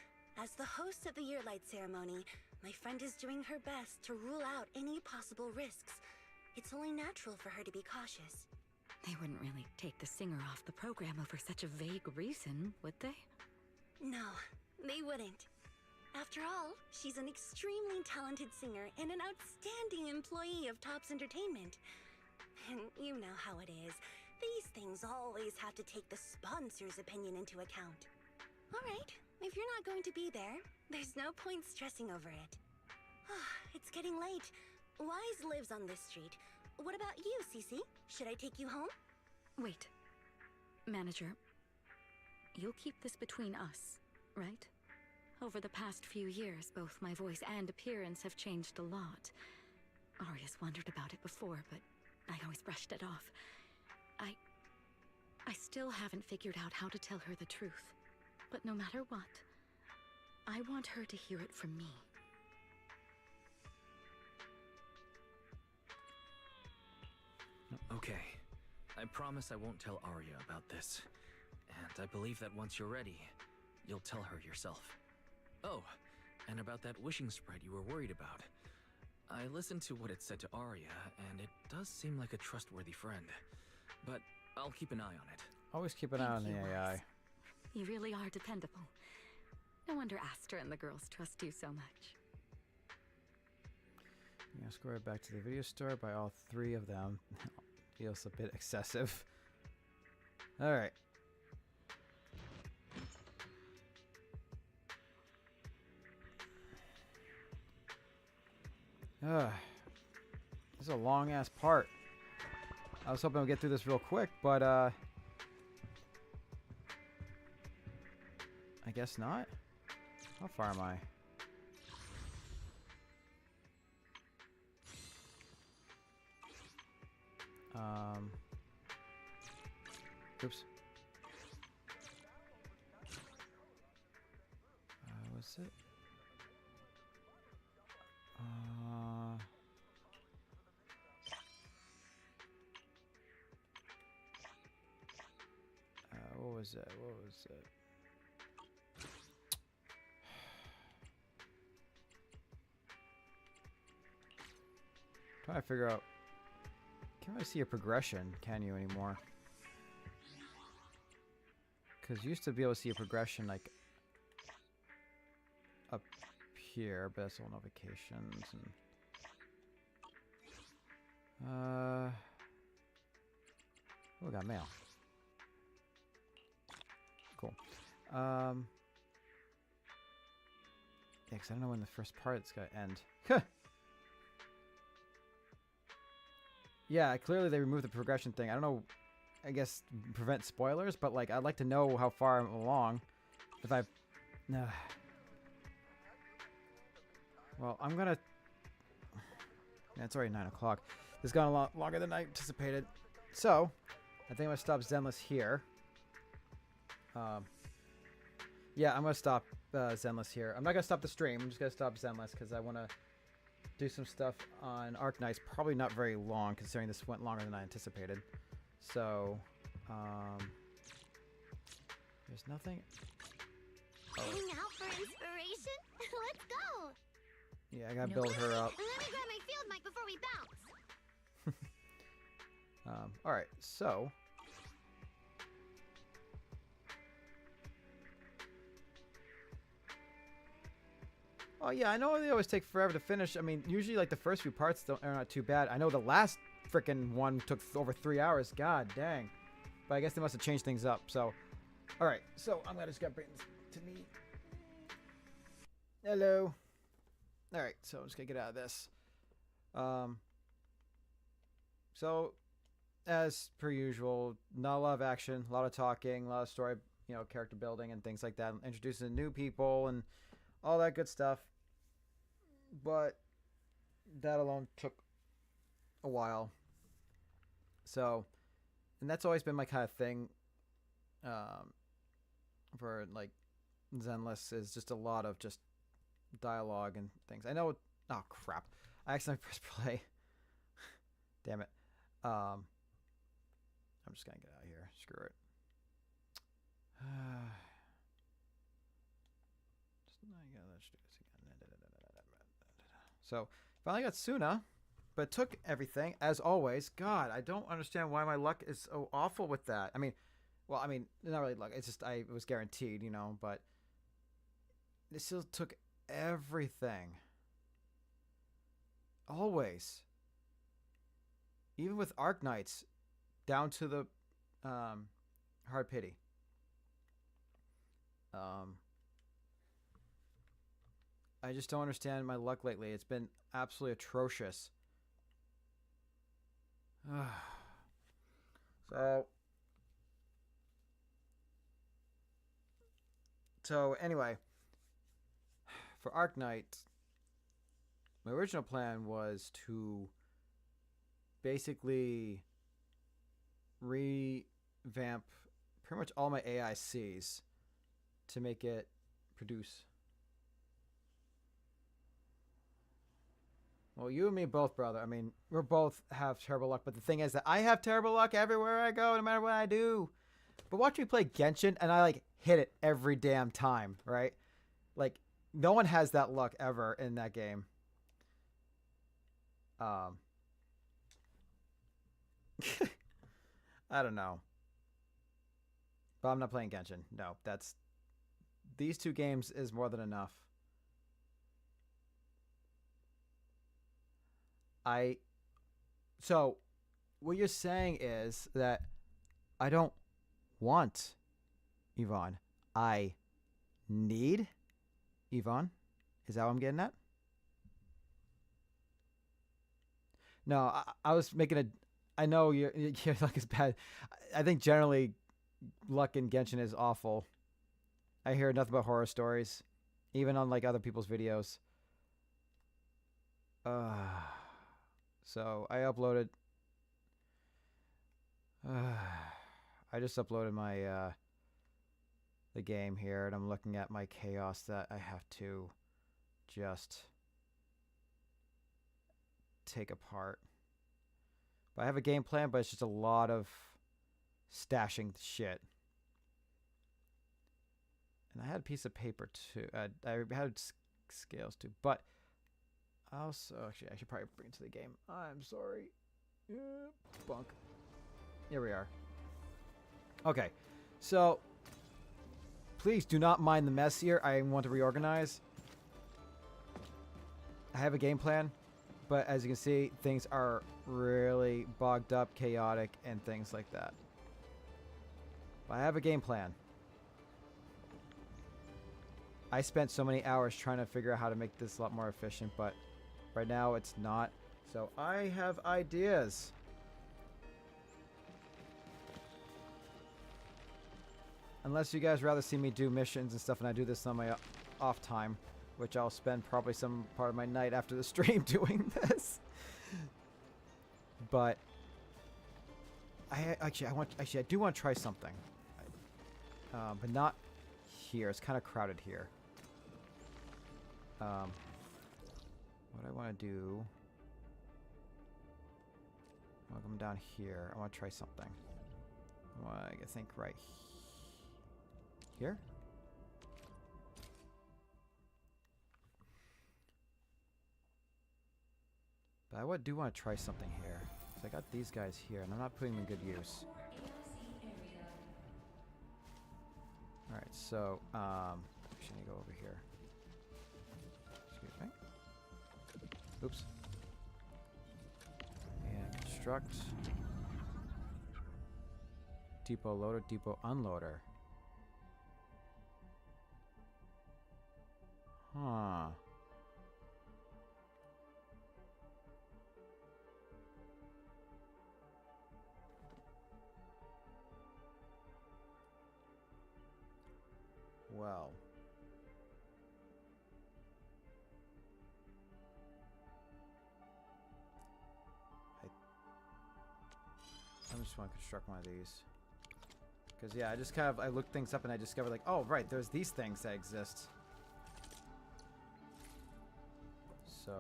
Speaker 4: As the host of the Yearlight ceremony, my friend is doing her best to rule out any possible risks. It's only natural for her to be cautious.
Speaker 9: They wouldn't really take the singer off the program over such a vague reason, would they?
Speaker 4: No, they wouldn't. After all, she's an extremely talented singer and an outstanding employee of Topps Entertainment. And you know how it is. These things always have to take the sponsor's opinion into account. All right, if you're not going to be there, there's no point stressing over it. It's getting late. Wise lives on this street. What about you, Cece? Should I take you home?
Speaker 9: Wait. Manager, you'll keep this between us, right? Over the past few years, both my voice and appearance have changed a lot. Arya's wondered about it before, but I always brushed it off. I still haven't figured out how to tell her the truth. But no matter what, I want her to hear it from me.
Speaker 6: Okay. I promise I won't tell Arya about this. And I believe that once you're ready, you'll tell her yourself. Oh, and about that wishing sprite you were worried about. I listened to what it said to Arya, and it does seem like a trustworthy friend. But I'll keep an eye on it.
Speaker 1: Always keep an eye on the
Speaker 9: Thank you,
Speaker 1: AI.
Speaker 9: Wise. You really are dependable. No wonder Astra and the girls trust you so much.
Speaker 1: Yeah, let's go right back to the video store. Buy all 3 of them. Feels a bit excessive. All right. This is a long ass part. I was hoping we'd get through this real quick, but I guess not. How far am I? Oops. What's it? What was that? What was that? Trying to figure out. Can't really see a progression, can you, anymore? Because you used to be able to see a progression like here, but that's all notifications and oh, we got mail. Cool. Yeah, 'cause I don't know when the first part's gonna end. Yeah, clearly they removed the progression thing. I don't know. I guess prevent spoilers, but like I'd like to know how far I'm along. If I've, well, I'm gonna. Yeah, it's already 9 o'clock. This has gone a lot longer than I anticipated. So, I think I'm gonna stop Zenless here. Yeah, I'm gonna stop Zenless here. I'm not gonna stop the stream. I'm just gonna stop Zenless because I want to do some stuff on Arknights. Probably not very long, considering this went longer than I anticipated. So, there's nothing. Oh.
Speaker 4: Hang out for inspiration? Let's go!
Speaker 1: Yeah, I gotta build her up.
Speaker 4: Let me grab my field mic before we bounce.
Speaker 1: Alright, so. Oh yeah, I know they always take forever to finish. I mean, usually like the first few parts are not too bad. I know the last freaking one took over 3 hours. God dang. But I guess they must have changed things up. So, alright, so I'm gonna just gotta bring this to me. Hello. Alright, so I'm just gonna get out of this. So, as per usual, not a lot of action, a lot of talking, a lot of story, you know, character building and things like that. Introducing new people and all that good stuff. But that alone took a while. So, and that's always been my kind of thing for like Zenless, is just a lot of just dialogue and things. I know. Oh crap! I accidentally pressed play. Damn it. I'm just gonna get out of here. Screw it. So finally got Suna, but it took everything as always. God, I don't understand why my luck is so awful with that. I mean, well, I mean, not really luck. It's just it was guaranteed, you know. But it still took everything. Always. Even with Arknights, down to the hard pity. I just don't understand my luck lately. It's been absolutely atrocious. So anyway, for Arknights, my original plan was to basically revamp pretty much all my AICs to make it produce. Well, you and me both, brother. I mean, we both have terrible luck, but the thing is that I have terrible luck everywhere I go, no matter what I do. But watch me play Genshin, and I, like, hit it every damn time, right? Like, no one has that luck ever in that game. I don't know. But I'm not playing Genshin. No, that's... These two games is more than enough. So, what you're saying is that I don't want Yvonne. I need Yvonne? Is that what I'm getting at? No, I was making a... I know your luck is bad. I think generally luck in Genshin is awful. I hear nothing but horror stories, even on like other people's videos. So I uploaded. I just uploaded my the game here, and I'm looking at my chaos that I have to just take apart. But I have a game plan, but it's just a lot of stashing shit. And I had a piece of paper too. I had scales too, but also actually I should probably bring it to the game. I'm sorry. Bunk. Here we are. Okay, so please do not mind the mess here. I want to reorganize. I have a game plan, but as you can see, things are really bogged up, chaotic, and things like that. But I have a game plan. I spent so many hours trying to figure out how to make this a lot more efficient, but right now it's not. So I have ideas. Unless you guys rather see me do missions and stuff, and I do this on my off time, which I'll spend probably some part of my night after the stream doing this. But I do want to try something, but not here. It's kind of crowded here. What I want to do, I'll come down here. I want to try something. I think right here. But I do want to try something here. So I got these guys here, and I'm not putting them in good use. Alright, so, actually I need to go over here. Excuse me. Oops. And construct. Depot loader, depot unloader. Huh. Well. I just want to construct one of these. Because, yeah, I looked things up and I discovered, like, oh, right, there's these things that exist. So...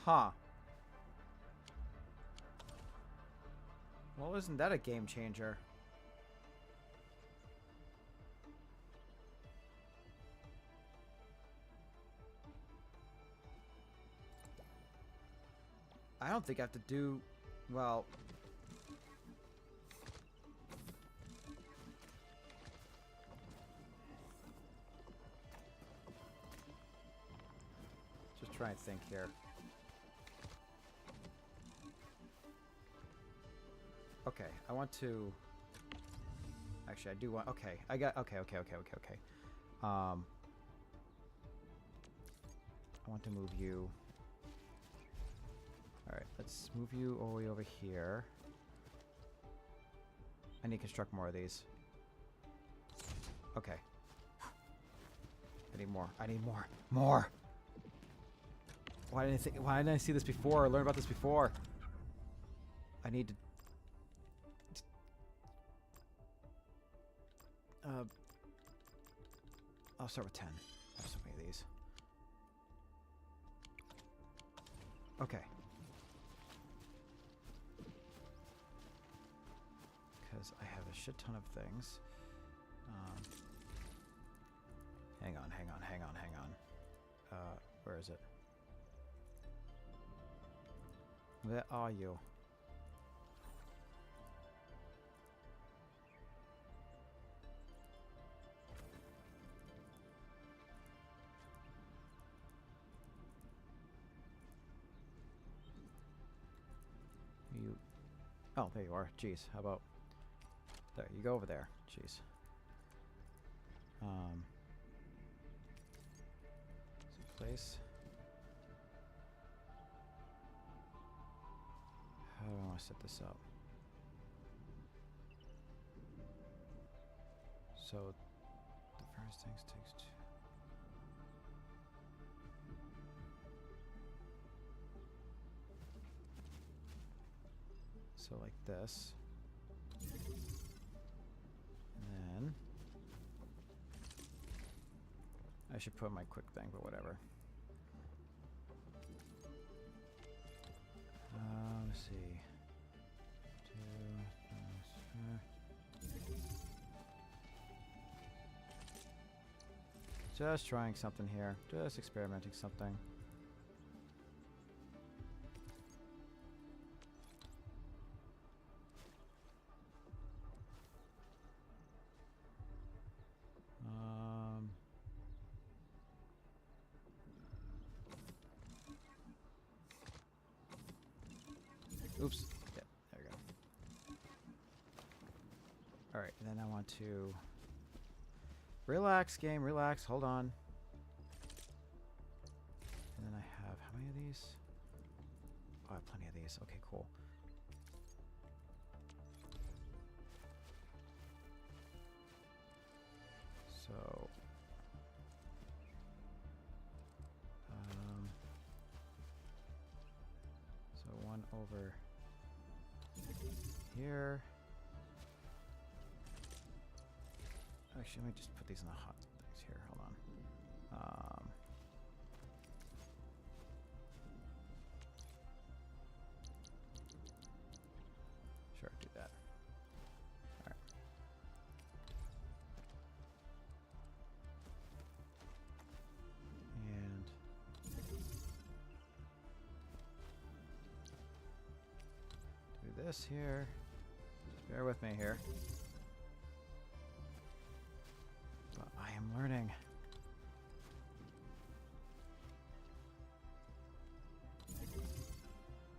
Speaker 1: Huh. Well, isn't that a game changer? I don't think I have to do... Well... Just try and think here. Okay, I want to... Actually, I do want... Okay, I got... Okay. I want to move you... Alright, let's move you all the way over here. I need to construct more of these. Okay. I need more. I need more. More! Why didn't I see this before or learn about this before? I need to... I'll start with 10. I have so many of these. Okay. Because I have a shit ton of things. Hang on. Where is it? Where are you? Oh, there you are. Jeez, how about... There, you go over there. Jeez. Place. How do I want to set this up? So, the first things takes 2. So like this. And then I should put my quick thing, but whatever. Let's see. 2. Just trying something here. Just experimenting something. Oops. Yep, there we go. Alright, and then I want to... Relax, game, relax, hold on. And then I have... How many of these? Oh, I have plenty of these. Okay, cool. So... so one over... here. Actually, let me just put these in the hot things here. Hold on. Sure, do that. All right. And do this here. Just bear with me here. But I am learning.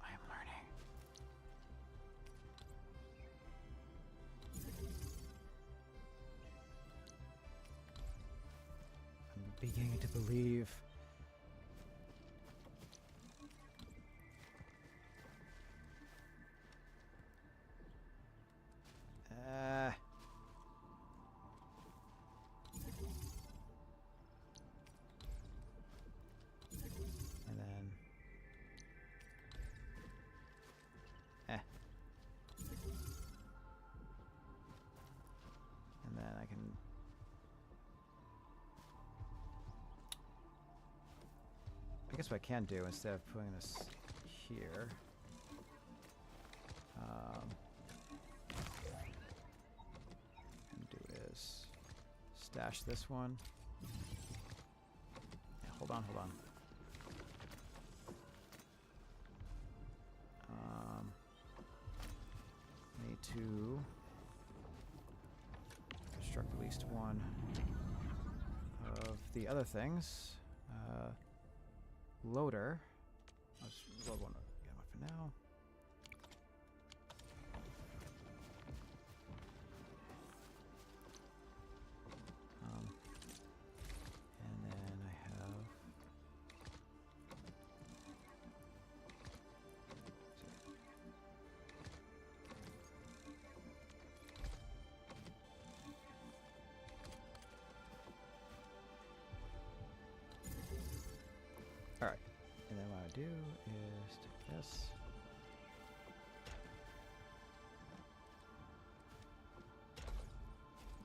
Speaker 1: I am learning. I'm beginning to believe. And then and then I can I guess what I can do instead of putting this here and do is stash this one. Yeah, hold on. Need to construct at least one of the other things. Loader. I'll just load one for now. And then I have alright. And then what I do is take this.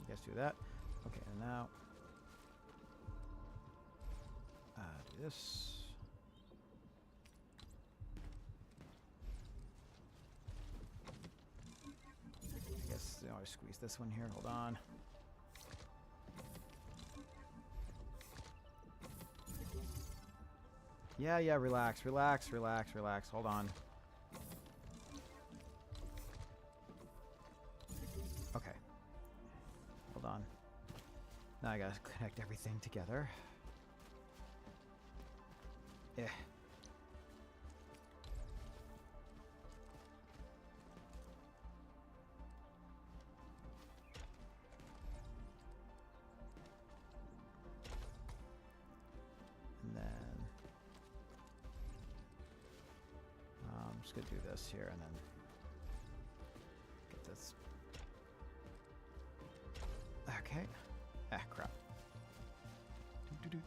Speaker 1: You guys do that. Okay, and now do this. I guess I'll squeeze this one here. Hold on. Yeah, relax. Hold on. Okay. Hold on. Now I gotta connect everything together. Yeah. And then I'm just gonna do this here and then get this. Okay. Ah, crap. Do.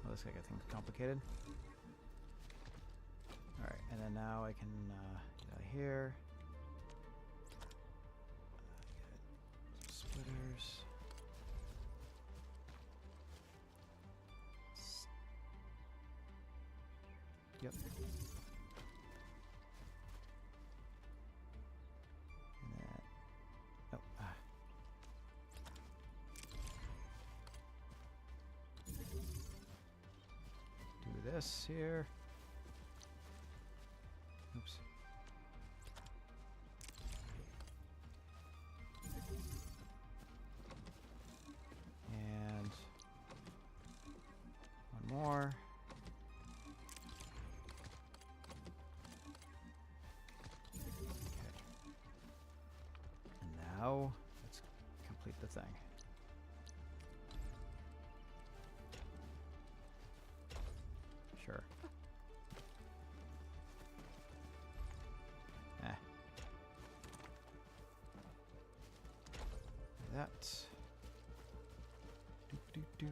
Speaker 1: Oh, this guy got things complicated. Alright, and then now I can get out of here. Get some splitters. Yep. And that. Oh. Do this here. Oops. And one more. Now, let's complete the thing. Sure. That. Do.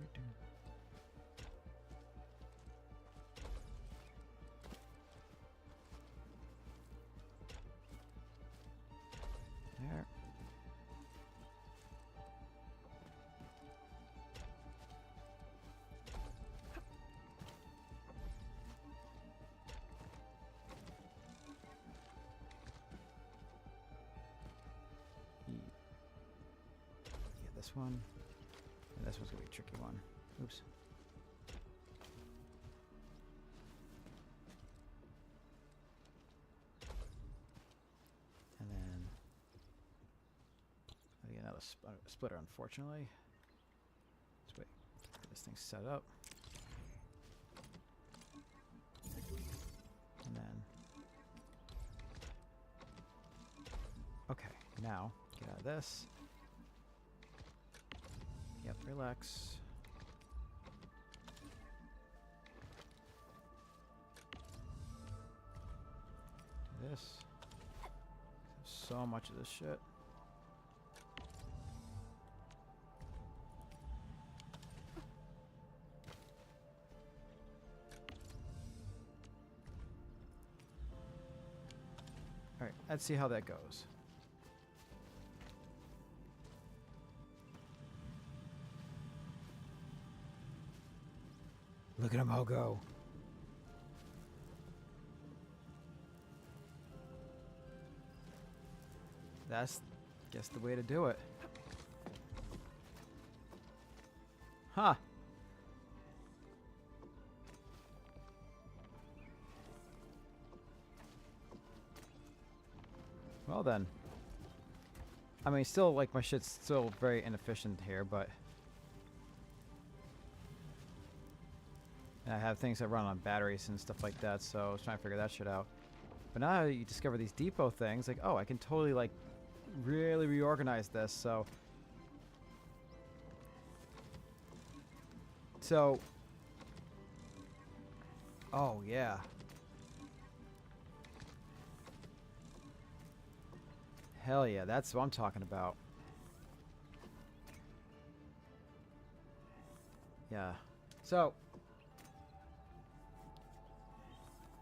Speaker 1: There. This one, and this one's gonna be a tricky one. Oops. And then I get another splitter, unfortunately. Let's wait. Get this thing set up. And then, okay, now get out of this. Yep, relax. Do this. So much of this shit. Alright, let's see how that goes. Look at them all go. That's, guess, the way to do it. Huh. Well then. I mean, still, like, my shit's still very inefficient here, but... I have things that run on batteries and stuff like that, so I was trying to figure that shit out. But now you discover these depot things, like, oh, I can totally, like, really reorganize this, so... Oh, yeah. Hell yeah, that's what I'm talking about. Yeah. So...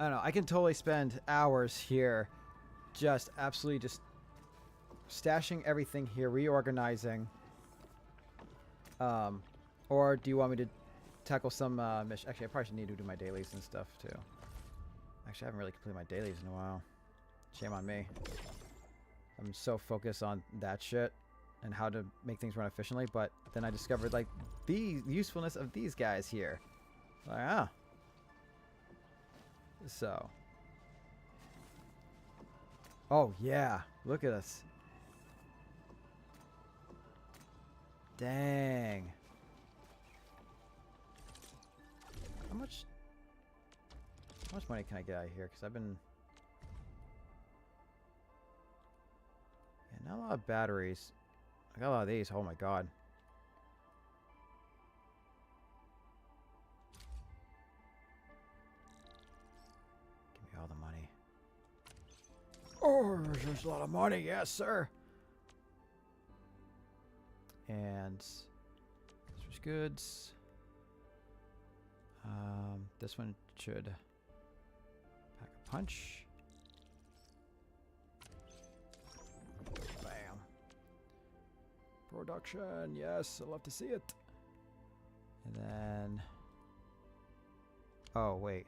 Speaker 1: I don't know, I can totally spend hours here just absolutely just stashing everything here, reorganizing. Or do you want me to tackle some mission? Actually, I probably should need to do my dailies and stuff too. Actually, I haven't really completed my dailies in a while. Shame on me. I'm so focused on that shit and how to make things run efficiently, but then I discovered like the usefulness of these guys here. Like, ah. So. Oh, yeah. Look at us. Dang. How much money can I get out of here? Because I've been... Yeah, not a lot of batteries. I got a lot of these. Oh, my God. All the money. Oh, there's a lot of money, yes, sir. And switch goods. This one should pack punch. Bam. Production, yes, I love to see it. And then, oh wait.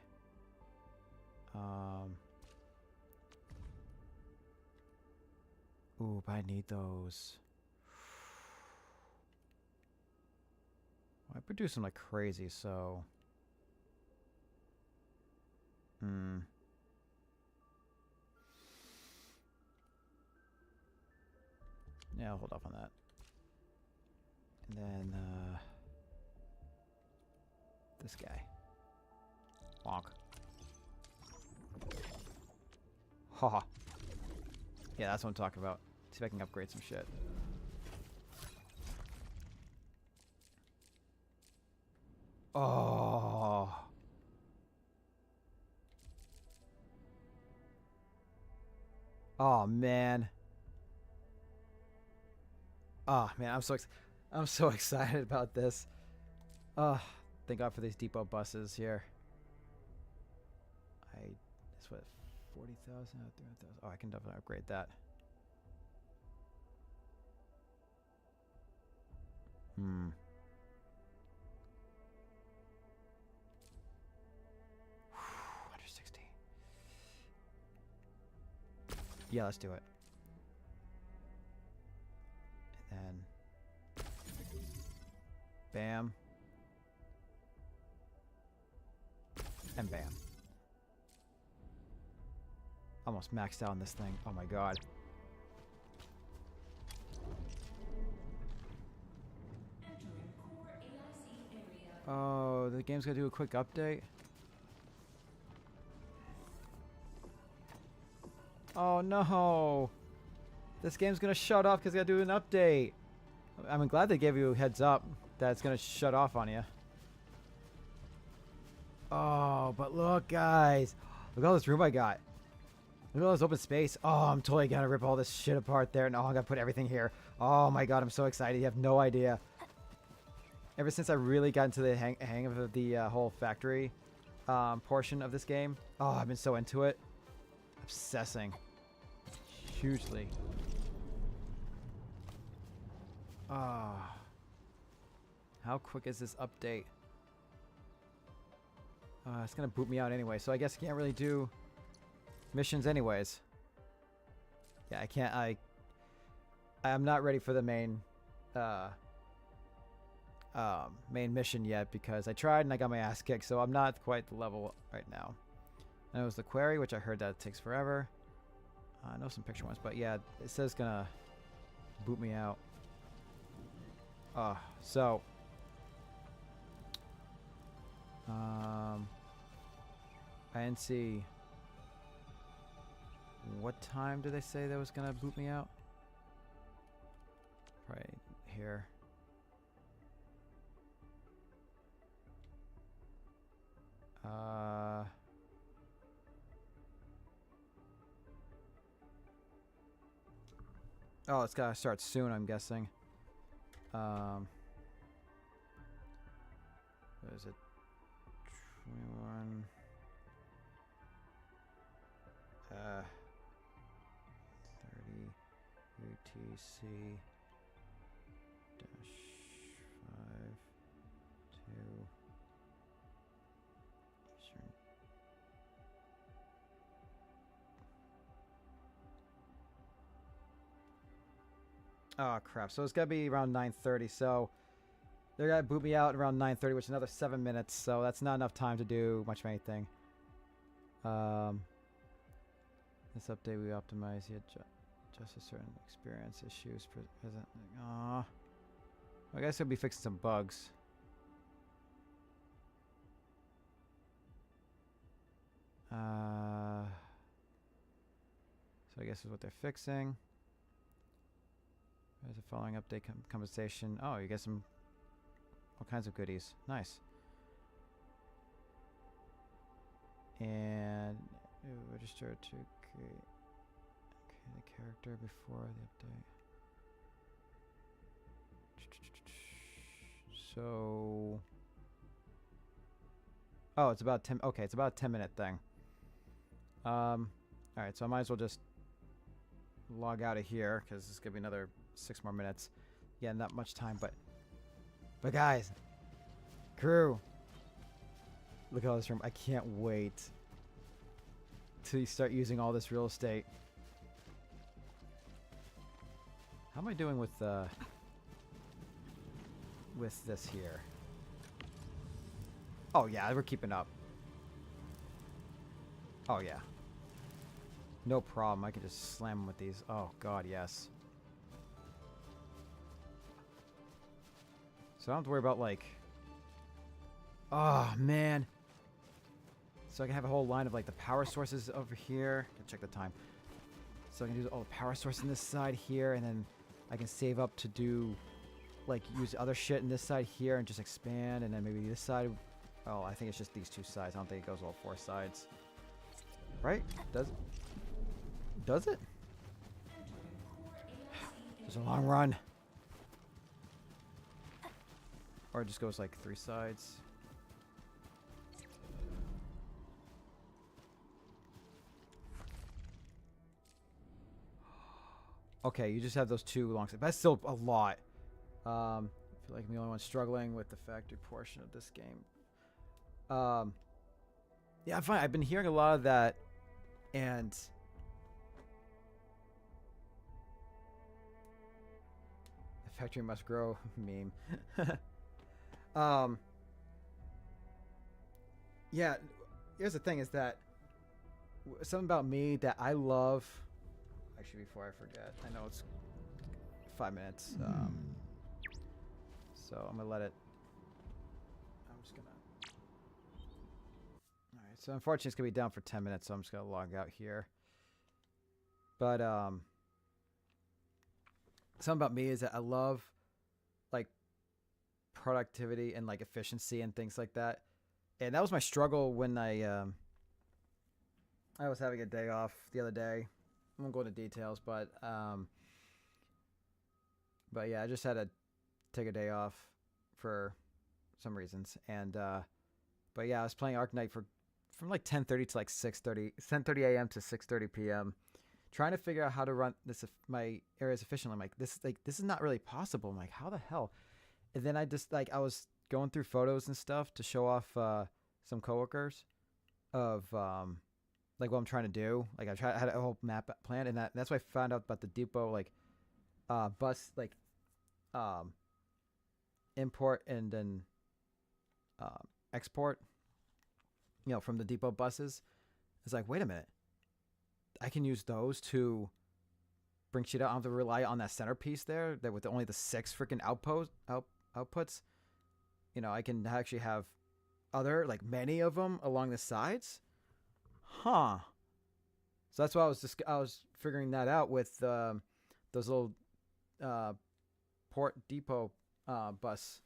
Speaker 1: Ooh, but I need those. Well, I produce them like crazy, so. Yeah, I'll hold off on that. And then, this guy. Bonk. Haha. Yeah, that's what I'm talking about. See if I can upgrade some shit. Oh. Oh man. Oh man, I'm so excited about this. Oh, thank God for these depot buses here. It's what, 40,000 out 300,000. Oh, I can definitely upgrade that. Under 60. Yeah, let's do it. And then bam. And bam. Almost maxed out on this thing. Oh my god. Oh, the game's gonna do a quick update. Oh no! This game's gonna shut off because I gotta do an update. I'm glad they gave you a heads up that it's gonna shut off on you. Oh, but look, guys. Look at all this room I got. Look at all this open space. Oh, I'm totally gonna rip all this shit apart there. And oh, I gotta put everything here. Oh my god, I'm so excited. You have no idea. Ever since I really got into the hang of the whole factory portion of this game. Oh, I've been so into it. Obsessing. Hugely. Ah. How quick is this update? It's gonna boot me out anyway, so I guess I can't really do missions anyways. Yeah, I can't. I'm not ready for the main main mission yet because I tried and I got my ass kicked, so I'm not quite the level right now. And it was the query, which I heard that takes forever. I know some picture ones, but yeah, it says gonna boot me out. So I didn't see what time did they say that was gonna boot me out? Right here. Oh, it's gotta start soon, I'm guessing. What is it? 21. 30 UTC dash 5 2 Eastern. Oh crap! So it's gotta be around 9:30. So they're gonna boot me out around 9:30, which is another 7 minutes. So that's not enough time to do much of anything. This update we optimize the just a certain experience issues present. Aw. I guess it'll be fixing some bugs. So I guess is what they're fixing. There's a following update compensation. Oh, you get some all kinds of goodies. Nice. And register to create the character before the update. So, oh, it's about 10. Okay, it's about a 10-minute thing. All right, so I might as well just log out of here because this is gonna be another 6 more minutes. Yeah, not much time, but guys, Krew, look at all this room. I can't wait to start using all this real estate. How am I doing with this here? Oh yeah, we're keeping up. Oh yeah. No problem. I can just slam them with these. Oh god, yes. So I don't have to worry about like... Oh man. So I can have a whole line of like the power sources over here. Check the time. So I can do all the power sources on this side here, and then I can save up to do like use other shit in this side here and just expand, and then maybe this side. Oh, I think it's just these 2 sides. I don't think it goes all 4 sides. Right? Does it? Does it? It's a long run. Or it just goes like 3 sides. Okay, you just have those 2 long sides. That's still a lot. I feel like I'm the only one struggling with the factory portion of this game. Yeah, I'm fine. I've been hearing a lot of that, and the factory must grow meme. Yeah, here's the thing: is that something about me that I love. Actually, before I forget, I know it's 5 minutes. So I'm gonna let it. I'm just gonna. All right. So unfortunately, it's gonna be down for 10 minutes. So I'm just gonna log out here. But something about me is that I love like productivity and like efficiency and things like that. And that was my struggle when I was having a day off the other day. I won't go into details, but yeah, I just had to take a day off for some reasons, and but yeah, I was playing Arknight from like 10:30 to like 10:30 a.m. to 6:30 p.m. trying to figure out how to run my areas efficiently. I'm like, this is not really possible. I'm like, how the hell? And then I just like I was going through photos and stuff to show off some coworkers of like what I'm trying to do. Like I had a whole map plan, and that's why I found out about the depot like bus like import and then export, you know, from the depot buses. It's like, wait a minute, I can use those to bring shit out. I don't have to rely on that centerpiece there that with only the 6 freaking outputs. You know, I can actually have other like many of them along the sides. Huh. So that's why I was figuring that out with those little port depot bus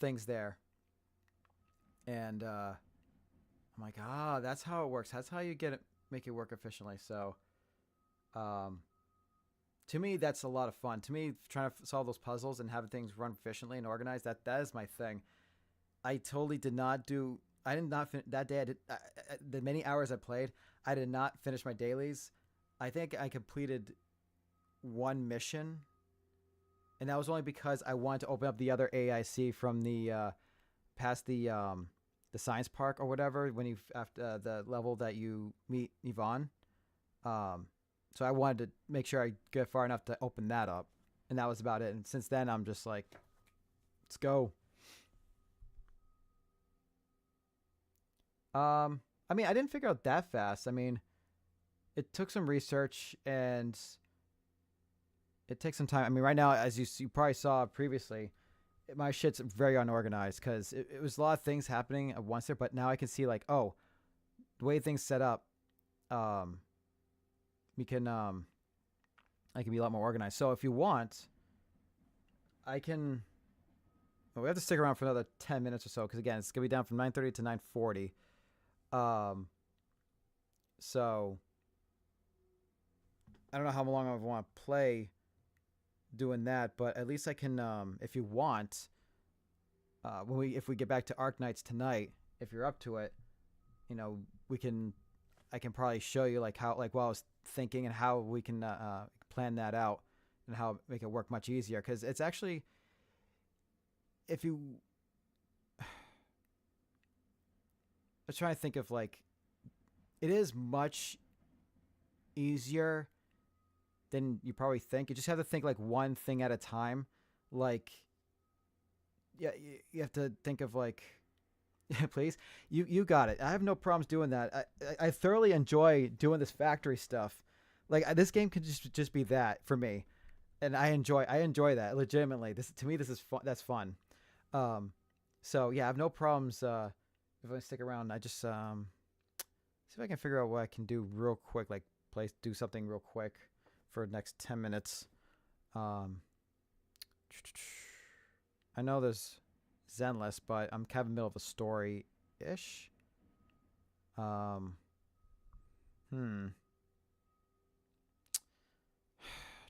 Speaker 1: things there. And I'm like, that's how it works. That's how you make it work efficiently. So to me, that's a lot of fun. To me, trying to solve those puzzles and having things run efficiently and organized, that is my thing. I totally did not do. I did not that day. The many hours I played, I did not finish my dailies. I think I completed 1 mission, and that was only because I wanted to open up the other AIC from the past the science park or whatever when you after the level that you meet Yvonne. So I wanted to make sure I get far enough to open that up, and that was about it. And since then, I'm just like, let's go. I mean, I didn't figure out that fast. I mean, it took some research and it takes some time. I mean, right now, as you probably saw previously, my shit's very unorganized because it was a lot of things happening at once there. But now I can see like, oh, the way things set up, I can be a lot more organized. So if you want, I can. Well, we have to stick around for another 10 minutes or so because again, it's gonna be down from 9:30 to 9:40. So I don't know how long I want to play doing that, but at least I can, if you want, if we get back to Arknights tonight, if you're up to it, you know, I can probably show you like how like what I was thinking and how we can plan that out and how make it work much easier, because it's actually, if you I was trying to think of like, it is much easier than you probably think. You just have to think like one thing at a time. Like, yeah, you have to think of like, please, you got it. I have no problems doing that. I thoroughly enjoy doing this factory stuff. Like, this game could just be that for me, and I enjoy that legitimately. This, to me, this is fun. That's fun. So yeah, I have no problems if I stick around. I just see if I can figure out what I can do real quick, like do something real quick for the next 10 minutes. I know there's Zenless, but I'm kind of in the middle of a story-ish. Trying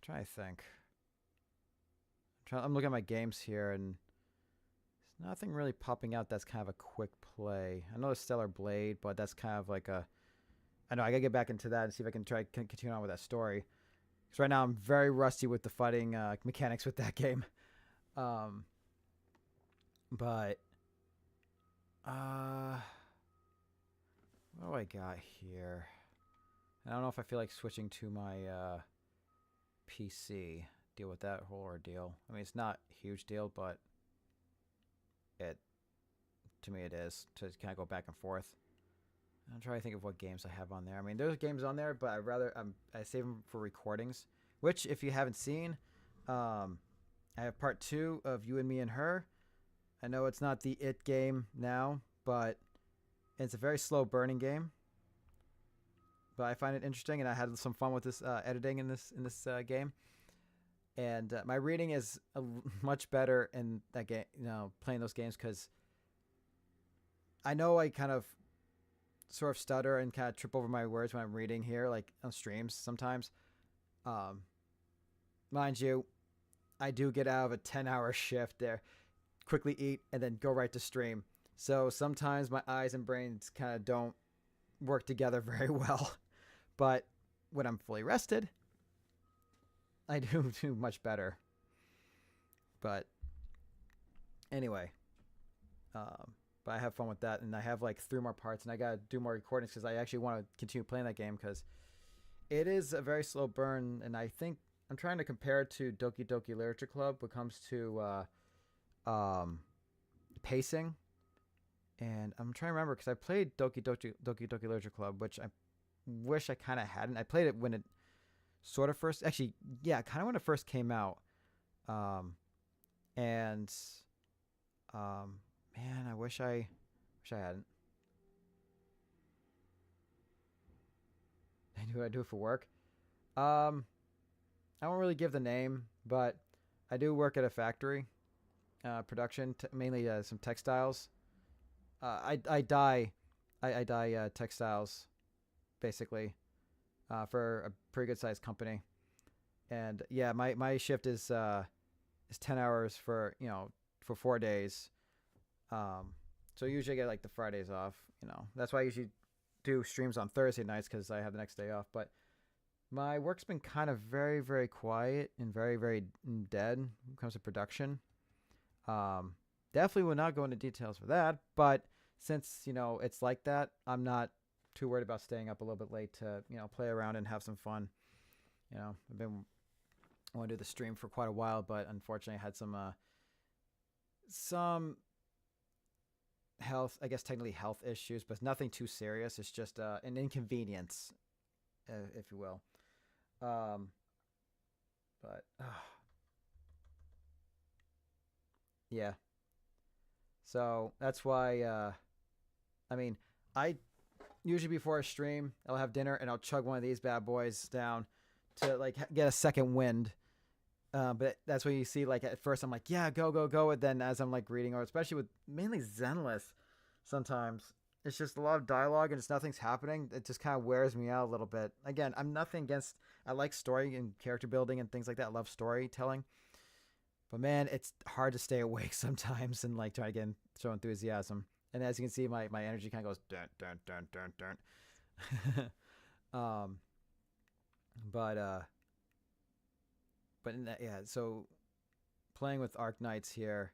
Speaker 1: to think. I'm looking at my games here, and there's nothing really popping out that's kind of a quick play. I know there's Stellar Blade, but that's kind of like a... I know, I gotta get back into that and see if I can continue on with that story. Because right now I'm very rusty with the fighting mechanics with that game. But what do I got here? I don't know if I feel like switching to my PC, deal with that whole ordeal. I mean, it's not a huge deal, but to me it is, to kind of go back and forth. I'm trying to think of what games I have on there. I mean, there's games on there, but I save them for recordings, which, if you haven't seen, I have part 2 of You and Me and Her. I know it's not the It game now, but it's a very slow burning game. But I find it interesting, and I had some fun with this editing in this game. And my reading is much better in that game, playing those games, because I know I kind of sort of stutter and kind of trip over my words when I'm reading here, like on streams sometimes. Mind you, I do get out of a 10-hour shift there, quickly eat, and then go right to stream. So sometimes my eyes and brains kind of don't work together very well. But when I'm fully rested, I do much better. But anyway, but I have fun with that, and I have like 3 more parts, and I gotta do more recordings because I actually want to continue playing that game, because it is a very slow burn. And I think I'm trying to compare it to Doki Doki Literature Club when it comes to pacing. And I'm trying to remember, because I played Doki Doki Literature Club, which I wish I kind of hadn't. I played it when it sort of first, actually, yeah, kind of when it first came out. Man, I wish I hadn't. I knew I'd do it for work. I won't really give the name, but I do work at a factory, production, mainly some textiles. I dye textiles, basically, for a pretty good sized company. And yeah, my shift is 10 hours for 4 days. So usually I get like the Fridays off. That's why I usually do streams on Thursday nights, because I have the next day off. But my work's been kind of very, very quiet and very, very dead when it comes to production. Definitely will not go into details for that, but since it's like that, I'm not too worried about staying up a little bit late to play around and have some fun. I've been wanting to do the stream for quite a while, but unfortunately I had some health, I guess technically health issues, but nothing too serious. It's just an inconvenience, if you will. But yeah. So that's why, I mean, I usually before I stream, I'll have dinner and I'll chug one of these bad boys down to like get a second wind. But that's when you see, like, at first I'm like, yeah, go. And then as I'm like reading, or especially with mainly Zenless, sometimes it's just a lot of dialogue and nothing's happening. It just kind of wears me out a little bit. Again, I'm nothing against, I like story and character building and things like that. I love storytelling. But man, it's hard to stay awake sometimes and like try to show enthusiasm. And as you can see, my energy kind of goes dun. um, but in that, yeah. So playing with Arknights here,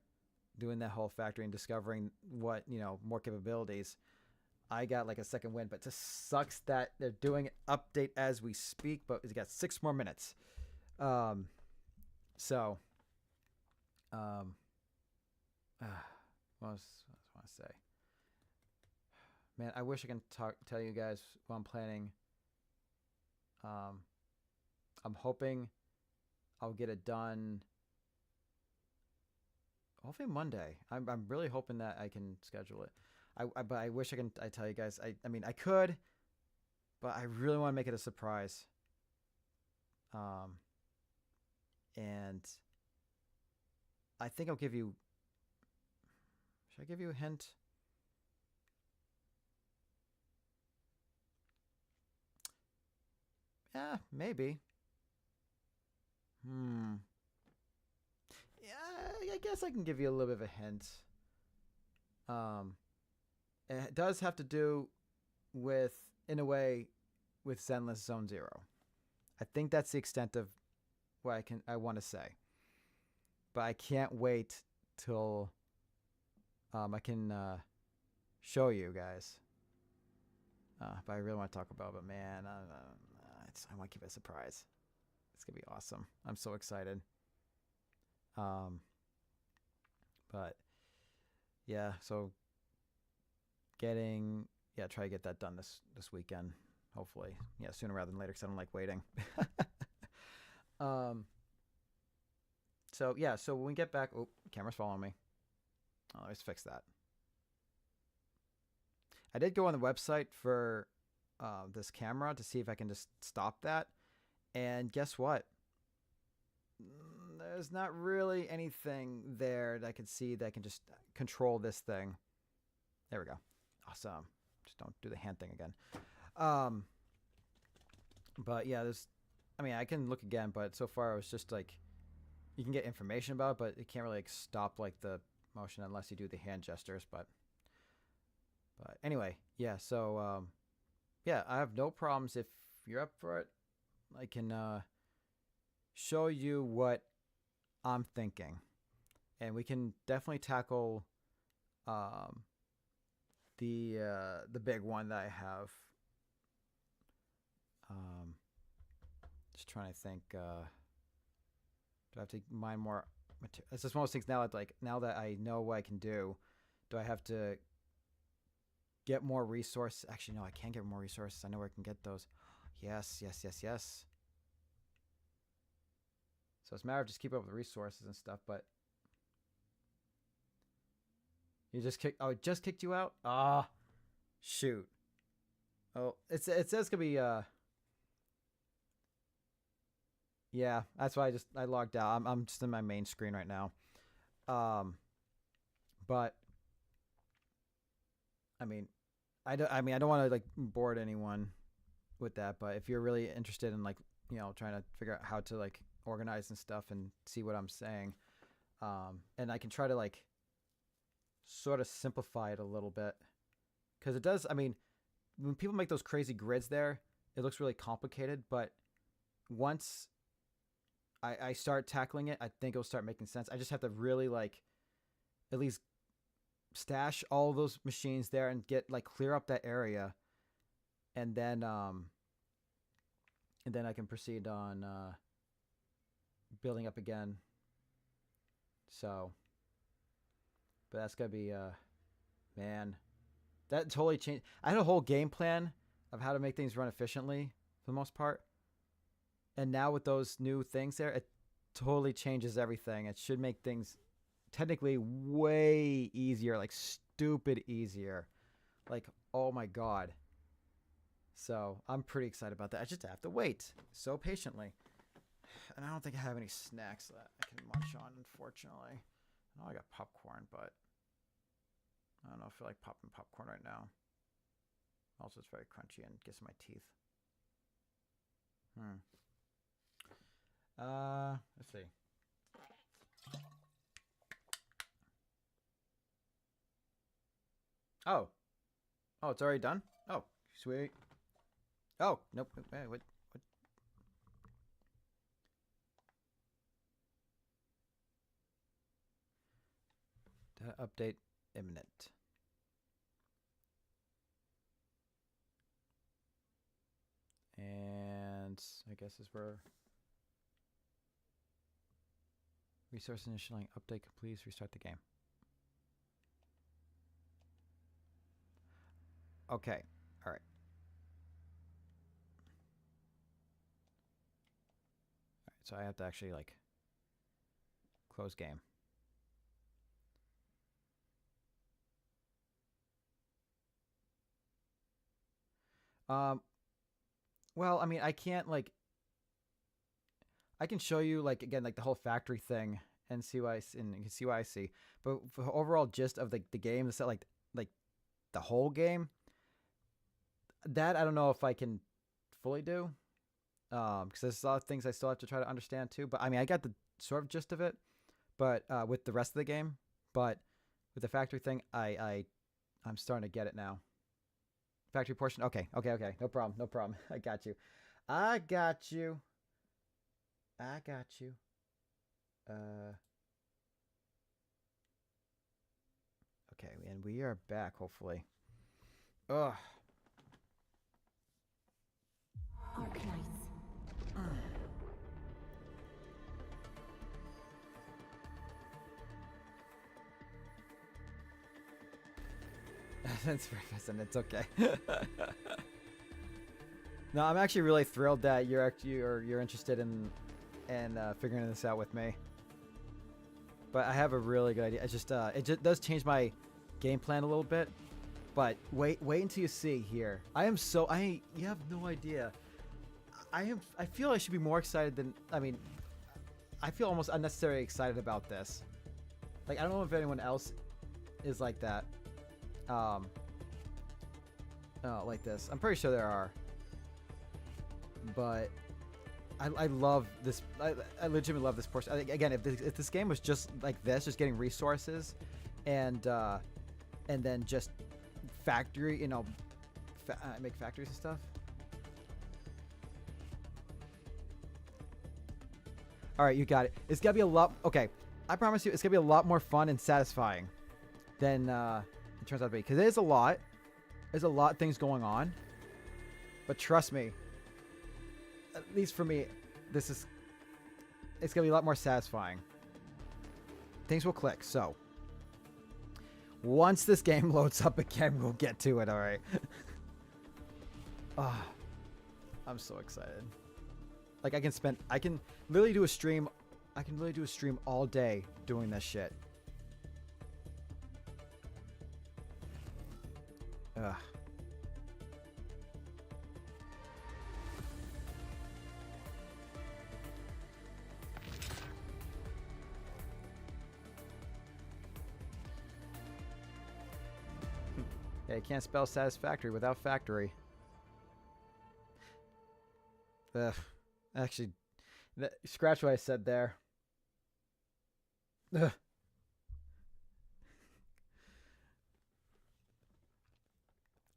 Speaker 1: doing that whole factory and discovering what more capabilities. I got like a second win, but it just sucks that they're doing an update as we speak. But it's got 6 more minutes. So, what else I want to say? Man, I wish I can tell you guys what I'm planning. I'm hoping I'll get it done. Hopefully Monday. I'm really hoping that I can schedule it. But I wish I tell you guys. I mean I could, but I really want to make it a surprise. And I think I'll give you. Should I give you a hint? Yeah, maybe. Yeah, I guess I can give you a little bit of a hint. It does have to do with, in a way, with Zenless Zone Zero. I think that's the extent of what I want to say. But I can't wait till I can show you guys. But I really want to talk about it. But man, I want to keep it a surprise. It's gonna be awesome. I'm so excited. But yeah, so try to get that done this weekend. Hopefully, sooner rather than later, because I don't like waiting. So when we get back, camera's following me. Oh, let's fix that. I did go on the website for this camera to see if I can just stop that, and guess what? There's not really anything there that I can see that can just control this thing. There we go. Awesome. Just don't do the hand thing again. But yeah, I can look again, but so far it was just like you can get information about it, but it can't really stop like the motion unless you do the hand gestures. But anyway, so I have no problems if you're up for it. I can show you what I'm thinking, and we can definitely tackle the big one that I have. Just trying to think. Do I have to mine more material? It's just one of those things now that I know what I can do I have to get more resources? Actually, no, I can't get more resources. I know where I can get those. Yes. So it's a matter of just keeping up with the resources and stuff, but you just kicked. Oh, it just kicked you out? Ah, shoot. Oh, it says it's gonna be yeah, that's why I logged out. I'm just in my main screen right now. But I don't want to like bored anyone with that, but if you're really interested in trying to figure out how to like organize and stuff and see what I'm saying, and I can try to like sort of simplify it a little bit, because it does. When people make those crazy grids there, it looks really complicated, but once I start tackling it, I think it'll start making sense. I just have to really like at least stash all those machines there and clear up that area, and then I can proceed on building up again. So, but that's gonna be man, that totally changed. I had a whole game plan of how to make things run efficiently for the most part, and now with those new things there, it totally changes everything. It should make things technically way easier, like stupid easier. Like, oh my god. So I'm pretty excited about that. I just have to wait so patiently. And I don't think I have any snacks that I can munch on, unfortunately. I know I got popcorn, but I don't know if I feel like popping popcorn right now. Also, it's very crunchy and gets in my teeth. Let's see. Oh, it's already done? Oh, sweet. Oh, nope. Wait, what? Data update imminent. And I guess this is where resource initialing update complete. Restart the game. Okay. All right. All right. So I have to actually like close game. Well, I mean, I can't like. I can show you like again like the whole factory thing and see what and you can see what I see. But for the overall gist of the game, the set like the whole game, that I don't know if I can fully do. Because there's a lot of things I still have to try to understand too. But I mean, I got the sort of gist of it, but with the rest of the game. But with the factory thing, I'm starting to get it now. Factory portion. Okay. No problem. I got you. Okay, and we are back, hopefully. Ugh.
Speaker 8: Arknights.
Speaker 1: That's very fast, and it's okay. No, I'm actually really thrilled that you're interested in figuring this out with me. But I have a really good idea. It's just it just does change my game plan a little bit. But wait until you see here. You have no idea. I feel I should be more excited than I feel almost unnecessarily excited about this. Like I don't know if anyone else is like that. Like this. I'm pretty sure there are. But I love this. I legitimately love this portion. Again, if this game was just like this, just getting resources, and then just factory, make factories and stuff. All right, you got it. It's gonna be a lot. Okay, I promise you, it's gonna be a lot more fun and satisfying than it turns out to be. Because there's a lot. There's a lot of things going on. But trust me, at least for me, it's gonna be a lot more satisfying. Things will click. So once this game loads up again, we'll get to it. All right. Oh, I'm so excited. Like I can literally do a stream. I can literally do a stream all day doing this shit. Ugh. Yeah, you can't spell satisfactory without factory. Ugh. Actually, scratch what I said there. Ugh.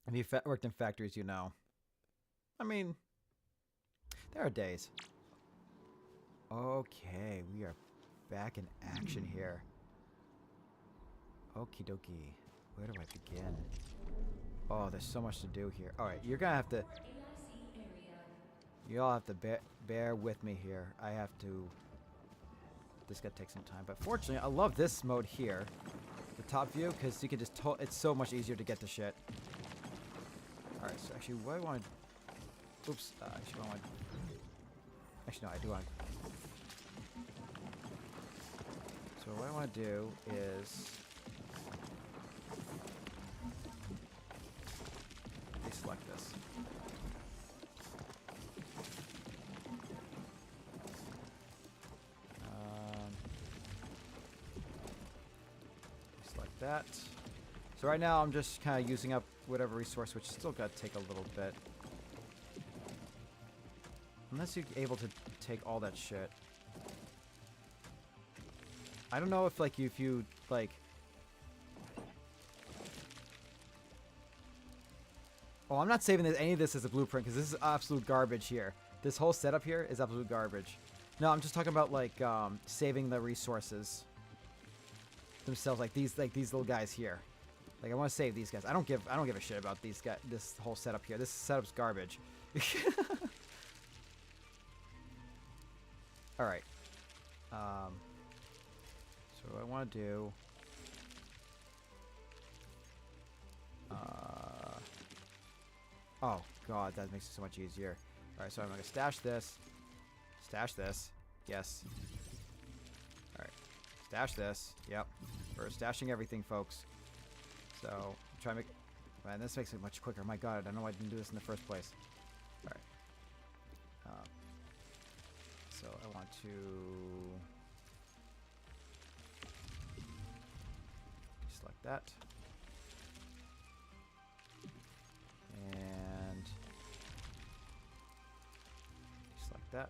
Speaker 1: If you worked in factories, you know. I mean, there are days. Okay, we are back in action here. Okie dokie. Where do I begin? Oh, there's so much to do here. All right, you're gonna have to. You all have to bear with me here. I have to. This is gonna take some time, but fortunately, I love this mode here, the top view, because you can just. It's so much easier to get to shit. All right, so actually, what I want to. Oops. Actually, I want. Actually, no, I do want. So what I want to do is. Deselect this. Select that. So right now I'm just kind of using up whatever resource, which is still got to take a little bit. Unless you're able to take all that shit. I don't know if if you Oh, I'm not saving any of this as a blueprint because this is absolute garbage here. This whole setup here is absolute garbage. No, I'm just talking about like saving the resources themselves, like these little guys here. Like I want to save these guys. I don't give a shit about these guys. This whole setup here. This setup's garbage. All right. So what I want to do. Oh god, that makes it so much easier. All right, so I'm gonna stash this. Stash this. Yes. All right. Stash this. Yep. We're stashing everything, folks. So try to make. Man, this makes it much quicker. My god, I don't know why I didn't do this in the first place. All right. So I want to select that. And select that.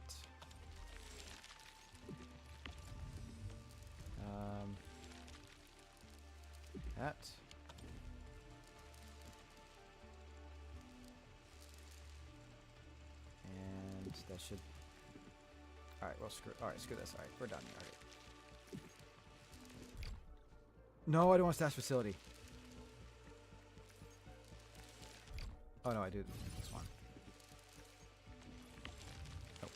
Speaker 1: That. And that should. All right. Well, screw. All right. Screw this. All right. We're done. All right. No, I don't want stash facility. Oh no, I do this one. Oh.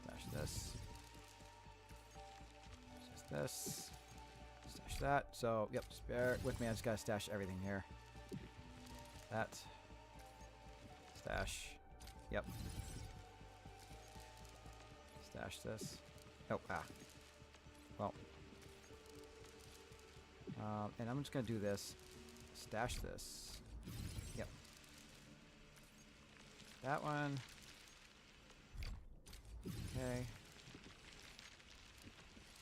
Speaker 1: Stash this. Stash this. Stash that. So, yep, bear it with me. I just gotta stash everything here. That. Stash. Yep. Stash this. Oh, ah. Well. And I'm just going to do this. Stash this. Yep. That one. Okay.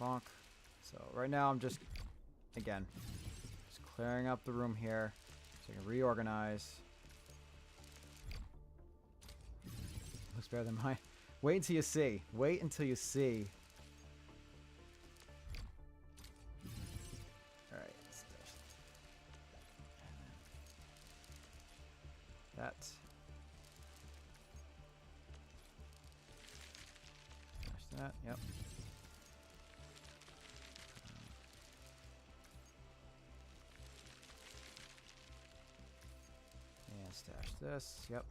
Speaker 1: Bonk. So right now I'm just, again, just clearing up the room here so I can reorganize. Looks better than mine. Wait until you see. Wait until you see. That. Stash that, yep. And stash this, yep.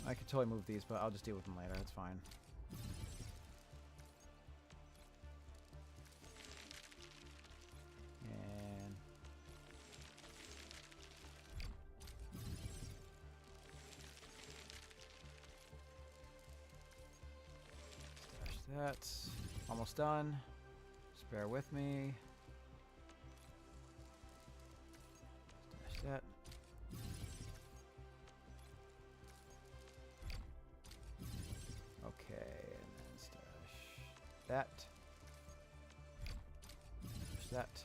Speaker 1: I could totally move these, but I'll just deal with them later, that's fine. That's almost done. Just bear with me. Stash that. Okay, and then stash that. Stash that.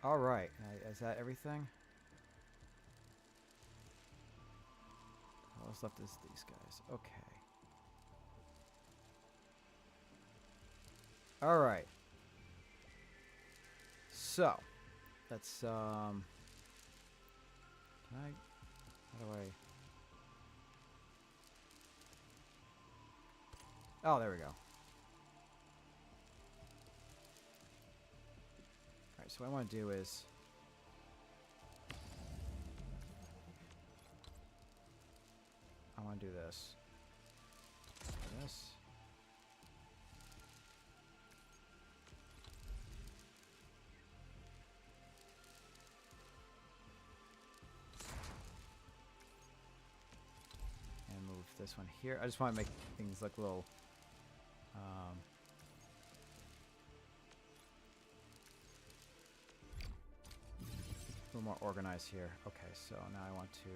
Speaker 1: All right, is that everything? All that's left is these guys. Okay. All right. So, let's can I? How do I? Oh, there we go. All right. So what I want to do is. I want to do this. This. And move this one here. I just want to make things look a little more organized here. Okay, so now I want to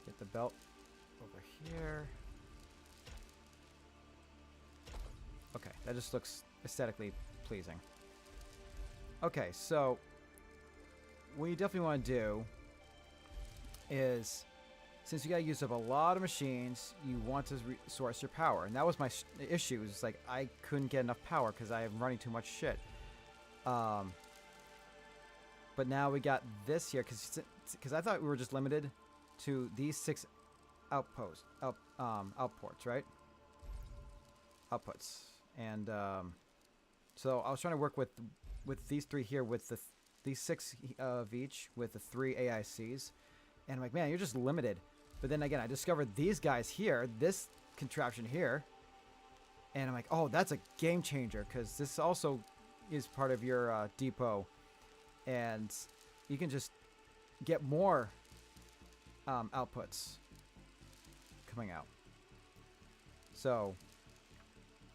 Speaker 1: get the belt over here. Okay, that just looks aesthetically pleasing. Okay, so what you definitely want to do is since you gotta use up a lot of machines, you want to source your power. And that was my issue. It's like I couldn't get enough power because I am running too much shit. But now we got this here because I thought we were just limited to these 6 outports, right? Outputs. And so I was trying to work with these 3 here with these 6 of each with the 3 AICs. And I'm like, man, you're just limited. But then again, I discovered these guys here, this contraption here. And I'm like, oh, that's a game changer because this also is part of your depot. And you can just get more outputs coming out. So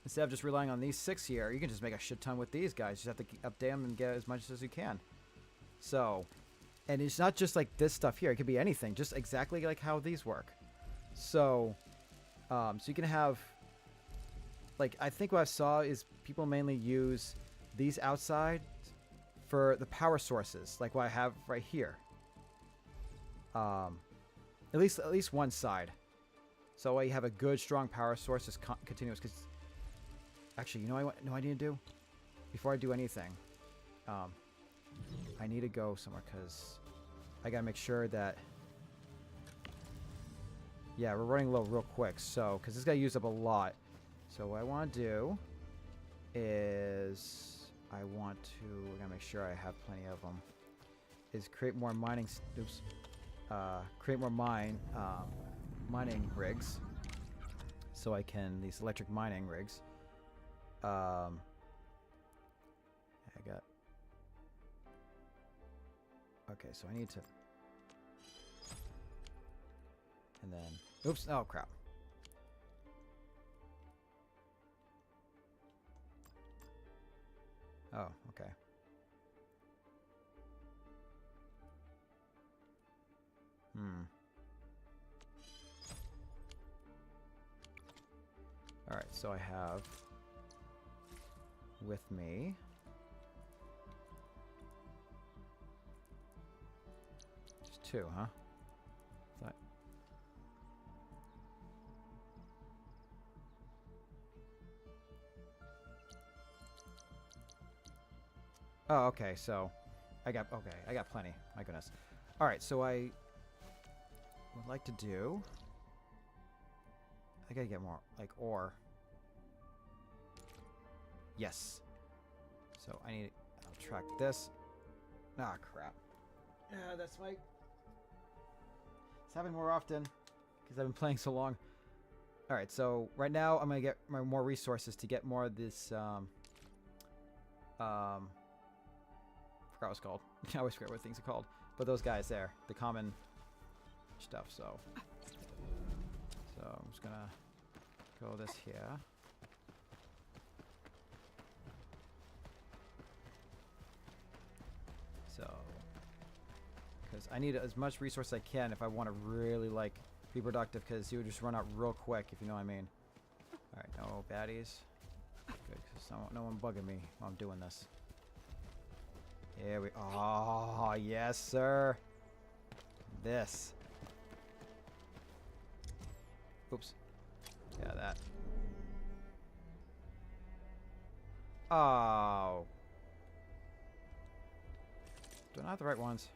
Speaker 1: instead of just relying on these 6 here, you can just make a shit ton with these guys. You just have to update them and get as much as you can. So, and it's not just like this stuff here. It could be anything, just exactly like how these work. So, so you can have, like, I think what I saw is people mainly use these outside for the power sources, like what I have right here. At least one side. So you have a good, strong power source that's continuous. Because actually, you know what I need to do? Before I do anything, I need to go somewhere because I gotta make sure that. Yeah, we're running low real quick. So, because this guy used up a lot. So what I want to do is I gotta make sure I have plenty of them. Is create more mining. Oops. Create more mining rigs. So I can these electric mining rigs. I got. Okay, so I need to. And then, oops! Oh crap. Oh, okay. All right, so I have with me just 2, huh? That. Oh, okay. So I got plenty. My goodness. All right, so I would like to do. I gotta get more like ore. Yes. So I'll track this. Ah, crap. Yeah, that's my. It's happening more often because I've been playing so long. All right, so right now I'm gonna get more resources to get more of this. Forgot what it's called. I always forget what things are called. But those guys there, the common stuff. So I'm just gonna go this here. So, because I need as much resource as I can if I want to really like be productive, because you would just run out real quick, if you know what I mean. All right, no baddies. Good, because no one bugging me while I'm doing this. Here we. Oh yes, sir. This. Oops. Yeah, that. Oh. Do I not have the right ones?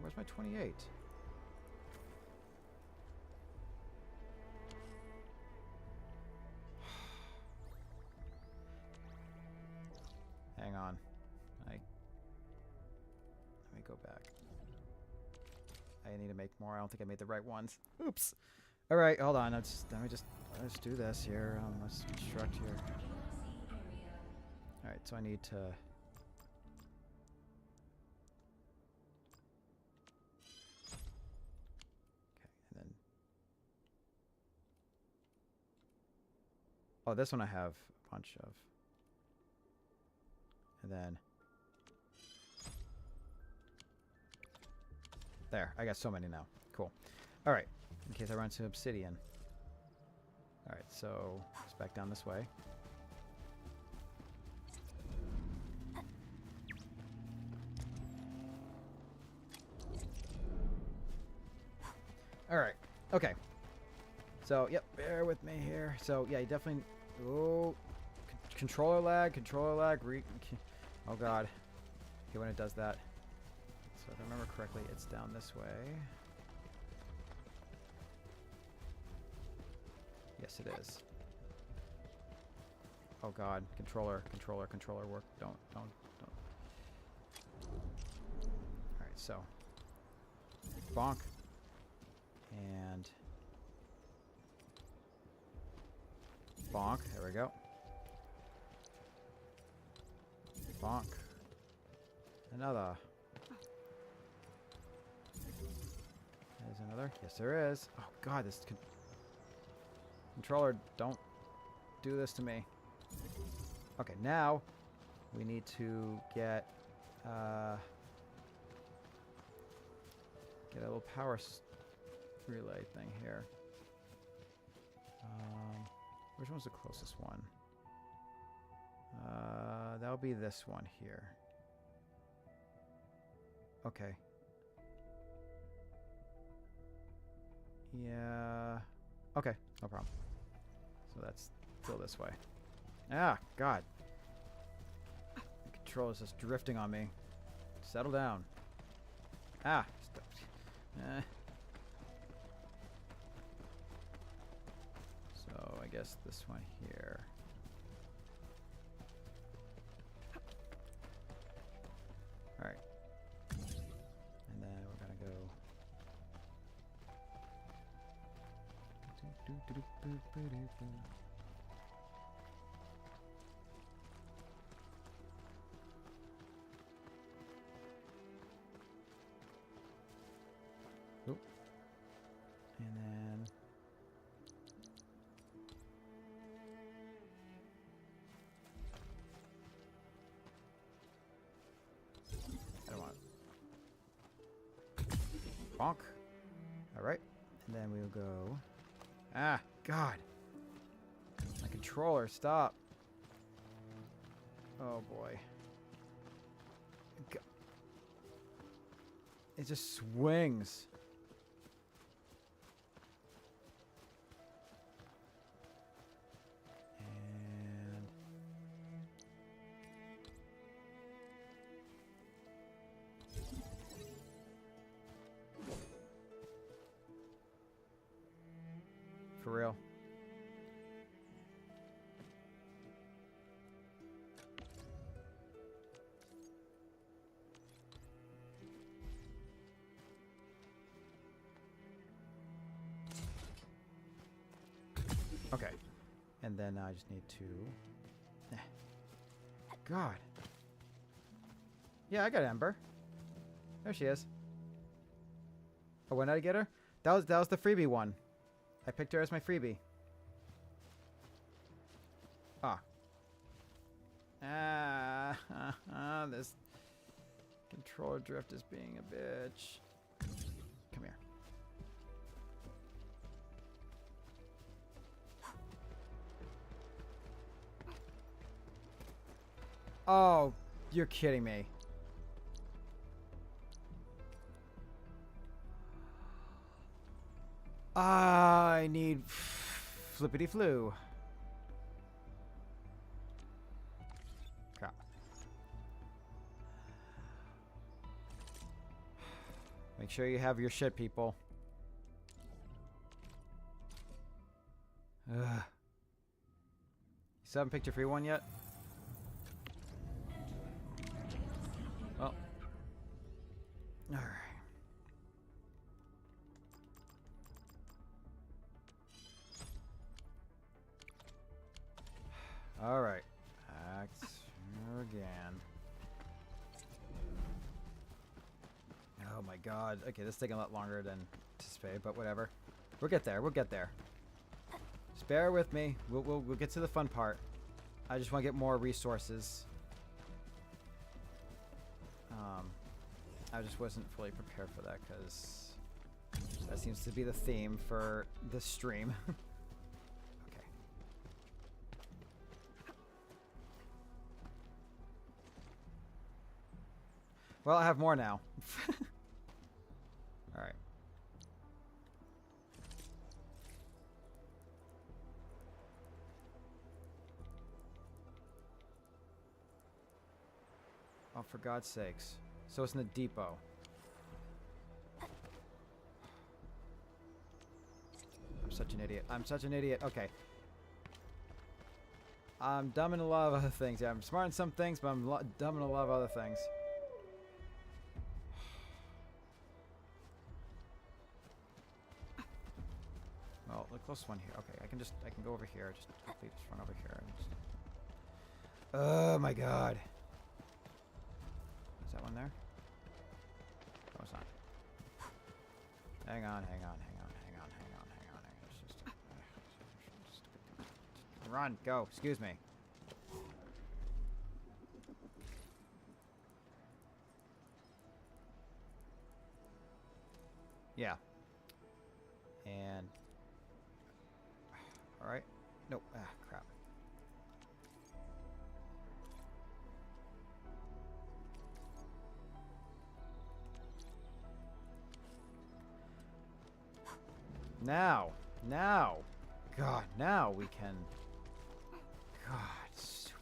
Speaker 1: Where's my 28? Hang on. Let me go back. I need to make more. I don't think I made the right ones. Oops. All right, hold on. Let's do this here. Let's construct here. All right, so I need to. Okay, and then. Oh, this one I have a bunch of. And then. There, I got so many now. Cool. All right, in case I run into obsidian. All right, so it's back down this way. All right. Okay. So, yep, bear with me here. So, yeah, you definitely... Oh, controller lag, oh, God. Okay, when it does that. So, if I remember correctly, it's down this way. Yes, it is. Oh, God. Controller work. Don't. All right, so. Bonk. And... bonk. There we go. Bonk. Another. There's another. Yes, there is. Oh, God, this controller, don't do this to me. Okay, now we need to get a little power relay thing here. Which one's the closest one? That'll be this one here. Okay. Yeah. Okay, no problem. So that's still this way. Ah, God. The controller's just drifting on me. Settle down. Ah. So I guess this one here. Alright. And then we're gonna go. Oop. And then I don't want it. Bonk. Alright. And then we'll go. Ah, God. My controller, stop. Oh boy. It just swings. And for real. Okay. And then I just need to... God. Yeah, I got Ember. There she is. Oh, when did I get her? That was the freebie one. I picked her as my freebie. Ah. This controller drift is being a bitch. Come here. Oh, you're kidding me. I need flippity flu. Crap. Make sure you have your shit, people. Ugh. You still haven't picked your free one yet? Well. Alright. Alright. Act again. Oh my god. Okay, this is taking a lot longer than anticipated, but whatever. We'll get there. We'll get there. Just bear with me. We'll get to the fun part. I just want to get more resources. I just wasn't fully prepared for that because that seems to be the theme for this stream. Okay. Well, I have more now. Alright. for God's sakes. So it's in the depot. I'm such an idiot. I'm such an idiot. Okay. I'm dumb in a lot of other things. Yeah, I'm smart in some things, but I'm dumb in a lot of other things. Well, the closest one here. Okay, I can go over here. Just quickly just run over here. And just... Oh my God. Is that one there? No, it's not. Hang on. Just run, go. Excuse me. Yeah. And all right. Nope. Ah, crap. Now, God, now we can. God, stupid.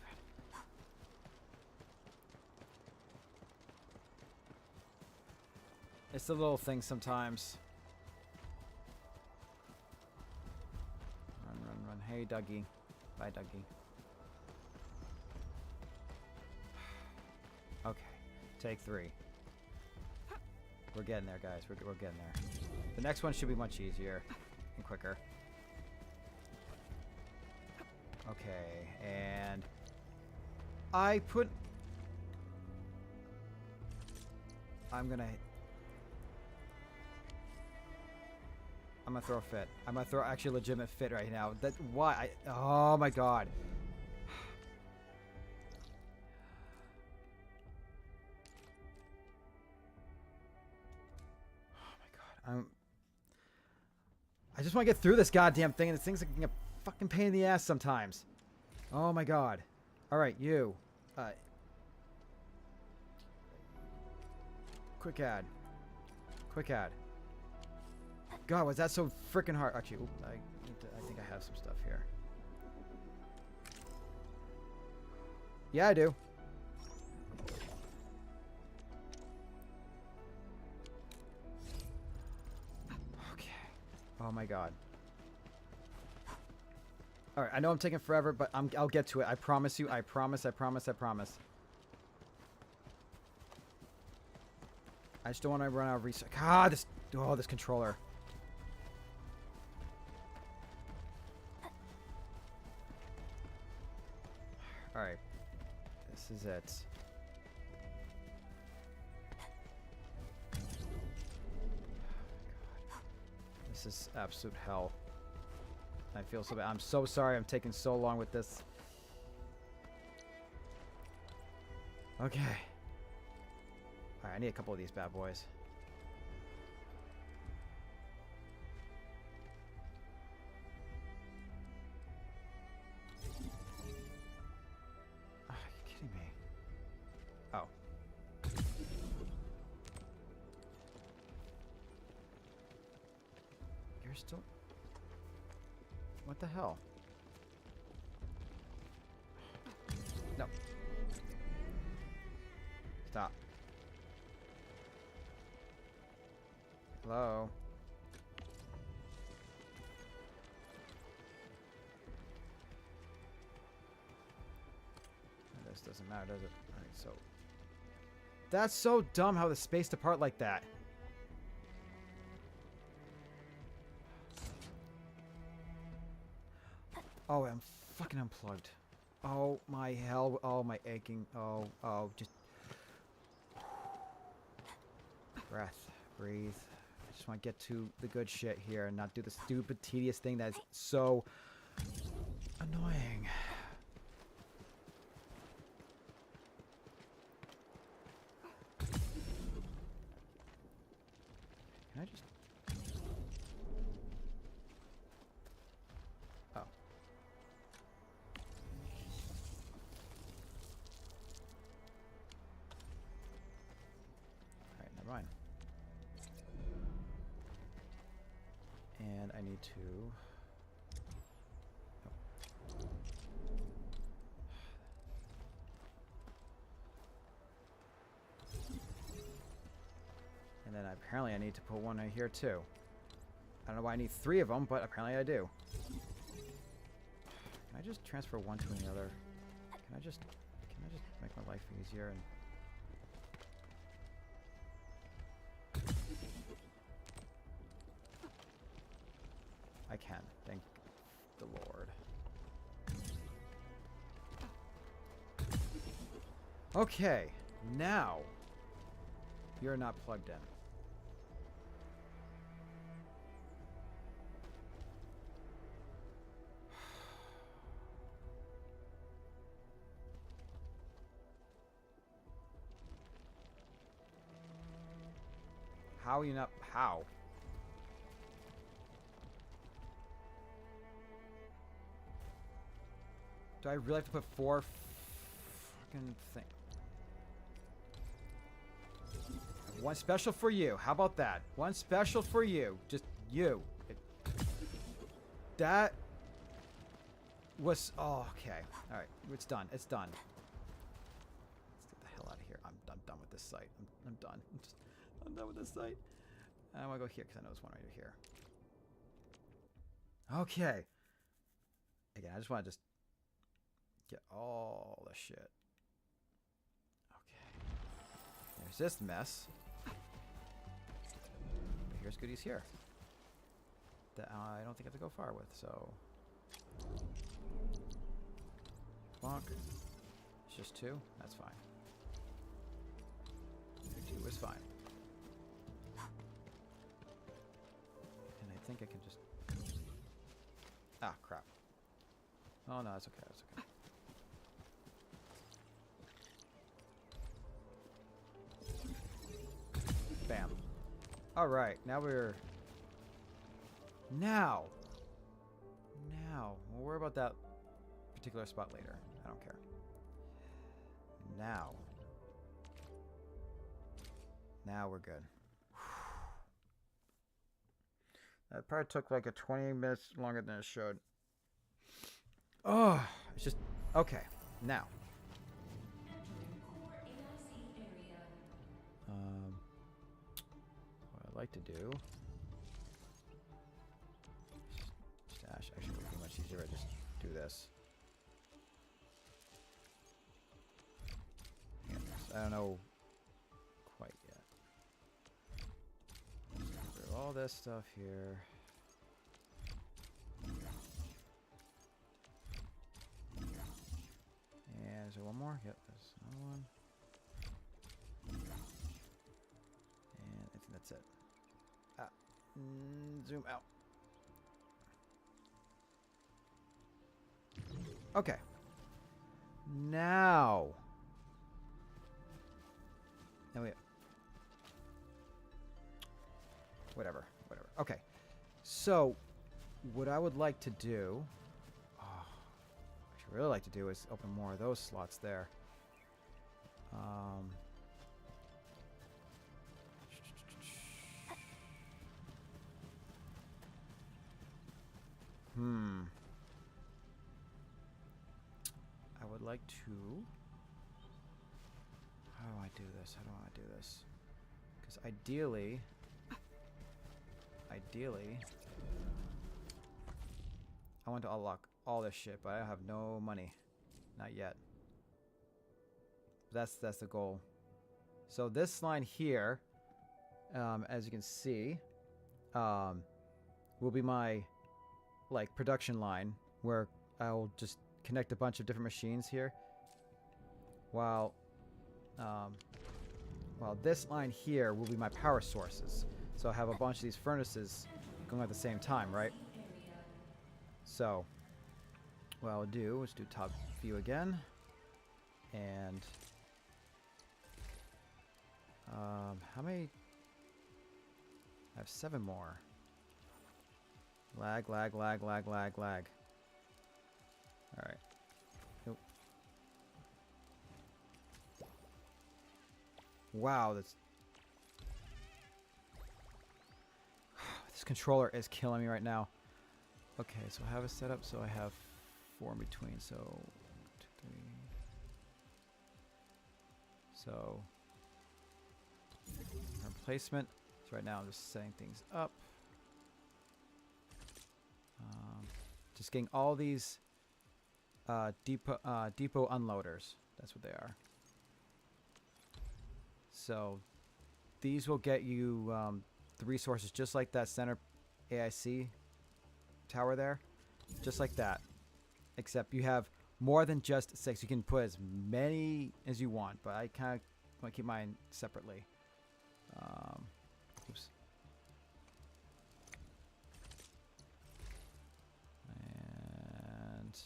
Speaker 1: It's the little things sometimes. Run. Hey, Dougie. Bye, Dougie. Okay, take 3. We're getting there, guys. We're getting there. The next one should be much easier and quicker. Okay, and I'm gonna throw a fit. I'm gonna throw actually a legitimate fit right now. Why? Oh my God. I just want to get through this goddamn thing, and this thing's like a fucking pain in the ass sometimes. Oh my God. All right, you. Quick ad. God, was that so freaking hard? Actually, I think I have some stuff here. Yeah, I do. Oh my God. All right, I know I'm taking forever, but I'll get to it. I promise you. I promise. I just don't want to run out of research. God, this controller. All right, this is it. This is absolute hell. I feel so bad. I'm so sorry I'm taking so long with this. Okay. Alright, I need a couple of these bad boys. Are you kidding me? Oh. You're still... What the hell? No. Stop. Hello? This doesn't matter, does it? Alright, so... That's so dumb how the spaced apart like that. Oh, I'm fucking unplugged. Oh my hell. Oh my aching. Oh, just... Breath. Breathe. I just want to get to the good shit here and not do the stupid, tedious thing that's so annoying. Can I just... Oh. Alright, never mind. And I need to... apparently I need to put one right here too. I don't know why I need 3 of them, but apparently I do. Can I just transfer one to another? Can I just make my life easier and... I can, thank the Lord. Okay, now you're not plugged in. How are you not? How? Do I really have to put 4 fucking things? One special for you. How about that? One special for you. Just you. That was... Oh, okay. Alright. It's done. It's done. Let's get the hell out of here. I'm done with this site. I'm done. I'm done with this site. I want to go here because I know there's one right here. Okay. Again, I just want to just get all the shit. Okay. There's this mess. But here's goodies here. That I don't think I have to go far with, so... Bonk. It's just 2? That's fine. 2 is fine. And I think I can just... Ah, crap. Oh, no, that's okay, that's okay. Bam. Alright, now we're... Now! We'll worry about that particular spot later. I don't care. Now we're good. That probably took like 20 minutes longer than it should. Oh, it's just... Okay, now. What I'd like to do... Stash. Actually, it would be much easier if I just do this. Yes, I don't know quite yet. Through all this stuff here. And is there one more? Yep, there's another one. And I think that's it. Zoom out. Okay. Now. Whatever. Okay. So, what I would like to do... what I'd really like to do is open more of those slots there. I would like to... How do I do this? How do I want to do this? Because ideally... I want to unlock all this shit, but I have no money. Not yet. That's the goal. So this line here, as you can see, will be my production line where I'll just connect a bunch of different machines here. While this line here will be my power sources. So I have a bunch of these furnaces going at the same time, right? So what I'll do is do top view again. And how many? I have 7 more. Lag. Alright. Nope. Wow, that's... This controller is killing me right now. Okay, so I have it set up so I have 4 in between, so 2, 3. So replacement So right now I'm just setting things up. Just getting all these depot unloaders. That's what they are. So these will get you the resources just like that center AIC tower there. Just like that. Except you have more than just 6. You can put as many as you want, but I kind of want to keep mine separately. Oops. And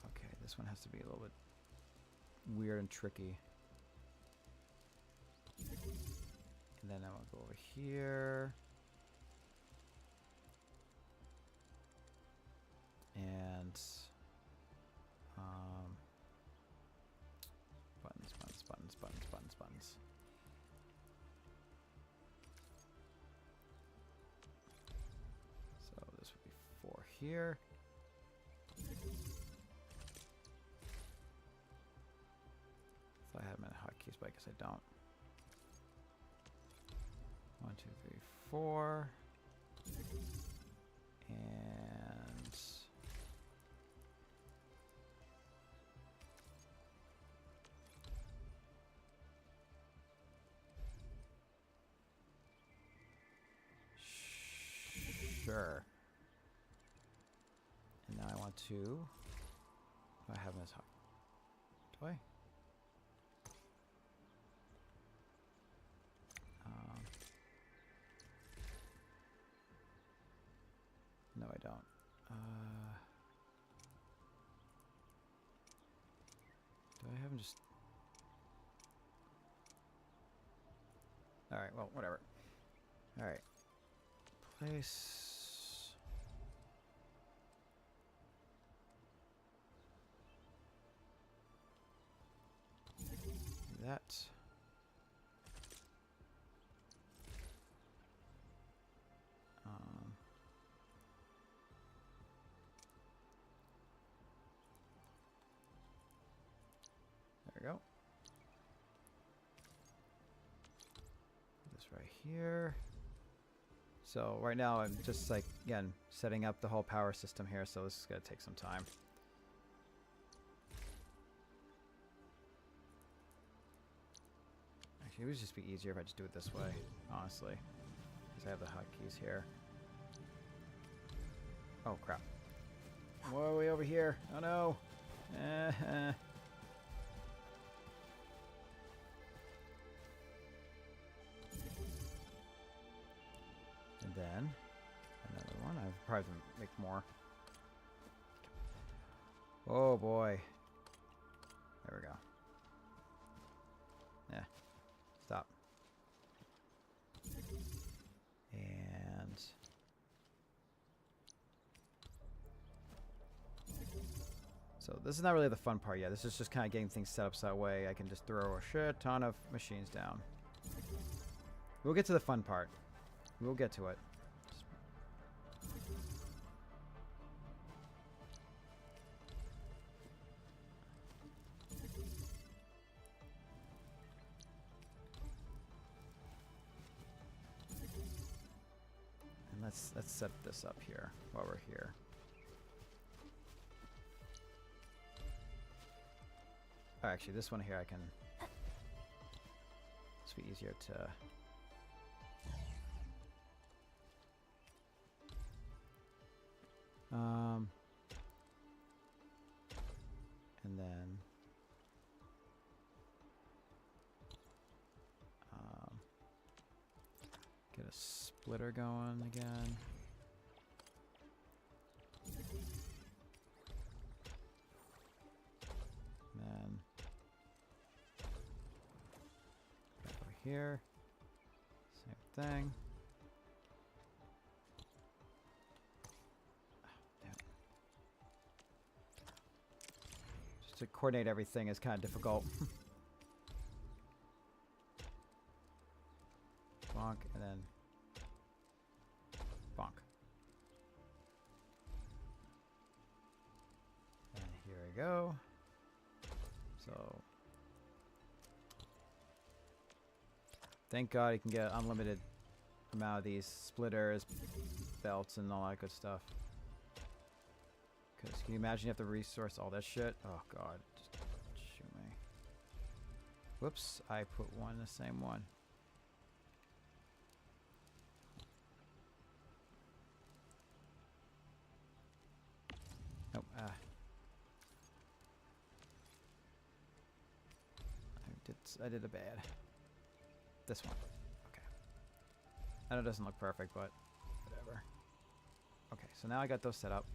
Speaker 1: okay, this one has to be a little bit weird and tricky. And then I will go over here. And buttons. So this would be 4 here. If I have them in hotkeys, but I guess I don't. 1, 2, 3, 4. And sure. And now I want to. Do I have them as hot? Do I? No, I don't. Do I have them just... Alright, well, whatever. Alright. Place... that. There we go. This right here. So right now I'm just like, again, setting up the whole power system here, so this is going to take some time. Actually, it would just be easier if I just do it this way, honestly. Because I have the hotkeys here. Oh, crap. Whoa, way over here. Oh, no. And then another one. I probably make more. Oh boy. There we go. Yeah. Stop. And so this is not really the fun part yet. This is just kind of getting things set up so that way I can just throw a shit ton of machines down. We'll get to the fun part. We'll get to it. And let's set this up here while we're here. Oh, actually, this one here I can. This will be easier to. And then get a splitter going again. And then back over here. Same thing. To coordinate everything is kind of difficult. Bonk, and then bonk. And here we go. So So thank God you can get unlimited amount of these splitters, belts, and all that good stuff. Because can you imagine you have to resource all that shit? Oh God, just shoot me. Whoops, I put one in the same one. Nope. I did a bad. This one. Okay. I know it doesn't look perfect, but whatever. Okay, so now I got those set up.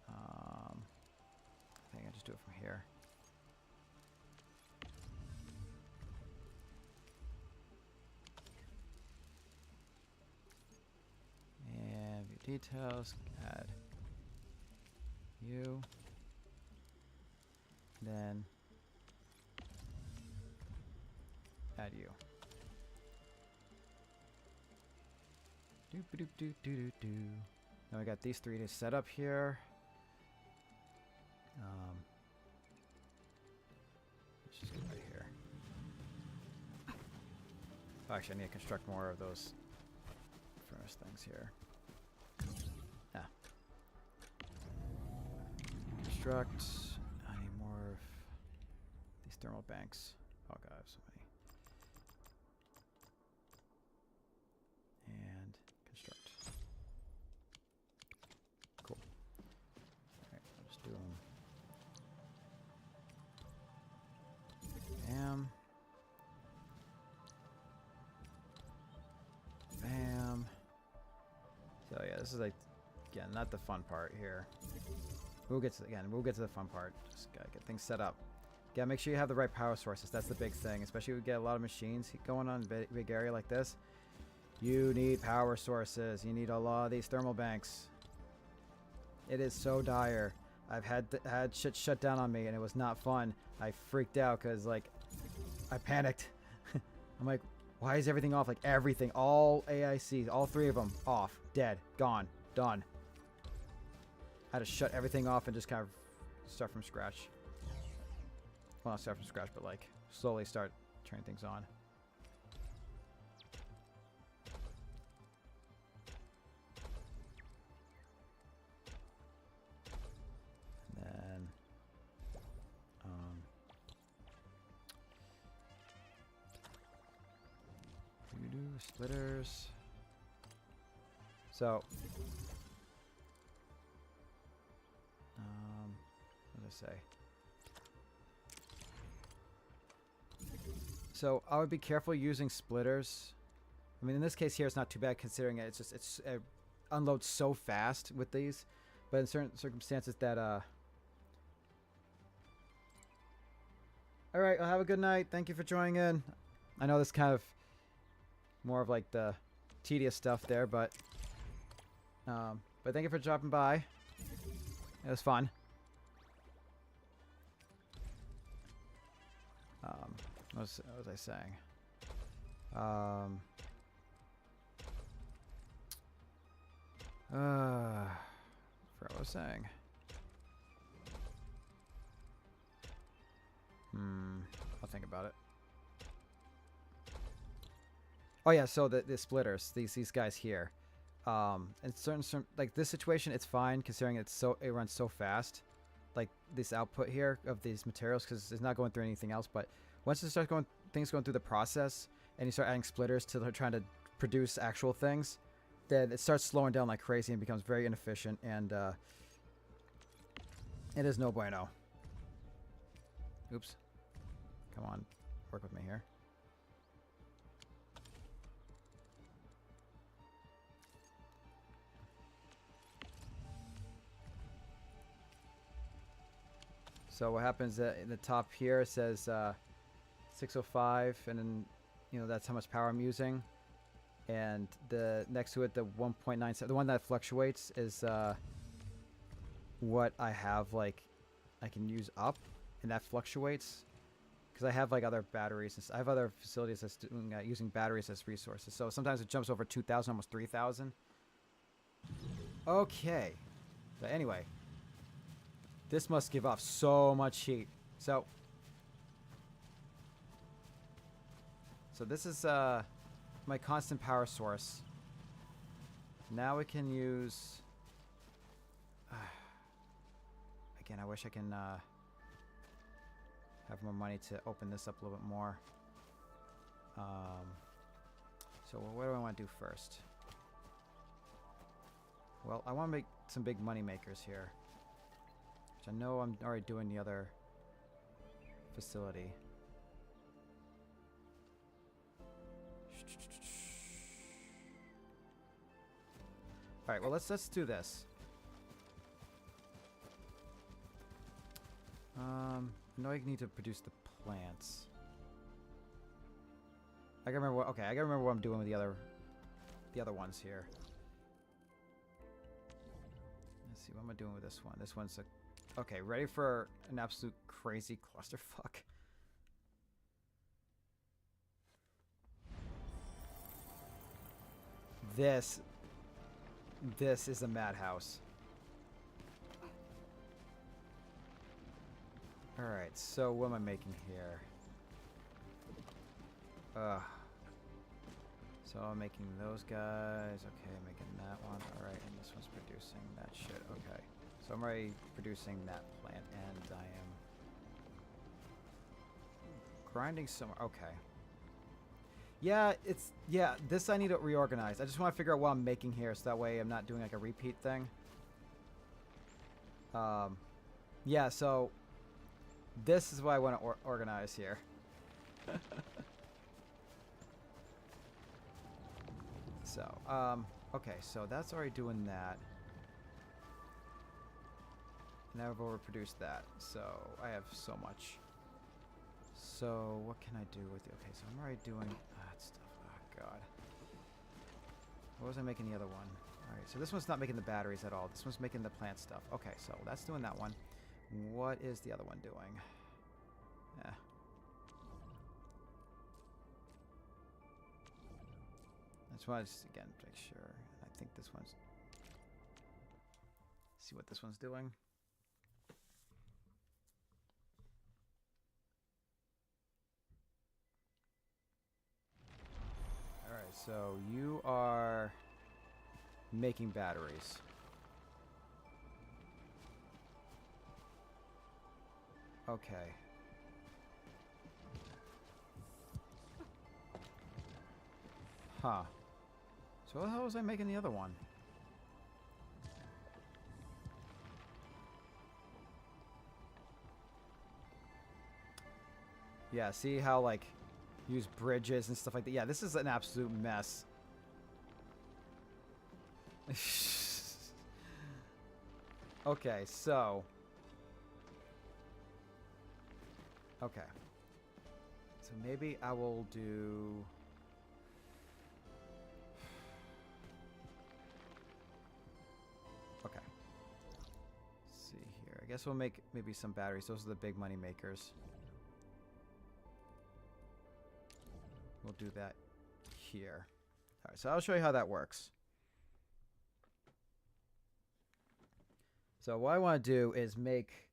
Speaker 1: I think I just do it from here. And view details, add you. Then add you. Doop doop doop doop doop doo. Now we got these three to set up here. Let's just get right here. Oh, actually, I need to construct more of those furnace things here. Ah. Construct. I need more of these thermal banks. Oh god, I have so many. And construct. Cool. Alright, I'll just do them. Bam. Bam. So yeah, this is like, again, not the fun part here. We'll get to the fun part. Just gotta get things set up. Gotta make sure you have the right power sources. That's the big thing, especially if we get a lot of machines going on in a big area like this. You need power sources. You need a lot of these thermal banks. It is so dire. I've had shit shut down on me, and it was not fun. I freaked out because like I panicked. I'm like, why is everything off? Like everything, all AICs, all three of them off, dead, gone, done. I had to shut everything off and just kind of start from scratch. Well, not start from scratch, but like slowly start turning things on. And then, splitters. So, what did I say? So I would be careful using splitters. I mean, in this case here, it's not too bad considering it unloads so fast with these. But in certain circumstances that, all right, well, have a good night. Thank you for joining in. I know this kind of more of like the tedious stuff there, but thank you for dropping by. It was fun. What was I saying? Forgot what I was saying. I'll think about it. Oh yeah, so the splitters, these guys here, in certain like this situation, it's fine considering it runs so fast, like this output here of these materials, because it's not going through anything else. But once it starts things going through the process, and you start adding splitters to trying to produce actual things, then it starts slowing down like crazy and becomes very inefficient, and it is no bueno. Oops. Come on, work with me here. So what happens in the top here, it says 605, and then that's how much power I'm using, and the next to it, the 1.97, the one that fluctuates, is what I have, like I can use up, and that fluctuates because I have like other batteries. I have other facilities that's doing using batteries as resources. So sometimes it jumps over 2,000, almost 3,000. Okay, but anyway. This must give off so much heat. So this is my constant power source. Now we can use... again, I wish I can have more money to open this up a little bit more. So what do I want to do first? Well, I want to make some big money makers here. Which I know I'm already doing the other facility. All right, well let's do this. I know I need to produce the plants. I gotta remember what. Okay, I gotta remember what I'm doing with the other ones here. Let's see what am I doing with this one. This one's a. Okay, ready for an absolute crazy clusterfuck. This is a madhouse. Alright, so what am I making here? So I'm making those guys. Okay, I'm making that one. Alright, and this one's producing that shit. Okay. So I'm already producing that plant, and I am grinding somewhere. Okay. Yeah, this I need to reorganize. I just want to figure out what I'm making here, so that way I'm not doing like a repeat thing. Yeah, so this is what I want to organize here. So, okay, so that's already doing that. Now I've overproduced that, so I have so much. So what can I do with it? Okay, so I'm already doing that stuff. Oh god. What was I making the other one? Alright, so this one's not making the batteries at all. This one's making the plant stuff. Okay, so that's doing that one. What is the other one doing? Yeah. That's why I just, again, make sure. I think this one's... See what this one's doing. Alright, so you are making batteries. Okay. Huh. So what the hell was I making the other one? Yeah, see how, like, use bridges and stuff like that? Yeah, this is an absolute mess. Okay, so... Okay. So maybe I will do... Okay. Let's see here. I guess we'll make maybe some batteries. Those are the big money makers. We'll do that here. Alright, so I'll show you how that works. So what I want to do is make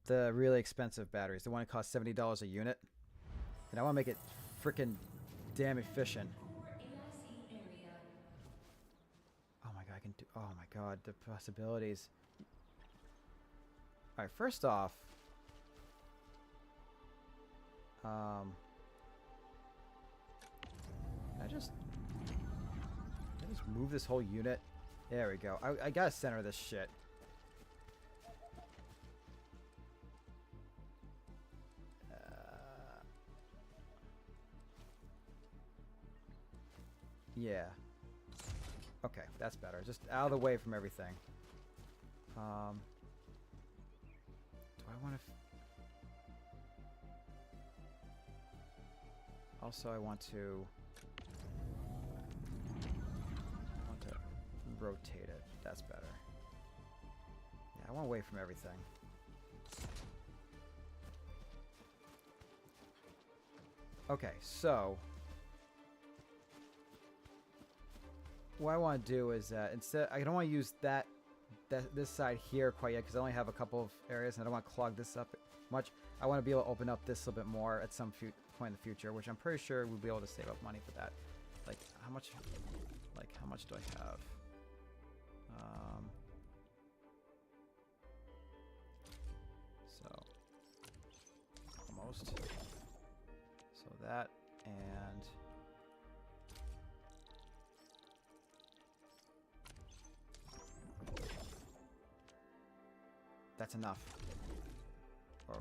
Speaker 1: the really expensive batteries. The one that costs $70 a unit. And I want to make it freaking damn efficient. Oh my god, I can do... Oh my god, the possibilities. Alright, first off... I just move this whole unit? There we go. I gotta center this shit. Yeah. Okay, that's better. Just out of the way from everything. Do I want to... Also, I want to rotate it. That's better. Yeah, I want away from everything. Okay, so what I want to do is instead, I don't want to use that this side here quite yet because I only have a couple of areas and I don't want to clog this up much. I want to be able to open up this a little bit more at some point in the future, which I'm pretty sure we'll be able to save up money for that. Like how much do I have? So almost. So that and that's enough. Or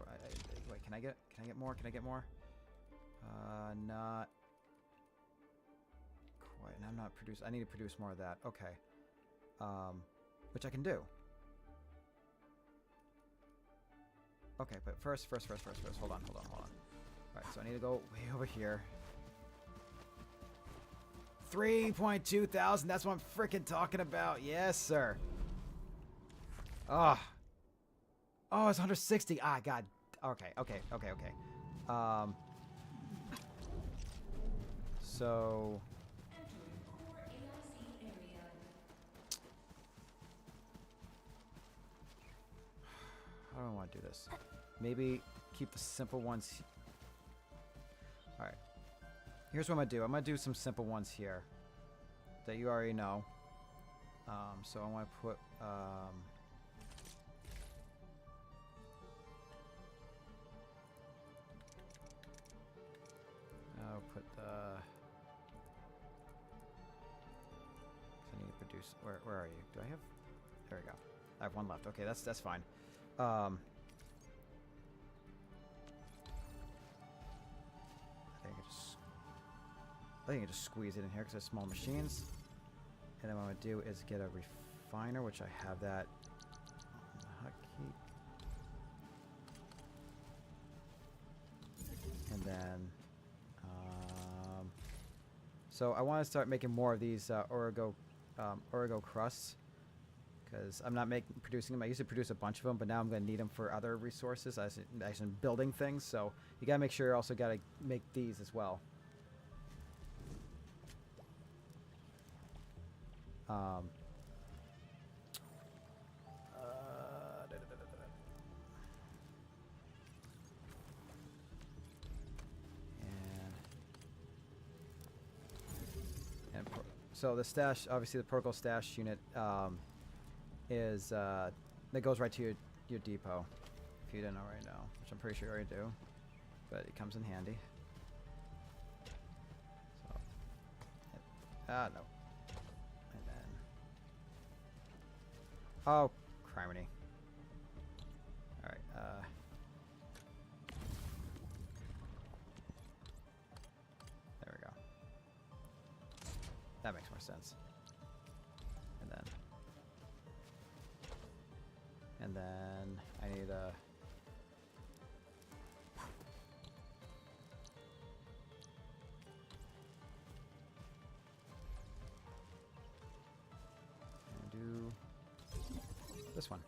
Speaker 1: wait, can I get more? Can I get more? Not quite. And I'm not produce. I need to produce more of that. Okay. Which I can do. Okay, but first. Hold on. All right, so I need to go way over here. 3.2 thousand. That's what I'm freaking talking about. Yes, sir. Oh, it's 160. Ah, God. Okay. So how do I want to do this? Maybe keep the simple ones. All right. Here's what I'm gonna do. I'm gonna do some simple ones here that you already know. So I want to put I'll put the. I need to produce. Where are you? Do I have? There we go. I have one left. Okay, that's fine. I think I just squeeze it in here because I have small machines. And then what I'm gonna do is get a refiner, which I have that on the hotkey. And then. So I want to start making more of these Origo crusts because I'm not producing them. I used to produce a bunch of them, but now I'm going to need them for other resources, as in building things. So you got to make sure you also got to make these as well. So the stash, obviously the protocol stash unit is that goes right to your depot, if you didn't already know, which I'm pretty sure you already do, but it comes in handy. So, no. And then, oh, criminy. All right. There we go. That makes more sense. And then I need a do this one.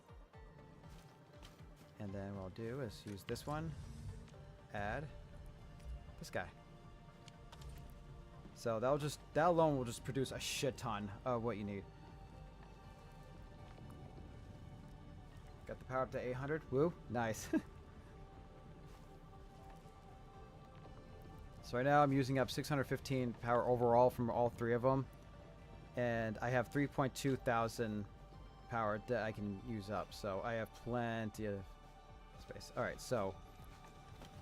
Speaker 1: And then what I'll do is use this one, add this guy. So that alone will just produce a shit ton of what you need. Got the power up to 800. Woo, nice. So right now I'm using up 615 power overall from all three of them, and I have 3.2 thousand power that I can use up. So I have plenty of space. All right, so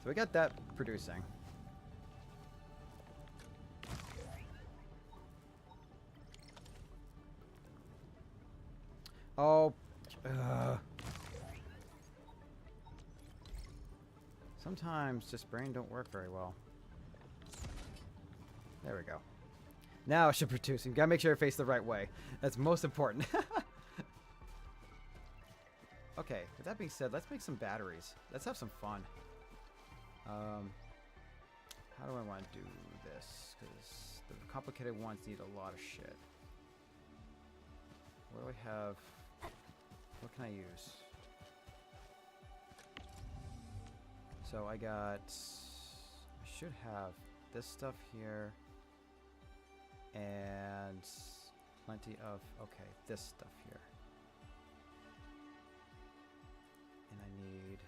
Speaker 1: we got that producing. Oh, sometimes just brain don't work very well. There we go. Now it should produce. You gotta make sure you face the right way. That's most important. Okay, with that being said, let's make some batteries. Let's have some fun. How do I want to do this? Because the complicated ones need a lot of shit. What do I have? What can I use? So I should have this stuff here and plenty of, okay, this stuff here. And I need...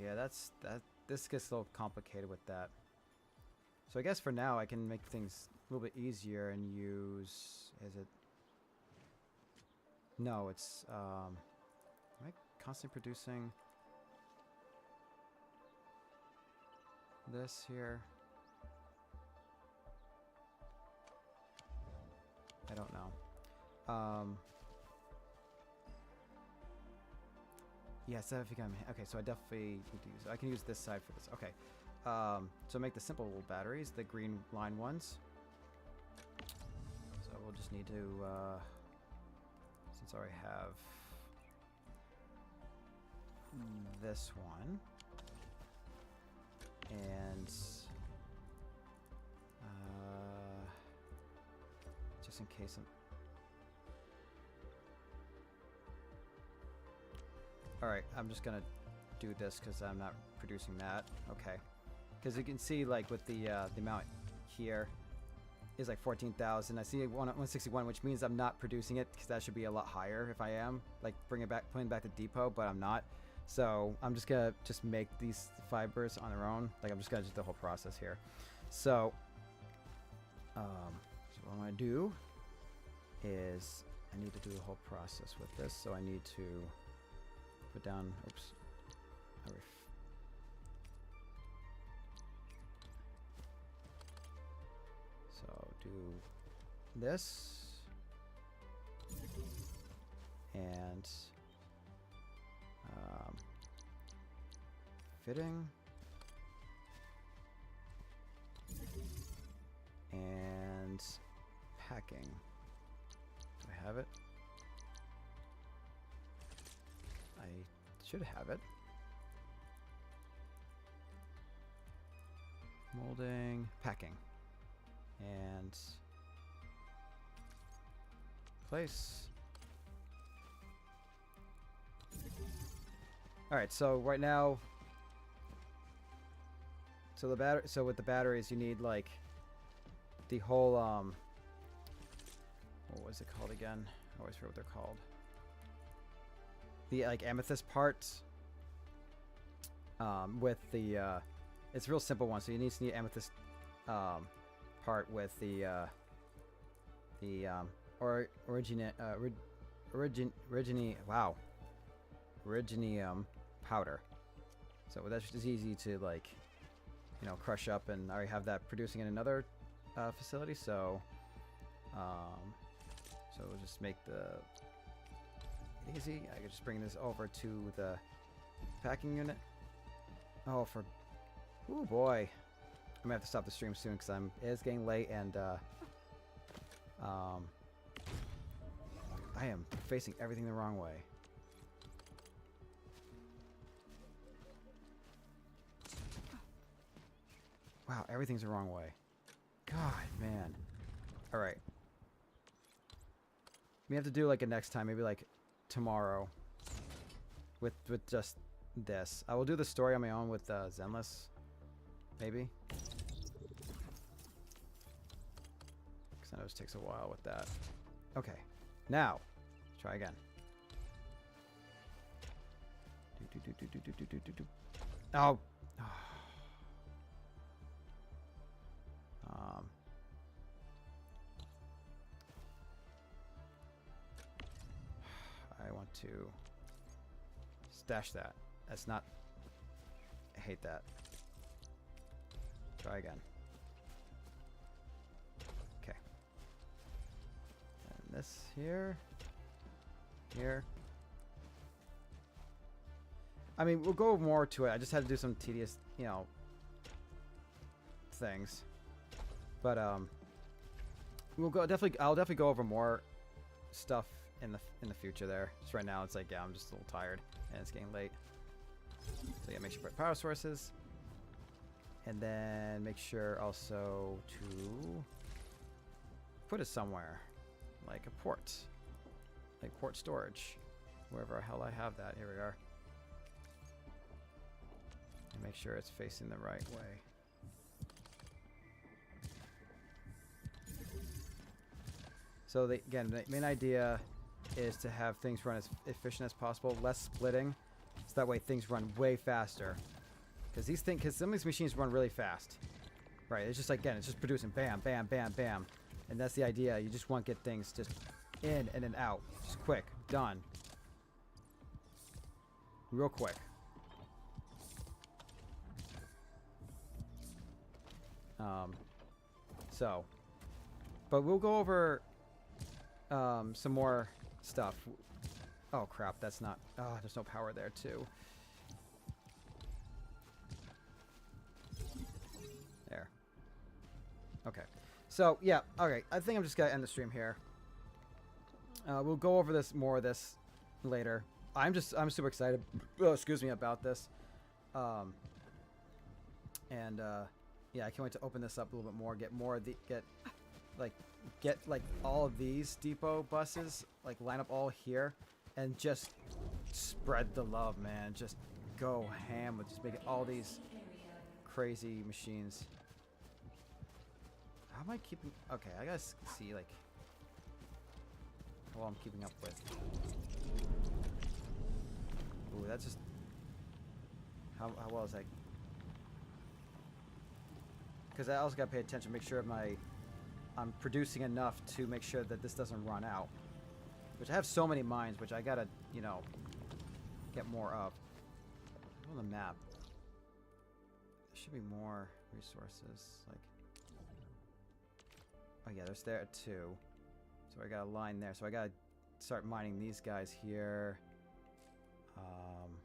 Speaker 1: Yeah, this gets a little complicated with that. So I guess for now I can make things a little bit easier and use... Is it... No, it's... Am I constantly producing this here? I don't know. Yes, I think I'm... Okay, so I definitely need to use... I can use this side for this. Okay. So make the simple batteries, the green line ones. So we'll just need to... since I already have this one. And... just in case I'm... Alright, I'm just gonna do this because I'm not producing that. Okay. Because you can see, like, with the amount here is like 14,000. I see 161, which means I'm not producing it because that should be a lot higher if I am. Like, putting back the depot, but I'm not. So I'm just gonna make these fibers on their own. Like, I'm just gonna do the whole process here. So, so what I'm gonna do is I need to do the whole process with this. So I need to put down, oops. So do this and fitting and packing. Do I have it? I should have it. Molding, packing, and place. All right, so right now, so with the batteries, you need like the whole what was it called again? I always forget what they're called. The like amethyst parts with the it's a real simple one, so you need amethyst part with the originium powder. So that's just easy to, like, you know, crush up, and I already have that producing in another facility, so so we'll just make the easy. I can just bring this over to the packing unit. Oh, oh boy, I'm gonna have to stop the stream soon because it's getting late, and I am facing everything the wrong way. Wow, everything's the wrong way. God, man. All right. We have to do like a next time, maybe like tomorrow, with just this. I will do the story on my own with Zenless, maybe. Because I know it takes a while with that. Okay, now try again. Oh. I want to stash that. That's not... I hate that. Try again. Okay. And this here. Here. I mean, we'll go more to it. I just had to do some tedious, you know, things. But we'll go I'll definitely go over more stuff in the future there. Just right now it's like, yeah, I'm just a little tired and it's getting late. So yeah, make sure you put power sources. And then make sure also to put it somewhere. Like a port. Like port storage. Wherever the hell I have that. Here we are. And make sure it's facing the right way. So again, the main idea is to have things run as efficient as possible, less splitting, so that way things run way faster. Because some of these machines run really fast, right? It's just like, again, it's just producing bam, bam, bam, bam, and that's the idea. You just want to get things just in and then out, just quick, done, real quick. But we'll go over some more stuff. Oh crap, that's not. Oh, there's no power there too. There. Okay. So yeah. Okay. I think I'm just gonna end the stream here. We'll go over more of this later. I'm super excited. Oh, excuse me about this. Yeah, I can't wait to open this up a little bit more. Get all of these depot buses, like line up all here, and just spread the love, man. Just go ham with just making all these crazy machines. How am I keeping? Okay, I gotta see like how well I'm keeping up with. Ooh, that's just how well is that? Because I also gotta pay attention, make sure I'm producing enough to make sure that this doesn't run out. Which I have so many mines, which I gotta, you know, get more of. On the map, there should be more resources. Like, oh yeah, there's there too. So I got a line there. So I gotta start mining these guys here. Some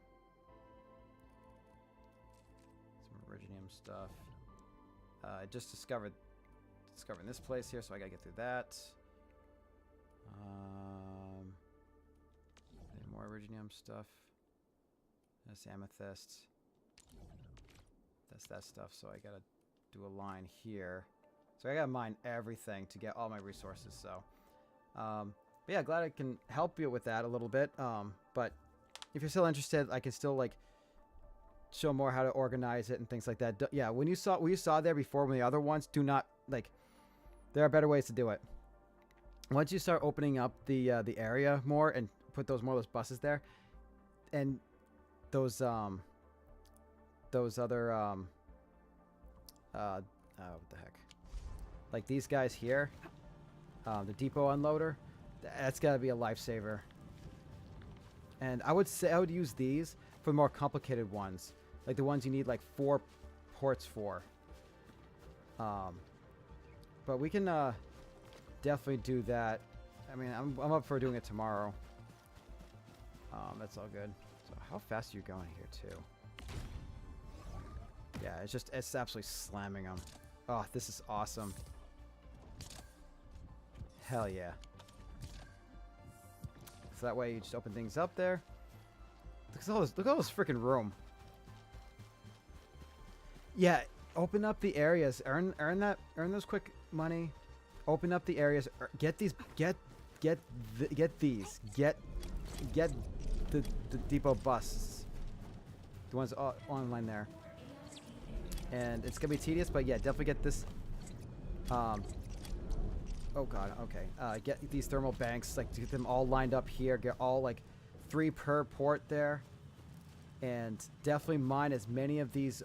Speaker 1: iridium stuff. I just discovering this place here, so I gotta get through that. Any more iridium stuff. That's amethyst. That's that stuff, so I gotta do a line here. So I gotta mine everything to get all my resources, so. But yeah, glad I can help you with that a little bit. But if you're still interested, I can still, like, show more how to organize it and things like that. Yeah, when you saw there before when the other ones, do not, like, there are better ways to do it. Once you start opening up the area more and put those buses there, and those other what the heck, like these guys here, the depot unloader, that's gotta be a lifesaver. And I would say I would use these for the more complicated ones, like the ones you need like 4 ports for. But we can definitely do that. I mean, I'm up for doing it tomorrow. That's all good. So how fast are you going here too? Yeah, it's absolutely slamming them. Oh, this is awesome. Hell yeah. So that way you just open things up there. Look at all this freaking room. Yeah, open up the areas. Earn those quick money. Open up the areas. Get these. Get these. Get the depot buses. The ones online there. And it's gonna be tedious, but yeah, definitely get this. Oh god, okay. Get these thermal banks, like get them all lined up here. Get all like 3 per port there, and definitely mine as many of these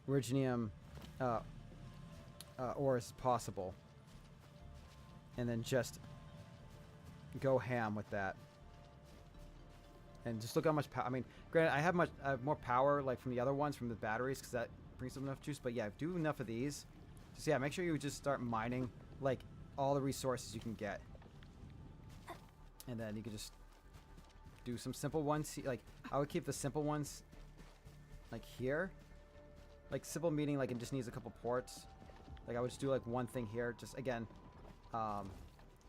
Speaker 1: iridium ores as possible, and then just go ham with that. And just look how much power. I mean, granted, I have more power like from the other ones from the batteries because that brings up enough juice. But yeah, do enough of these. Just yeah, make sure you just start mining like all the resources you can get, and then you can just do some simple ones. Like I would keep the simple ones like here, like simple meaning like it just needs a couple ports. Like I would just do like one thing here. Just again,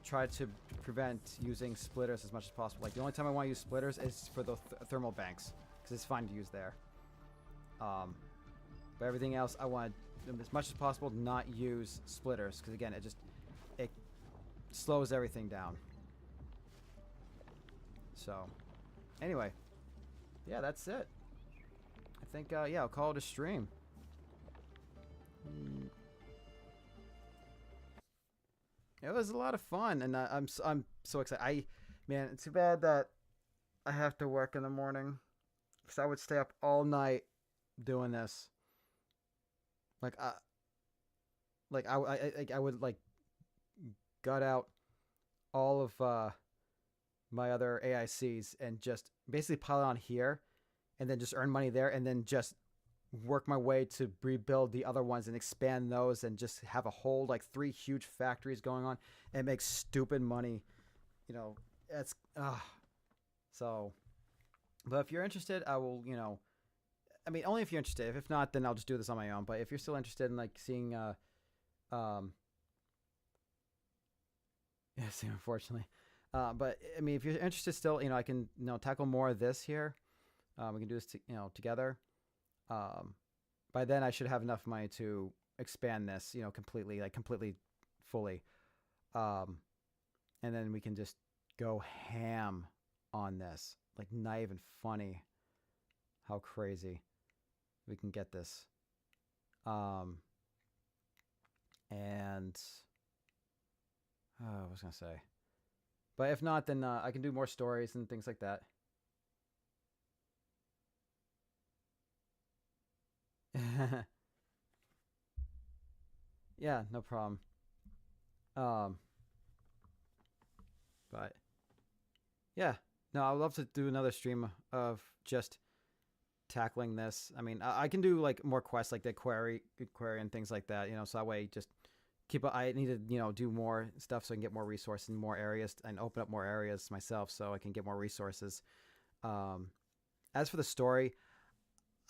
Speaker 1: try to prevent using splitters as much as possible. Like the only time I want to use splitters is for the thermal banks because it's fine to use there. But everything else I want as much as possible not use splitters because again it slows everything down. So anyway, yeah, that's it. I think yeah, I'll call it a stream. It was a lot of fun, and I'm so excited. Man, it's too bad that I have to work in the morning, because I would stay up all night doing this. Like I would like gut out all of my other AICs and just basically pile it on here, and then just earn money there, and then just work my way to rebuild the other ones and expand those, and just have a whole like 3 huge factories going on and make stupid money. You know, it's so. But if you're interested, I will. You know, I mean, only if you're interested. If not, then I'll just do this on my own. But if you're still interested in like seeing, yes, unfortunately. But I mean, if you're interested still, you know, I can, you know, tackle more of this here. We can do this, you know, together. By then I should have enough money to expand this, you know, completely, fully. And then we can just go ham on this. Like, not even funny how crazy we can get this. And what was I gonna say? But if not, then I can do more stories and things like that. Yeah, no problem. But yeah, no, I would love to do another stream of just tackling this. I mean, I can do like more quests, like the query and things like that, you know, so that way just I need to, you know, do more stuff so I can get more resources in more areas and open up more areas myself so I can get more resources. As for the story,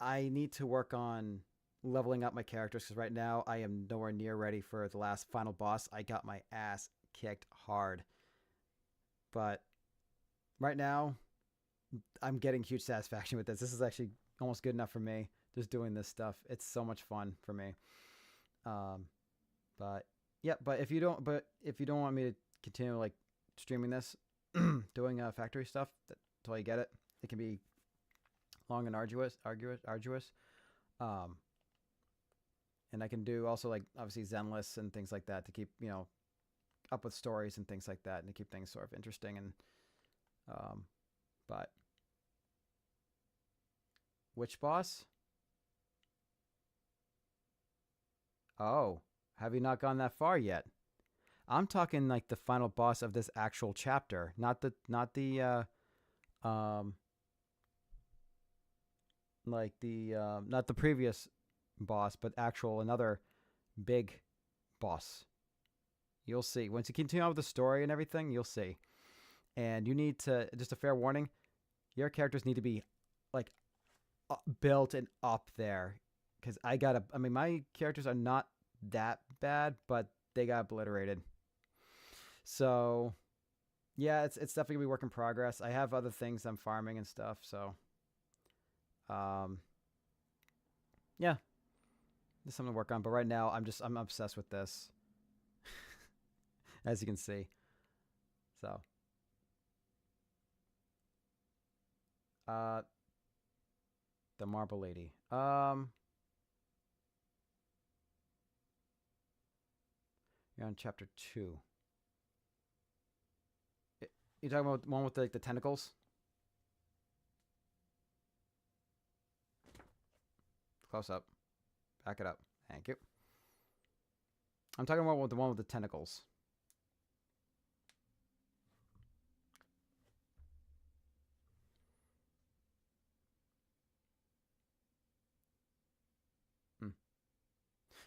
Speaker 1: I need to work on leveling up my characters, because right now I am nowhere near ready for the last final boss. I got my ass kicked hard. But right now, I'm getting huge satisfaction with this. This is actually almost good enough for me, just doing this stuff. It's so much fun for me. But yeah, but if you don't want me to continue like streaming this, doing factory stuff until you get it, it can be long and arduous. And I can do also like obviously Zenless and things like that to keep, you know, up with stories and things like that, and to keep things sort of interesting. And but which boss? Oh, have you not gone that far yet? I'm talking like the final boss of this actual chapter, not the not the previous boss, but actual another big boss. You'll see. Once you continue on with the story and everything, you'll see. And you need to, just a fair warning, your characters need to be like built and up there, because I mean, my characters are not that bad, but they got obliterated. So yeah, it's definitely gonna be work in progress. I have other things I'm farming and stuff, so yeah, there's something to work on. But right now I'm obsessed with this. As you can see. So the Marble Lady. You're on chapter 2. You talking about the one with the tentacles? Close up. Back it up. Thank you. I'm talking about the one with the tentacles.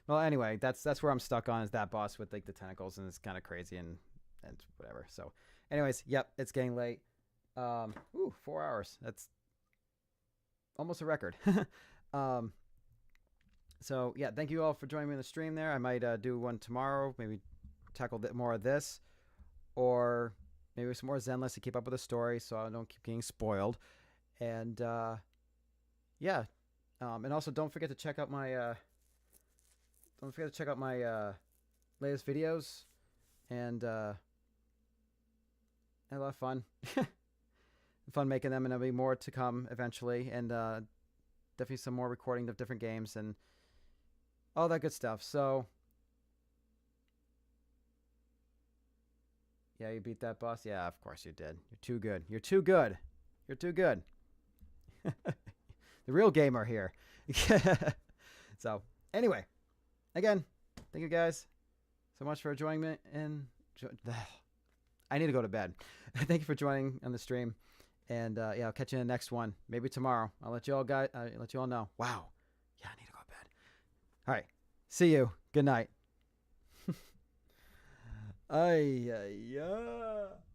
Speaker 1: Well, anyway, that's where I'm stuck on, is that boss with like the tentacles, and it's kind of crazy and whatever. So, anyways, yep, it's getting late. 4 hours. That's almost a record. So yeah, thank you all for joining me in the stream there. I might do one tomorrow, maybe tackle more of this, or maybe some more Zenless to keep up with the story so I don't keep getting spoiled. And yeah, and also don't forget to check out my latest videos, and I had a lot of fun. Fun making them, and there'll be more to come eventually, and definitely some more recording of different games and all that good stuff. So Yeah, you beat that boss? Yeah, of course you did. You're too good. You're too good. You're too good. The real gamer here. So, anyway. Again, thank you guys so much for joining me. I need to go to bed. Thank you for joining on the stream. And, yeah, I'll catch you in the next one. Maybe tomorrow. I'll let you all know. Wow. Yeah, I need to go to bed. All right. See you. Good night. Ay, ay, ay.